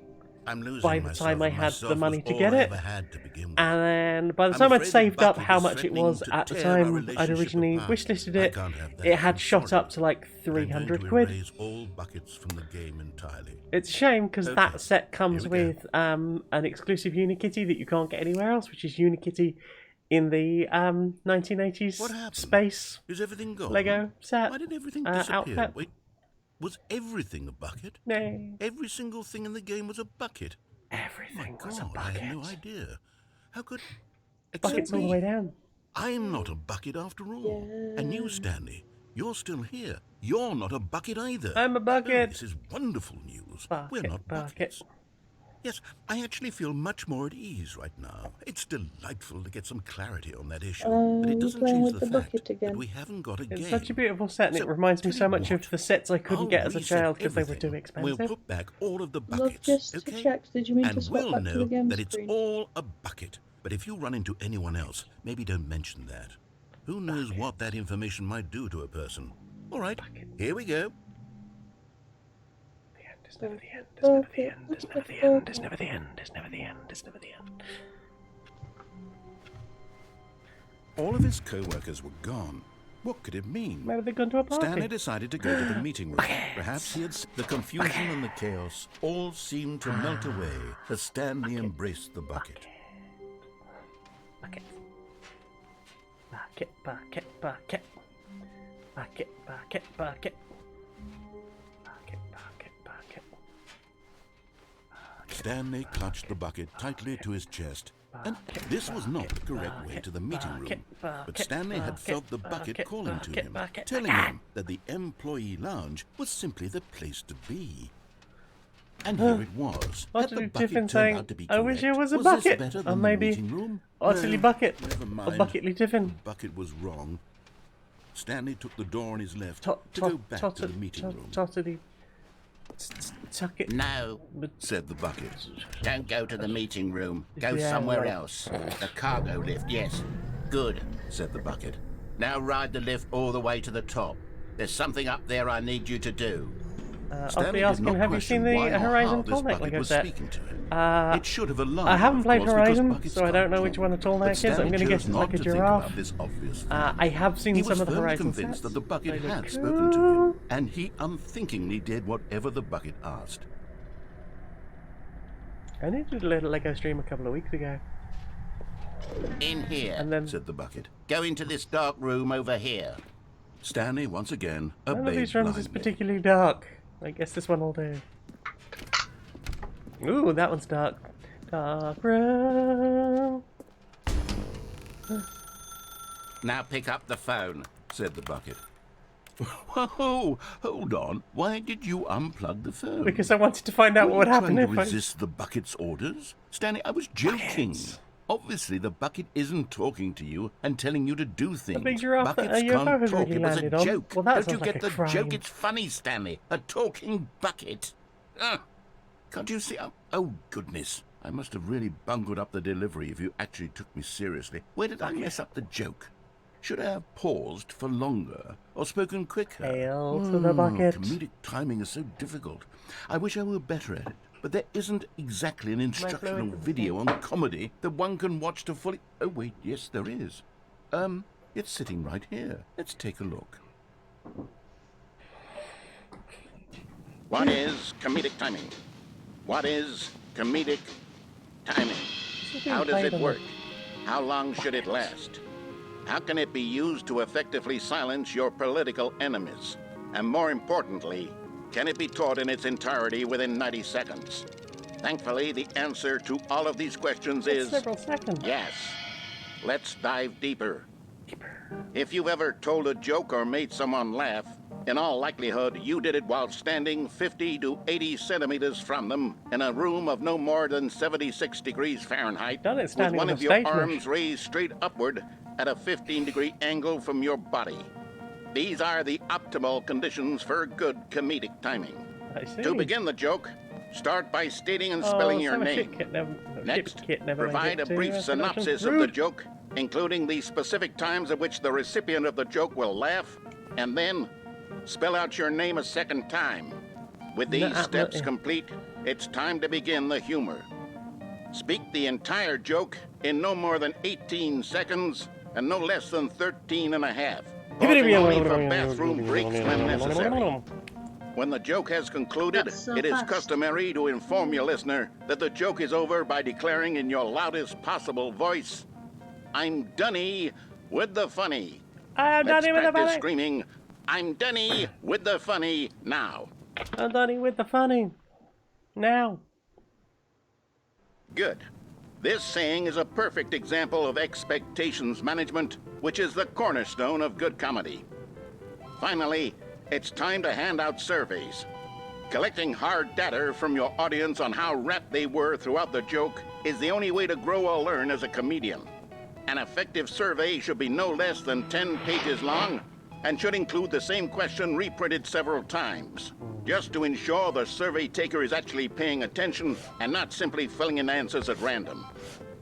I'm losing
by the
myself,
time I
and
had
myself
the money
was
to
all
get
I
it.
ever had to begin with.
And by the
I'm
time I'd
afraid the
saved up
bucket
how
is
much it
threatening
was
to
at the
tear our
time I'd
relationship
originally
apart.
wishlisted
I
it,
can't have that.
it had
I'm
shot
sorry.
up to like
I'm going
300
to
quid.
erase all buckets from the game entirely.
It's a shame because
Okay,
that set comes
here we go.
with an exclusive Unikitty that you can't get anywhere else, which is Unikitty in the 1980s
What happened?
space
Is everything gone?
Lego set
Why did everything disappear?
outfit.
Wait, was everything a bucket?
No,
Every single thing in the game was a bucket.
everything was a
God, I
bucket.
had no idea. How could...
Buckets all the way down.
I'm not a bucket after all. And you, Stanley, you're still here. You're not a bucket either.
I'm a
Oh,
bucket.
this is wonderful news. We're
Bucket,
not
bucket.
buckets. Yes, I actually feel much more at ease right now. It's delightful to get some clarity on that issue. But it doesn't
playing
change
with
the
the
fact
bucket again.
that we haven't got a game.
It's such a beautiful set, and
So,
it reminds me
tell
so
you
much
what,
of the sets I couldn't
I'll
get as a
reset
child because they were
everything.
too expensive.
We'll put back all of the
Look,
buckets,
just to
okay?
check, did you mean to
And
swap
we'll
back to the
know
game
that it's
screen?
all a bucket. But if you run into anyone else, maybe don't mention that. Who knows what that information might do to a person. All right, here we go.
It's never the end. It's never the end. It's never the end. It's never the end. It's never the end. It's never the end.
All of his co-workers were gone. What could it mean?
Maybe they've gone to a party.
Stanley decided to go to the meeting room. Perhaps he had... The confusion and the chaos all seemed to melt away as Stanley embraced the bucket.
Bucket. Bucket, bucket, bucket. Bucket, bucket, bucket. Bucket, bucket, bucket.
Stanley clutched the bucket tightly to his chest, and this was not the correct way to the meeting room. But Stanley had felt the bucket calling to him, telling him that the employee lounge was simply the place to be. And here it was.
What
Had the
did
bucket
Tiffin
turned
say?
out to be
I wish it
correct?
was a
this
bucket.
better
Or
than
maybe
the meeting room?
Utterly
Well,
bucket.
never
Or
mind.
bucketly Tiffin.
Bucket was wrong. Stanley took the door on his left
To
go back to the meeting room.
Totally. Tuck it.
No,
Said the bucket.
don't go to the meeting room. Go
Yeah,
somewhere
right.
else. The cargo lift, yes. Good.
Said the bucket.
Now ride the lift all the way to the top. There's something up there I need you to do.
I'll
Stanley
be
did
asking,
not
have you
question
seen
why
the
or how
Horizon
this
Tallneck
bucket
Lego
was
set?
speaking to him.
Uh,
It should have alarmed
I haven't
him,
played
of course, because
Horizon,
buckets
so I don't know
can't
which one a
talk.
Tallneck
But
is. I'm
Stanley
going to
chose
guess it's
not
like a
to think
giraffe.
about this obvious fact.
I have seen
He
some
was
of the
firmly
Horizon
convinced
sets.
that the bucket
They look
had spoken to him,
cool.
and he unthinkingly did whatever the bucket asked.
I did a little Lego stream a couple of weeks ago.
In here.
And then
Said the bucket.
Go into this dark room over here.
Stanley once again
none of
obeyed
these rooms is
blindly.
particularly dark. I guess this one will do. Ooh, that one's dark. Dark room.
Now pick up the phone.
Said the bucket. Whoa, hold on. Why did you unplug the phone?
Because I wanted to find out
Were
what would
you
happen
trying
if
to
I...
resist the bucket's orders? Stanley, I was joking.
Buckets.
Obviously, the bucket isn't talking to you and telling you to do things.
big giraffe that
Buckets
a UFO
can't
has
talk.
really
It was a
landed on.
joke.
Well, that
Don't
sounds
you
like
get
a
the
crime.
joke? It's funny, Stanley. A talking bucket. Can't you see? Oh, goodness. I must have really bungled up the delivery if you actually took me seriously. Where did I mess up the joke? Should I have paused for longer or spoken quicker?
Hail to the bucket.
Comedic timing is so difficult. I wish I were better at it, but there isn't exactly an instructional video on comedy that one can watch to fully... Oh, wait, yes, there is. It's sitting right here. Let's take a look.
What is comedic timing? What is comedic timing? How does it work? How long should it last? How can it be used to effectively silence your political enemies? And more importantly, can it be taught in its entirety within 90 seconds? Thankfully, the answer to all of these questions is
Several seconds.
yes. Let's dive deeper. If you've ever told a joke or made someone laugh, in all likelihood, you did it while standing 50 to 80 centimeters from them in a room of no more than 76 degrees Fahrenheit,
Done it
with
standing
one
on
of
a
your
stage
arms
dish.
raised straight upward at a 15-degree angle from your body. These are the optimal conditions for good comedic timing.
I see.
To begin the joke, start by stating and spelling your
Sam
name.
Kit never,
Next,
Kit never made
provide
it
a
to,
brief
production.
synopsis of
Rude.
the joke, including the specific times at which the recipient of the joke will laugh, and then spell out your name a second time. With these steps complete, it's time to begin the humor. Speak the entire joke in no more than 18 seconds and no less than 13 and a half. Pausing only for bathroom breaks when necessary. When the joke has concluded,
That's so
it is
fast.
customary to inform your listener that the joke is over by declaring in your loudest possible voice, "I'm Dunny with the funny."
I'm
Let's
Dunny with the
practice
funny.
screaming, "I'm Dunny with the funny" now.
I'm Dunny with the funny. Now.
Good. This saying is a perfect example of expectations management, which is the cornerstone of good comedy. Finally, it's time to hand out surveys. Collecting hard data from your audience on how rapt they were throughout the joke is the only way to grow or learn as a comedian. An effective survey should be no less than 10 pages long and should include the same question reprinted several times, just to ensure the survey taker is actually paying attention and not simply filling in answers at random.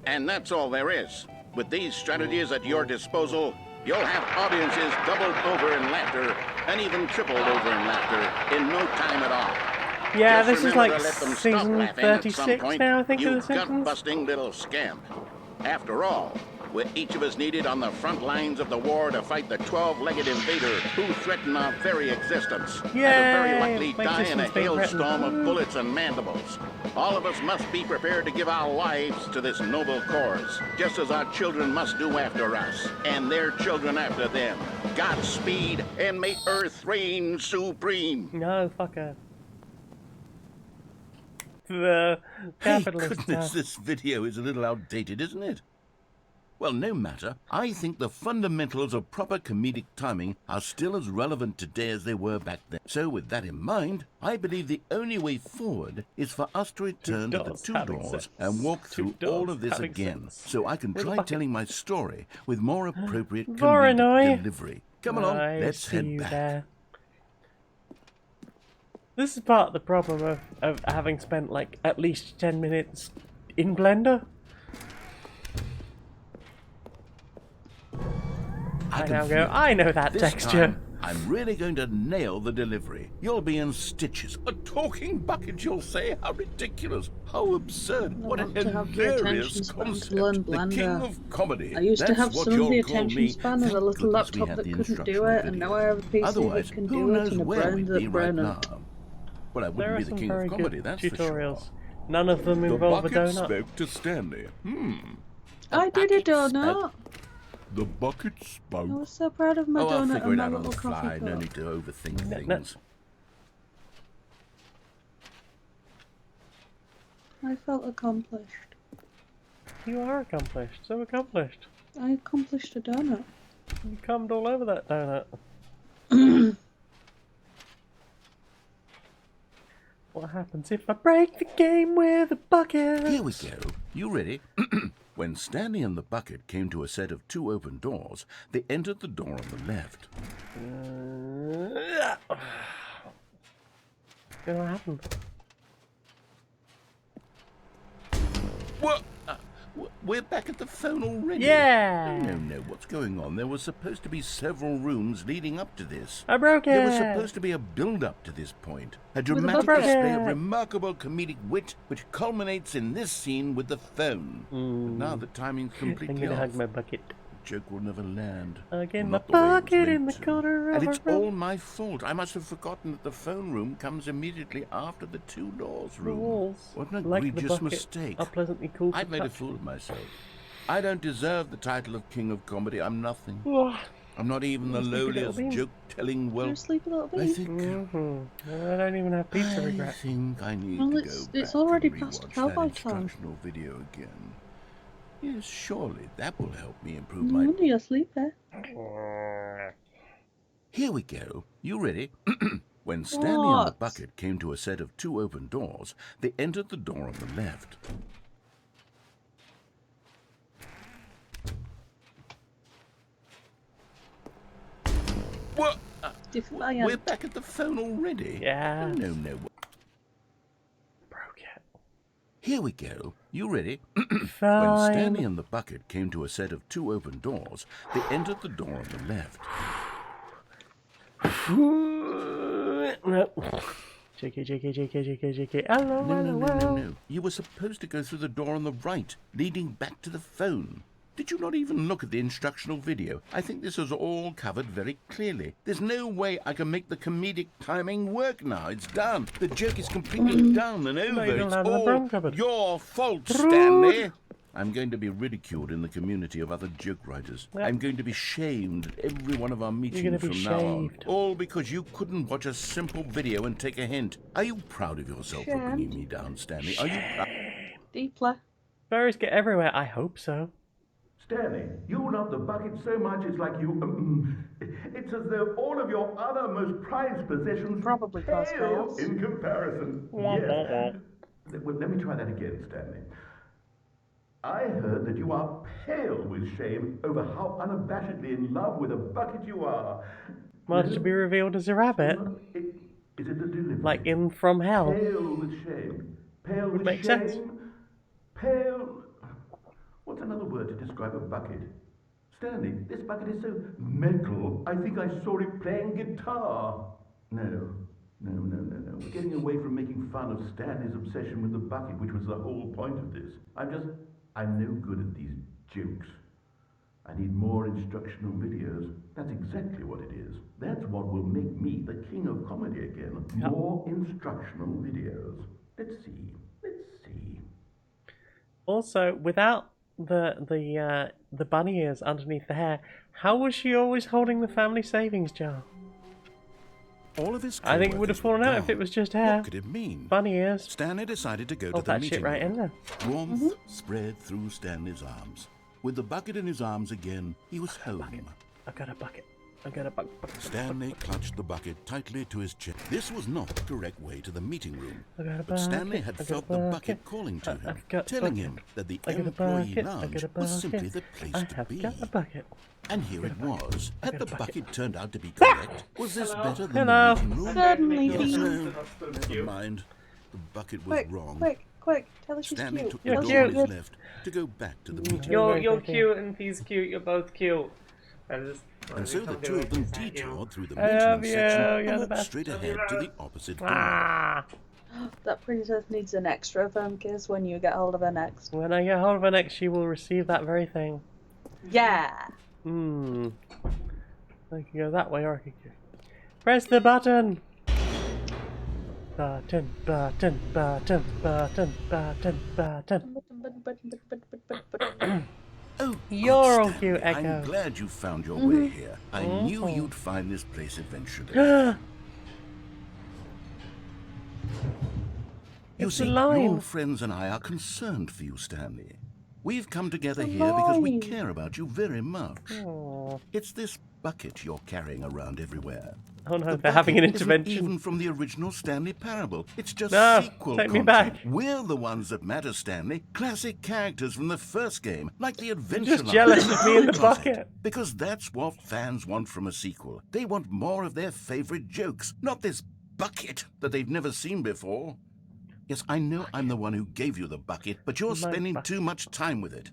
And that's all there is. With these strategies at your disposal, you'll have audiences doubled over in laughter and even tripled over in laughter in no time at all.
Yeah,
Just
this is
remember
like
to let them stop
season
laughing at some
36
point,
now, I think,
you
of The Simpsons.
gut-busting little scamp. After all, where each of us needed on the front lines of the war to fight the 12-legged invader who threatened our very existence. And who very likely die in a hailstorm of bullets and mandibles. All of us must be prepared to give our lives to this noble cause, just as our children must do after us, and their children after them. Godspeed, and may Earth reign supreme.
No, fuck her. The capitalist.
Hey, goodness, this video is a little outdated, isn't it? Well, no matter. I think the fundamentals of proper comedic timing are still as relevant today as they were back then. So with that in mind, I believe the only way forward is for us to return to the two doors and walk through all of this again, so I can try telling my story with more appropriate comedic delivery. Come along, let's head back. There.
This is part of the problem of having spent like at least 10 minutes in Blender. I know that
this
texture.
Time, I'm really going to nail the delivery. You'll be in stitches. A talking bucket, you'll say? How ridiculous. How absurd. What a hilarious concept. The king of comedy.
I used to have some of the attention span of a little laptop that couldn't do it, and now I have a PC that can do it, and a brain that braineth.
Well, I wouldn't be the king of comedy, that's
tutorials.
For sure.
None of them involve a donut.
The bucket spoke to Stanley.
I did a donut.
The bucket spoke.
I was so proud of my donut.
I'll figure
and
it out
my
on the
little
fly.
coffee
No
cup.
need to overthink things.
I felt accomplished.
You are accomplished. So accomplished.
I accomplished a donut.
You cummed all over that donut. What happens if I break the game with a bucket?
Here we go. You ready? When Stanley and the bucket came to a set of two open doors, they entered the door on the left.
What's going to happen?
What? We're back at the phone already?
Yeah!
No, what's going on? There were supposed to be several rooms leading up to this.
I broke it!
There was supposed to be a build-up to this point. A dramatic display of remarkable comedic wit, which culminates in this scene with the phone. But now the timing's completely
I'm gonna
off.
hug my bucket.
The joke will never land.
Again, my bucket in the corner of
And it's
a room.
all my fault. I must have forgotten that the phone room comes immediately after the two doors room.
Walls,
What an
like
egregious mistake.
are pleasantly cool to
I've made a
touch.
fool of myself. I don't deserve the title of King of Comedy. I'm nothing. I'm not even the lowliest joke-telling. Well,
sleep a little bit.
I think
I don't even have pizza regret.
I think I need
Well,
to
it's
go back
already
and
past
rewatch
cowboy
that
time.
instructional video again. Yes, surely that will help me improve
No
my...
wonder you're sleepy.
Here we go. You ready? When Stanley and the bucket came to a set of two open doors, they entered the door on the left. What? We're back at the phone already?
Yeah.
No.
Broke it.
Here we go. You ready?
Fine.
When Stanley and the bucket came to a set of two open doors, they entered the door on the left.
JK. Hello,
No. You were supposed to go through the door on the right, leading back to the phone. Did you not even look at the instructional video? I think this is all covered very clearly. There's no way I can make the comedic timing work now. It's done. The joke is completely done and over. It's all your fault, Stanley. I'm going to be ridiculed in the community of other joke writers. Yep. I'm going to be shamed at every one of our meetings from now on. All because you couldn't watch a simple video and take a hint. Are you proud of yourself for bringing me down, Stanley? Are you proud?
Deeply.
Fairies get everywhere. I hope so.
Stanley, you love the bucket so much it's like you... it's as though all of your other most prized possessions
probably
pale in comparison. Yes. Well, let me try that again, Stanley. I heard that you are pale with shame over how unabashedly in love with a bucket you are.
Much to be revealed as a rabbit.
Is it the delivery?
Like in From Hell.
Pale with shame. Pale with
Makes
shame.
sense.
Pale... What's another word to describe a bucket? Stanley, this bucket is so metal. I think I saw it playing guitar. No. We're getting away from making fun of Stanley's obsession with the bucket, which was the whole point of this. I'm no good at these jokes. I need more instructional videos. That's exactly what it is. That's what will make me the king of comedy again. More instructional videos. Let's see. Let's see.
Also, without the bunny ears underneath the hair, how was she always holding the family savings jar?
All of his
I think it would have fallen out if it was just hair.
What could it mean?
Bunny ears.
Stanley decided to go
Hold
to the
that
meeting
shit right
room.
in there.
Warmth spread through Stanley's arms. With the bucket in his arms again, he was home.
I got a bucket. I got a bucket.
Stanley clutched the bucket tightly to his chest. This was not the correct way to the meeting room.
I got a
But Stanley
bucket,
had
I got
felt
a
the
bucket.
bucket calling to him,
I've got a
telling
bucket.
him that the
I got a
employee
bucket, I
lounge
got a
was
bucket.
simply the place
I
to
have
be.
got a bucket.
And here it was.
I
Had
got
the
a bucket.
bucket turned out to be correct? Was this better than
Hello.
the meeting room?
Suddenly,
Yes,
he-
no. Never mind. The bucket was wrong.
Quick, tell us she's
Stanley
cute.
took the
You're
door on
cute.
his left to go back to the meeting.
You're
cute and he's cute. You're both cute.
And so the two of them detoured through the
I love
maintenance
you,
section
you're
and
the
walked
best.
straight ahead to the opposite door.
Ah!
That princess needs an extra phone kiss when you get hold of her next.
When I get hold of her next, she will receive that very thing.
Yeah.
Hmm. I can go that way or I can go. Press the button! Button, button, button, button, button, button.
Oh,
You're all
Stanley,
cute, Echo.
I'm glad you found your way here. I knew you'd find this place eventually. You
It's a
see,
line.
your friends and I are concerned for you, Stanley. We've come together here because we care about you very much.
Aw.
It's this bucket you're carrying around everywhere.
Oh no,
The
they're having an
bucket isn't
intervention.
even from the original Stanley Parable. It's just
No,
sequel
take me
content.
back.
We're the ones that matter, Stanley. Classic characters from the first game, like the adventure
just
line
jealous
and
of me in the
Closet.
bucket.
Because that's what fans want from a sequel. They want more of their favorite jokes, not this bucket that they've never seen before. Yes, I know I'm the one who gave you the bucket, but you're
My
spending
bucket.
too much time with it.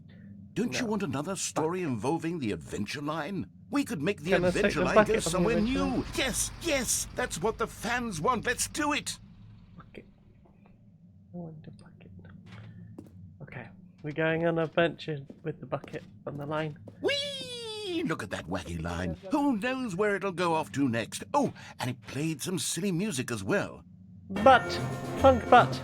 Don't you want another story involving the adventure line? We could make the
Can I take
adventure
the
line
bucket
go
from the
somewhere
adventure
new.
line?
Yes, yes, that's what the fans want. Let's do it.
Bucket. I want a bucket. Okay, we're going on an adventure with the bucket on the line.
Whee! Look at that wacky line. Who knows where it'll go off to next? Oh, and it played some silly music as well.
Butt! Punk butt!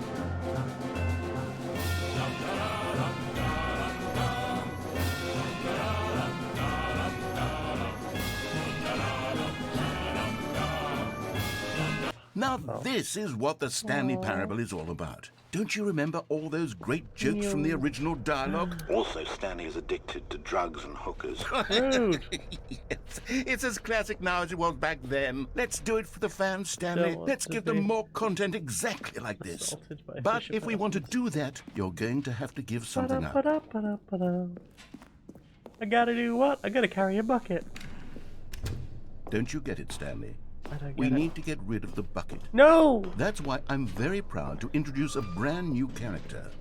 Now this is what the Stanley Parable is all about. Don't you remember all those great jokes from the original dialogue?
Also, Stanley is addicted to drugs and hookers.
Rude!
Yes, it's as classic now as it was back then. Let's do it for the fans, Stanley.
Don't want
Let's
to
give
be
them more content exactly like this.
assaulted by a
But
fisher
if we want to do that, you're going to have to give something up.
Ba-da-ba-da-ba-da-ba-da. I gotta do what? I gotta carry a bucket.
Don't you get it, Stanley?
I don't
We
get it.
need to get rid of the bucket.
No!
That's why I'm very proud to introduce a brand new character.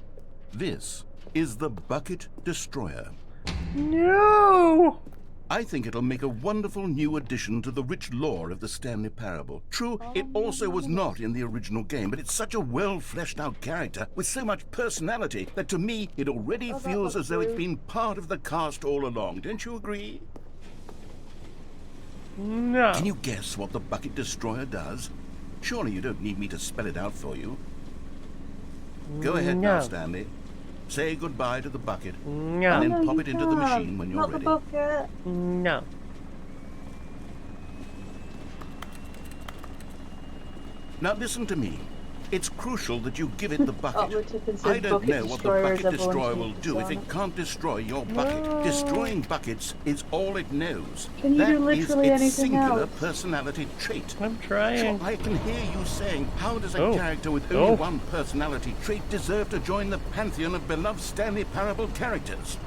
This is the Bucket Destroyer.
No!
I think it'll make a wonderful new addition to the rich lore of the Stanley Parable. True, it also was not in the original game, but it's such a well-fleshed-out character with so much personality that to me it already feels as though it's been part of the cast all along. Don't you agree?
No.
Can you guess what the Bucket Destroyer does? Surely you don't need me to spell it out for you. Go ahead now,
No.
Stanley. Say goodbye to the bucket,
No.
and then
No,
pop
you
it into the
can't.
machine when you're
Not
ready.
the bucket.
No.
Now listen to me. It's crucial that you give it the bucket.
Tippin
I
said
don't
bucket
know what the
destroyer is
bucket
everyone's
destroyer
new
will do if it
persona.
can't destroy your bucket.
No.
Destroying buckets is all it knows.
Can you
That
do
is
literally
its
anything
singular
else?
personality trait.
I'm trying.
So I can hear you saying, how does a
Oh.
character with only
Oh.
one personality trait deserve to join the pantheon of beloved Stanley Parable characters?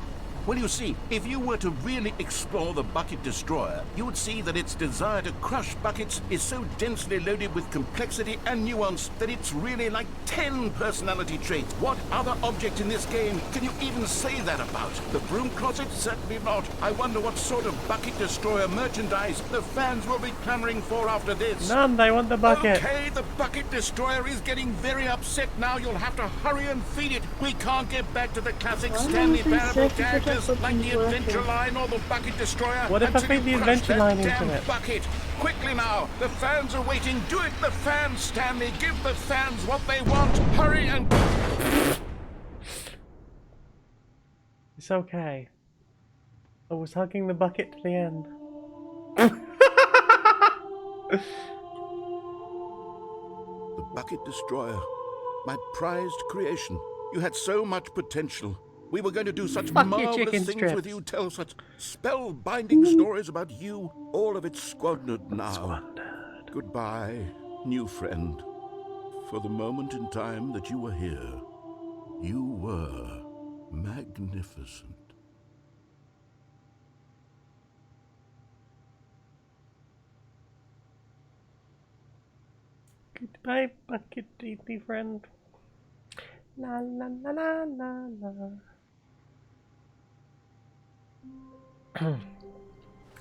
Well, you see, if you were to really explore the Bucket Destroyer, you would see that its desire to crush buckets is so densely loaded with complexity and nuance that it's really like 10 personality traits. What other object in this game can you even say that about? The broom closet? Certainly not. I wonder what sort of Bucket Destroyer merchandise the fans will be clamoring for after this.
None, they want the bucket.
Okay, the Bucket Destroyer is getting very upset now. You'll have to hurry and feed it. We can't get back to the classic Stanley Parable character others like the Adventure Line or the Bucket Destroyer.
What if I feed the Adventure Line into it?
Bucket. Quickly now, the fans are waiting. Do it, the fans, Stanley. Give the fans what they want. Hurry and...
It's okay. I was hugging the bucket to the end.
The Bucket Destroyer. My prized creation. You had so much potential. We were going to do such marvelous things with you, tell such spellbinding stories about you. All of it squandered now. Goodbye, new friend. For the moment in time that you were here, you were magnificent.
Goodbye, bucket deeply friend. La la la la la la.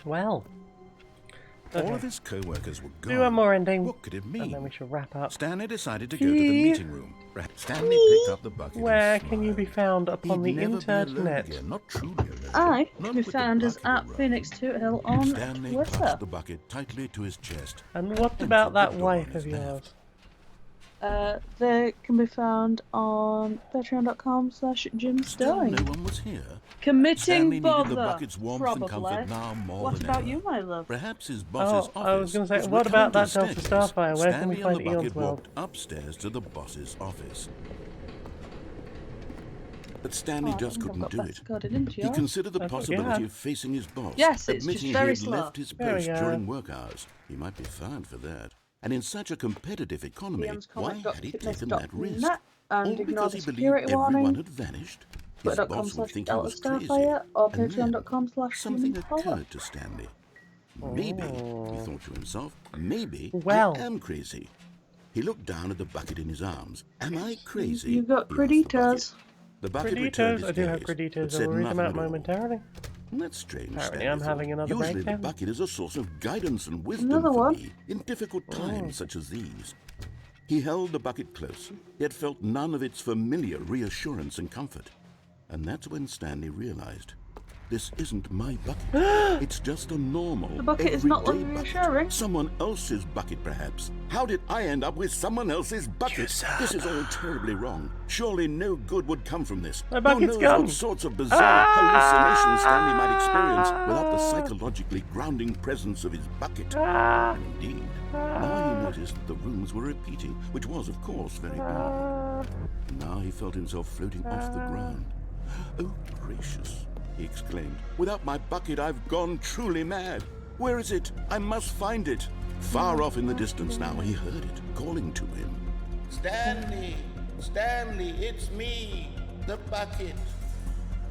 Well. Okay.
All of his co-workers were gone.
Do one more ending.
What could it mean?
And then we shall wrap up.
Stanley decided to go to the meeting room. Stanley picked up the bucket.
Where can you be found upon the internet?
Not truly
I can be found as at Phoenix Toothill on
Stanley
Twitter.
clutched the bucket tightly to his chest.
And what about that wife of yours?
They can be found on patreon.com/Jim Sterling.
No one was here.
Committing
bother. The
bother.
bucket's warmth
Probably.
and comfort now more
What
than
about
ever.
you, my love?
Perhaps his boss's office.
I was going to say,
was
what about that
reclined
Delta
staircase.
Starfire? Where can we
Stanley
find
and the
Eon's
bucket
World?
walked upstairs to the boss's office. But Stanley just couldn't do it. He considered the possibility of facing his boss,
Yes, it's
admitting
just
he
very
had
slow.
left his
There we
post
go.
during work hours. He might be fired for that. And in such a competitive economy, why had he taken that risk?
And
All
ignore
because
the
he believed
security
everyone
warning.
had vanished. His boss would think he was crazy.
Starfire or
And then something
patreon.com/Jimmy
occurred to Stanley. Maybe, he thought to himself, maybe
Well.
I am crazy. He looked down at the bucket in his arms. Am I crazy?
You've got
He asked
creditas.
The bucket returned
Creditas?
his
I do have
gaze, but
creditas.
said
I'll read them
nothing
out
at all.
momentarily.
That's strange.
Apparently
Stanley
I'm
thought.
having another
Usually
breakdown.
the bucket is a source of guidance and wisdom
Another
for
one?
me in difficult times such as these. He held the bucket close, yet felt none of its familiar reassurance and comfort. And that's when Stanley realized, this isn't my bucket. It's just a normal,
The bucket is not
everyday
like
bucket.
reassuring.
Someone else's bucket, perhaps. How did I end up with someone else's bucket? This is all terribly wrong. Surely no good would come from this.
My bucket's
Who knows
gone.
what sorts of bizarre hallucinations Stanley might experience without the psychologically grounding presence of his bucket. And indeed, now he noticed that the rooms were repeating, which was, of course, very boring. Now he felt himself floating off the ground. Oh, gracious, he exclaimed. Without my bucket, I've gone truly mad. Where is it? I must find it. Far off in the distance now, he heard it, calling to him.
Stanley! Stanley, it's me, the bucket.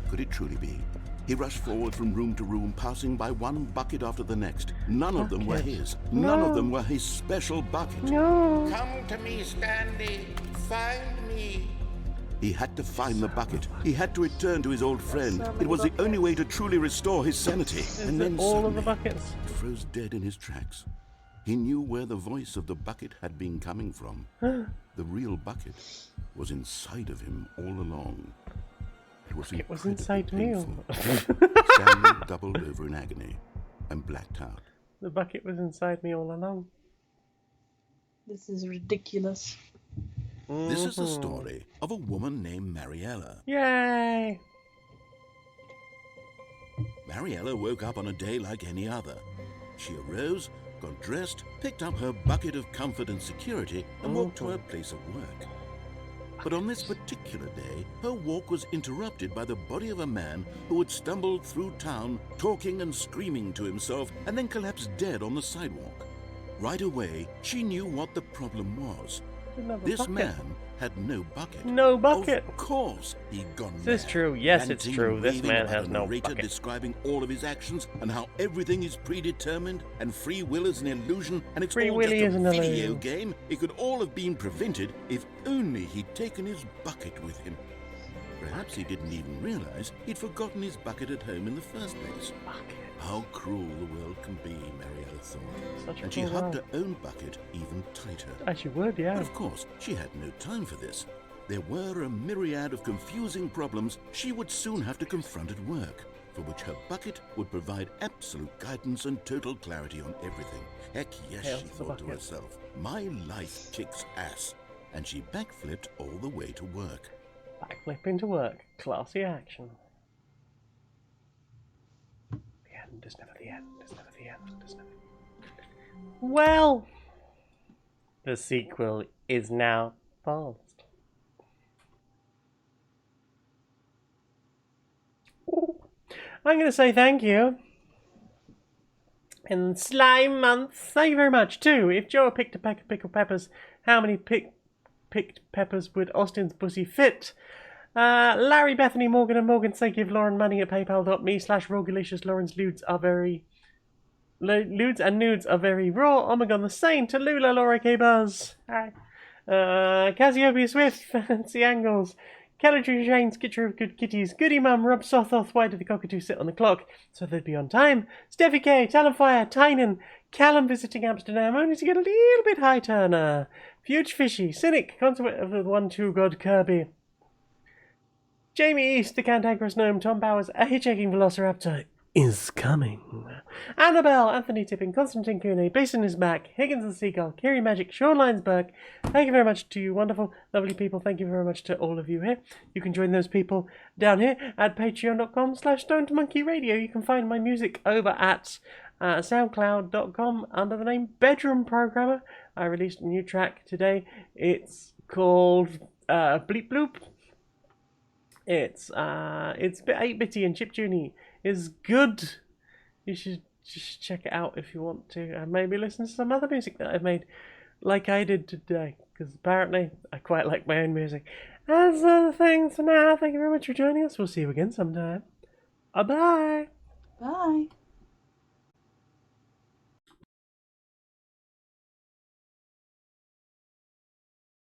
Could it truly be? He rushed forward from room to room, passing by one bucket after the next. None of them were his. None of them were his special bucket.
No.
Come to me, Stanley. Find me.
He had to find the bucket. He had to return to his old friend. It was the only way to truly restore his sanity. And then
all of the
suddenly,
buckets?
he froze dead in his tracks. He knew where the voice of the bucket had been coming from. The real bucket was inside of him all along. It was
inside me.
Stanley doubled over in agony and blacked out.
The bucket was inside me all along.
This is ridiculous.
This is the story of a woman named Mariella.
Yay!
Mariella woke up on a day like any other. She arose, got dressed, picked up her bucket of comfort and security, and walked to her place of work. But on this particular day, her walk was interrupted by the body of a man who had stumbled through town, talking and screaming to himself, and then collapsed dead on the sidewalk. Right away, she knew what the problem was. This man had no bucket.
No bucket.
Of course, he'd gone mad.
Is this true? Yes, it's
Ranting
true.
and
This
raving
man
about
has
a
no
narrator
bucket.
describing all of his actions and how everything is predetermined and free will is an illusion and it's
Free
all
Willy
just
is
a
an
video
illusion.
game. It could all have been prevented if only he'd taken his bucket with him. Perhaps he didn't even realize he'd forgotten his bucket at home in the first place. How cruel the world can be, Mariella thought. And she hugged her own bucket even tighter.
As you would, yeah.
But of course, she had no time for this. there were a myriad of confusing problems she would soon have to confront at work, for which her bucket would provide absolute guidance and total clarity on everything. Heck yes, she thought to herself, my life kicks ass. And she backflipped all the way to work.
Backflipping to work. Classy action. The end is never the end. Is never the end. Is never... Well, the sequel is now paused. I'm going to say thank you. In Slime Month, thank you very much too. If Joe picked a pack of pickled peppers, how many picked peppers would Austin's pussy fit? Larry, Bethany, Morgan and Morgan say give Lauren money at paypal.me/Rogalicious. Lauren's lewds and nudes are very raw. Omegon the Saint, Tallulah, Laura K. Buzz. Hi. Cassiopeia Swift, Fancy Angles. Kelladry Shane, Skitcher of Good Kitties, Goody Mum, Rob Sothoth, why did the cockatoo sit on the clock? So they'd be on time. Steffi K, Talonfire, Tynan, Callum visiting Amsterdam, only to get a little bit high turner. Fuge Fishy, Cynic, Consummate of the 1-2 God Kirby. Jamie East, the Cantankerous Gnome, Tom Bowers, a hitchhiking Velociraptor is coming. Annabelle, Anthony Tipping, Constantine Cooney, Basin is back, Higgins the Seagull, Kiri Magic, Sean Linesberg. Thank you very much to you wonderful, lovely people. Thank you very much to all of you here. You can join those people down here at patreon.com/stonedmonkeyradio. You can find my music over at soundcloud.com under the name Bedroom Programmer. I released a new track today. It's called Bleep Bloop. It's a bit 8-bitty and chiptuney. Is good. You should just check it out if you want to, and maybe listen to some other music that I've made, like I did today, because apparently I quite like my own music. That's other things for now. Thank you very much for joining us. We'll see you again sometime. Bye.
Bye.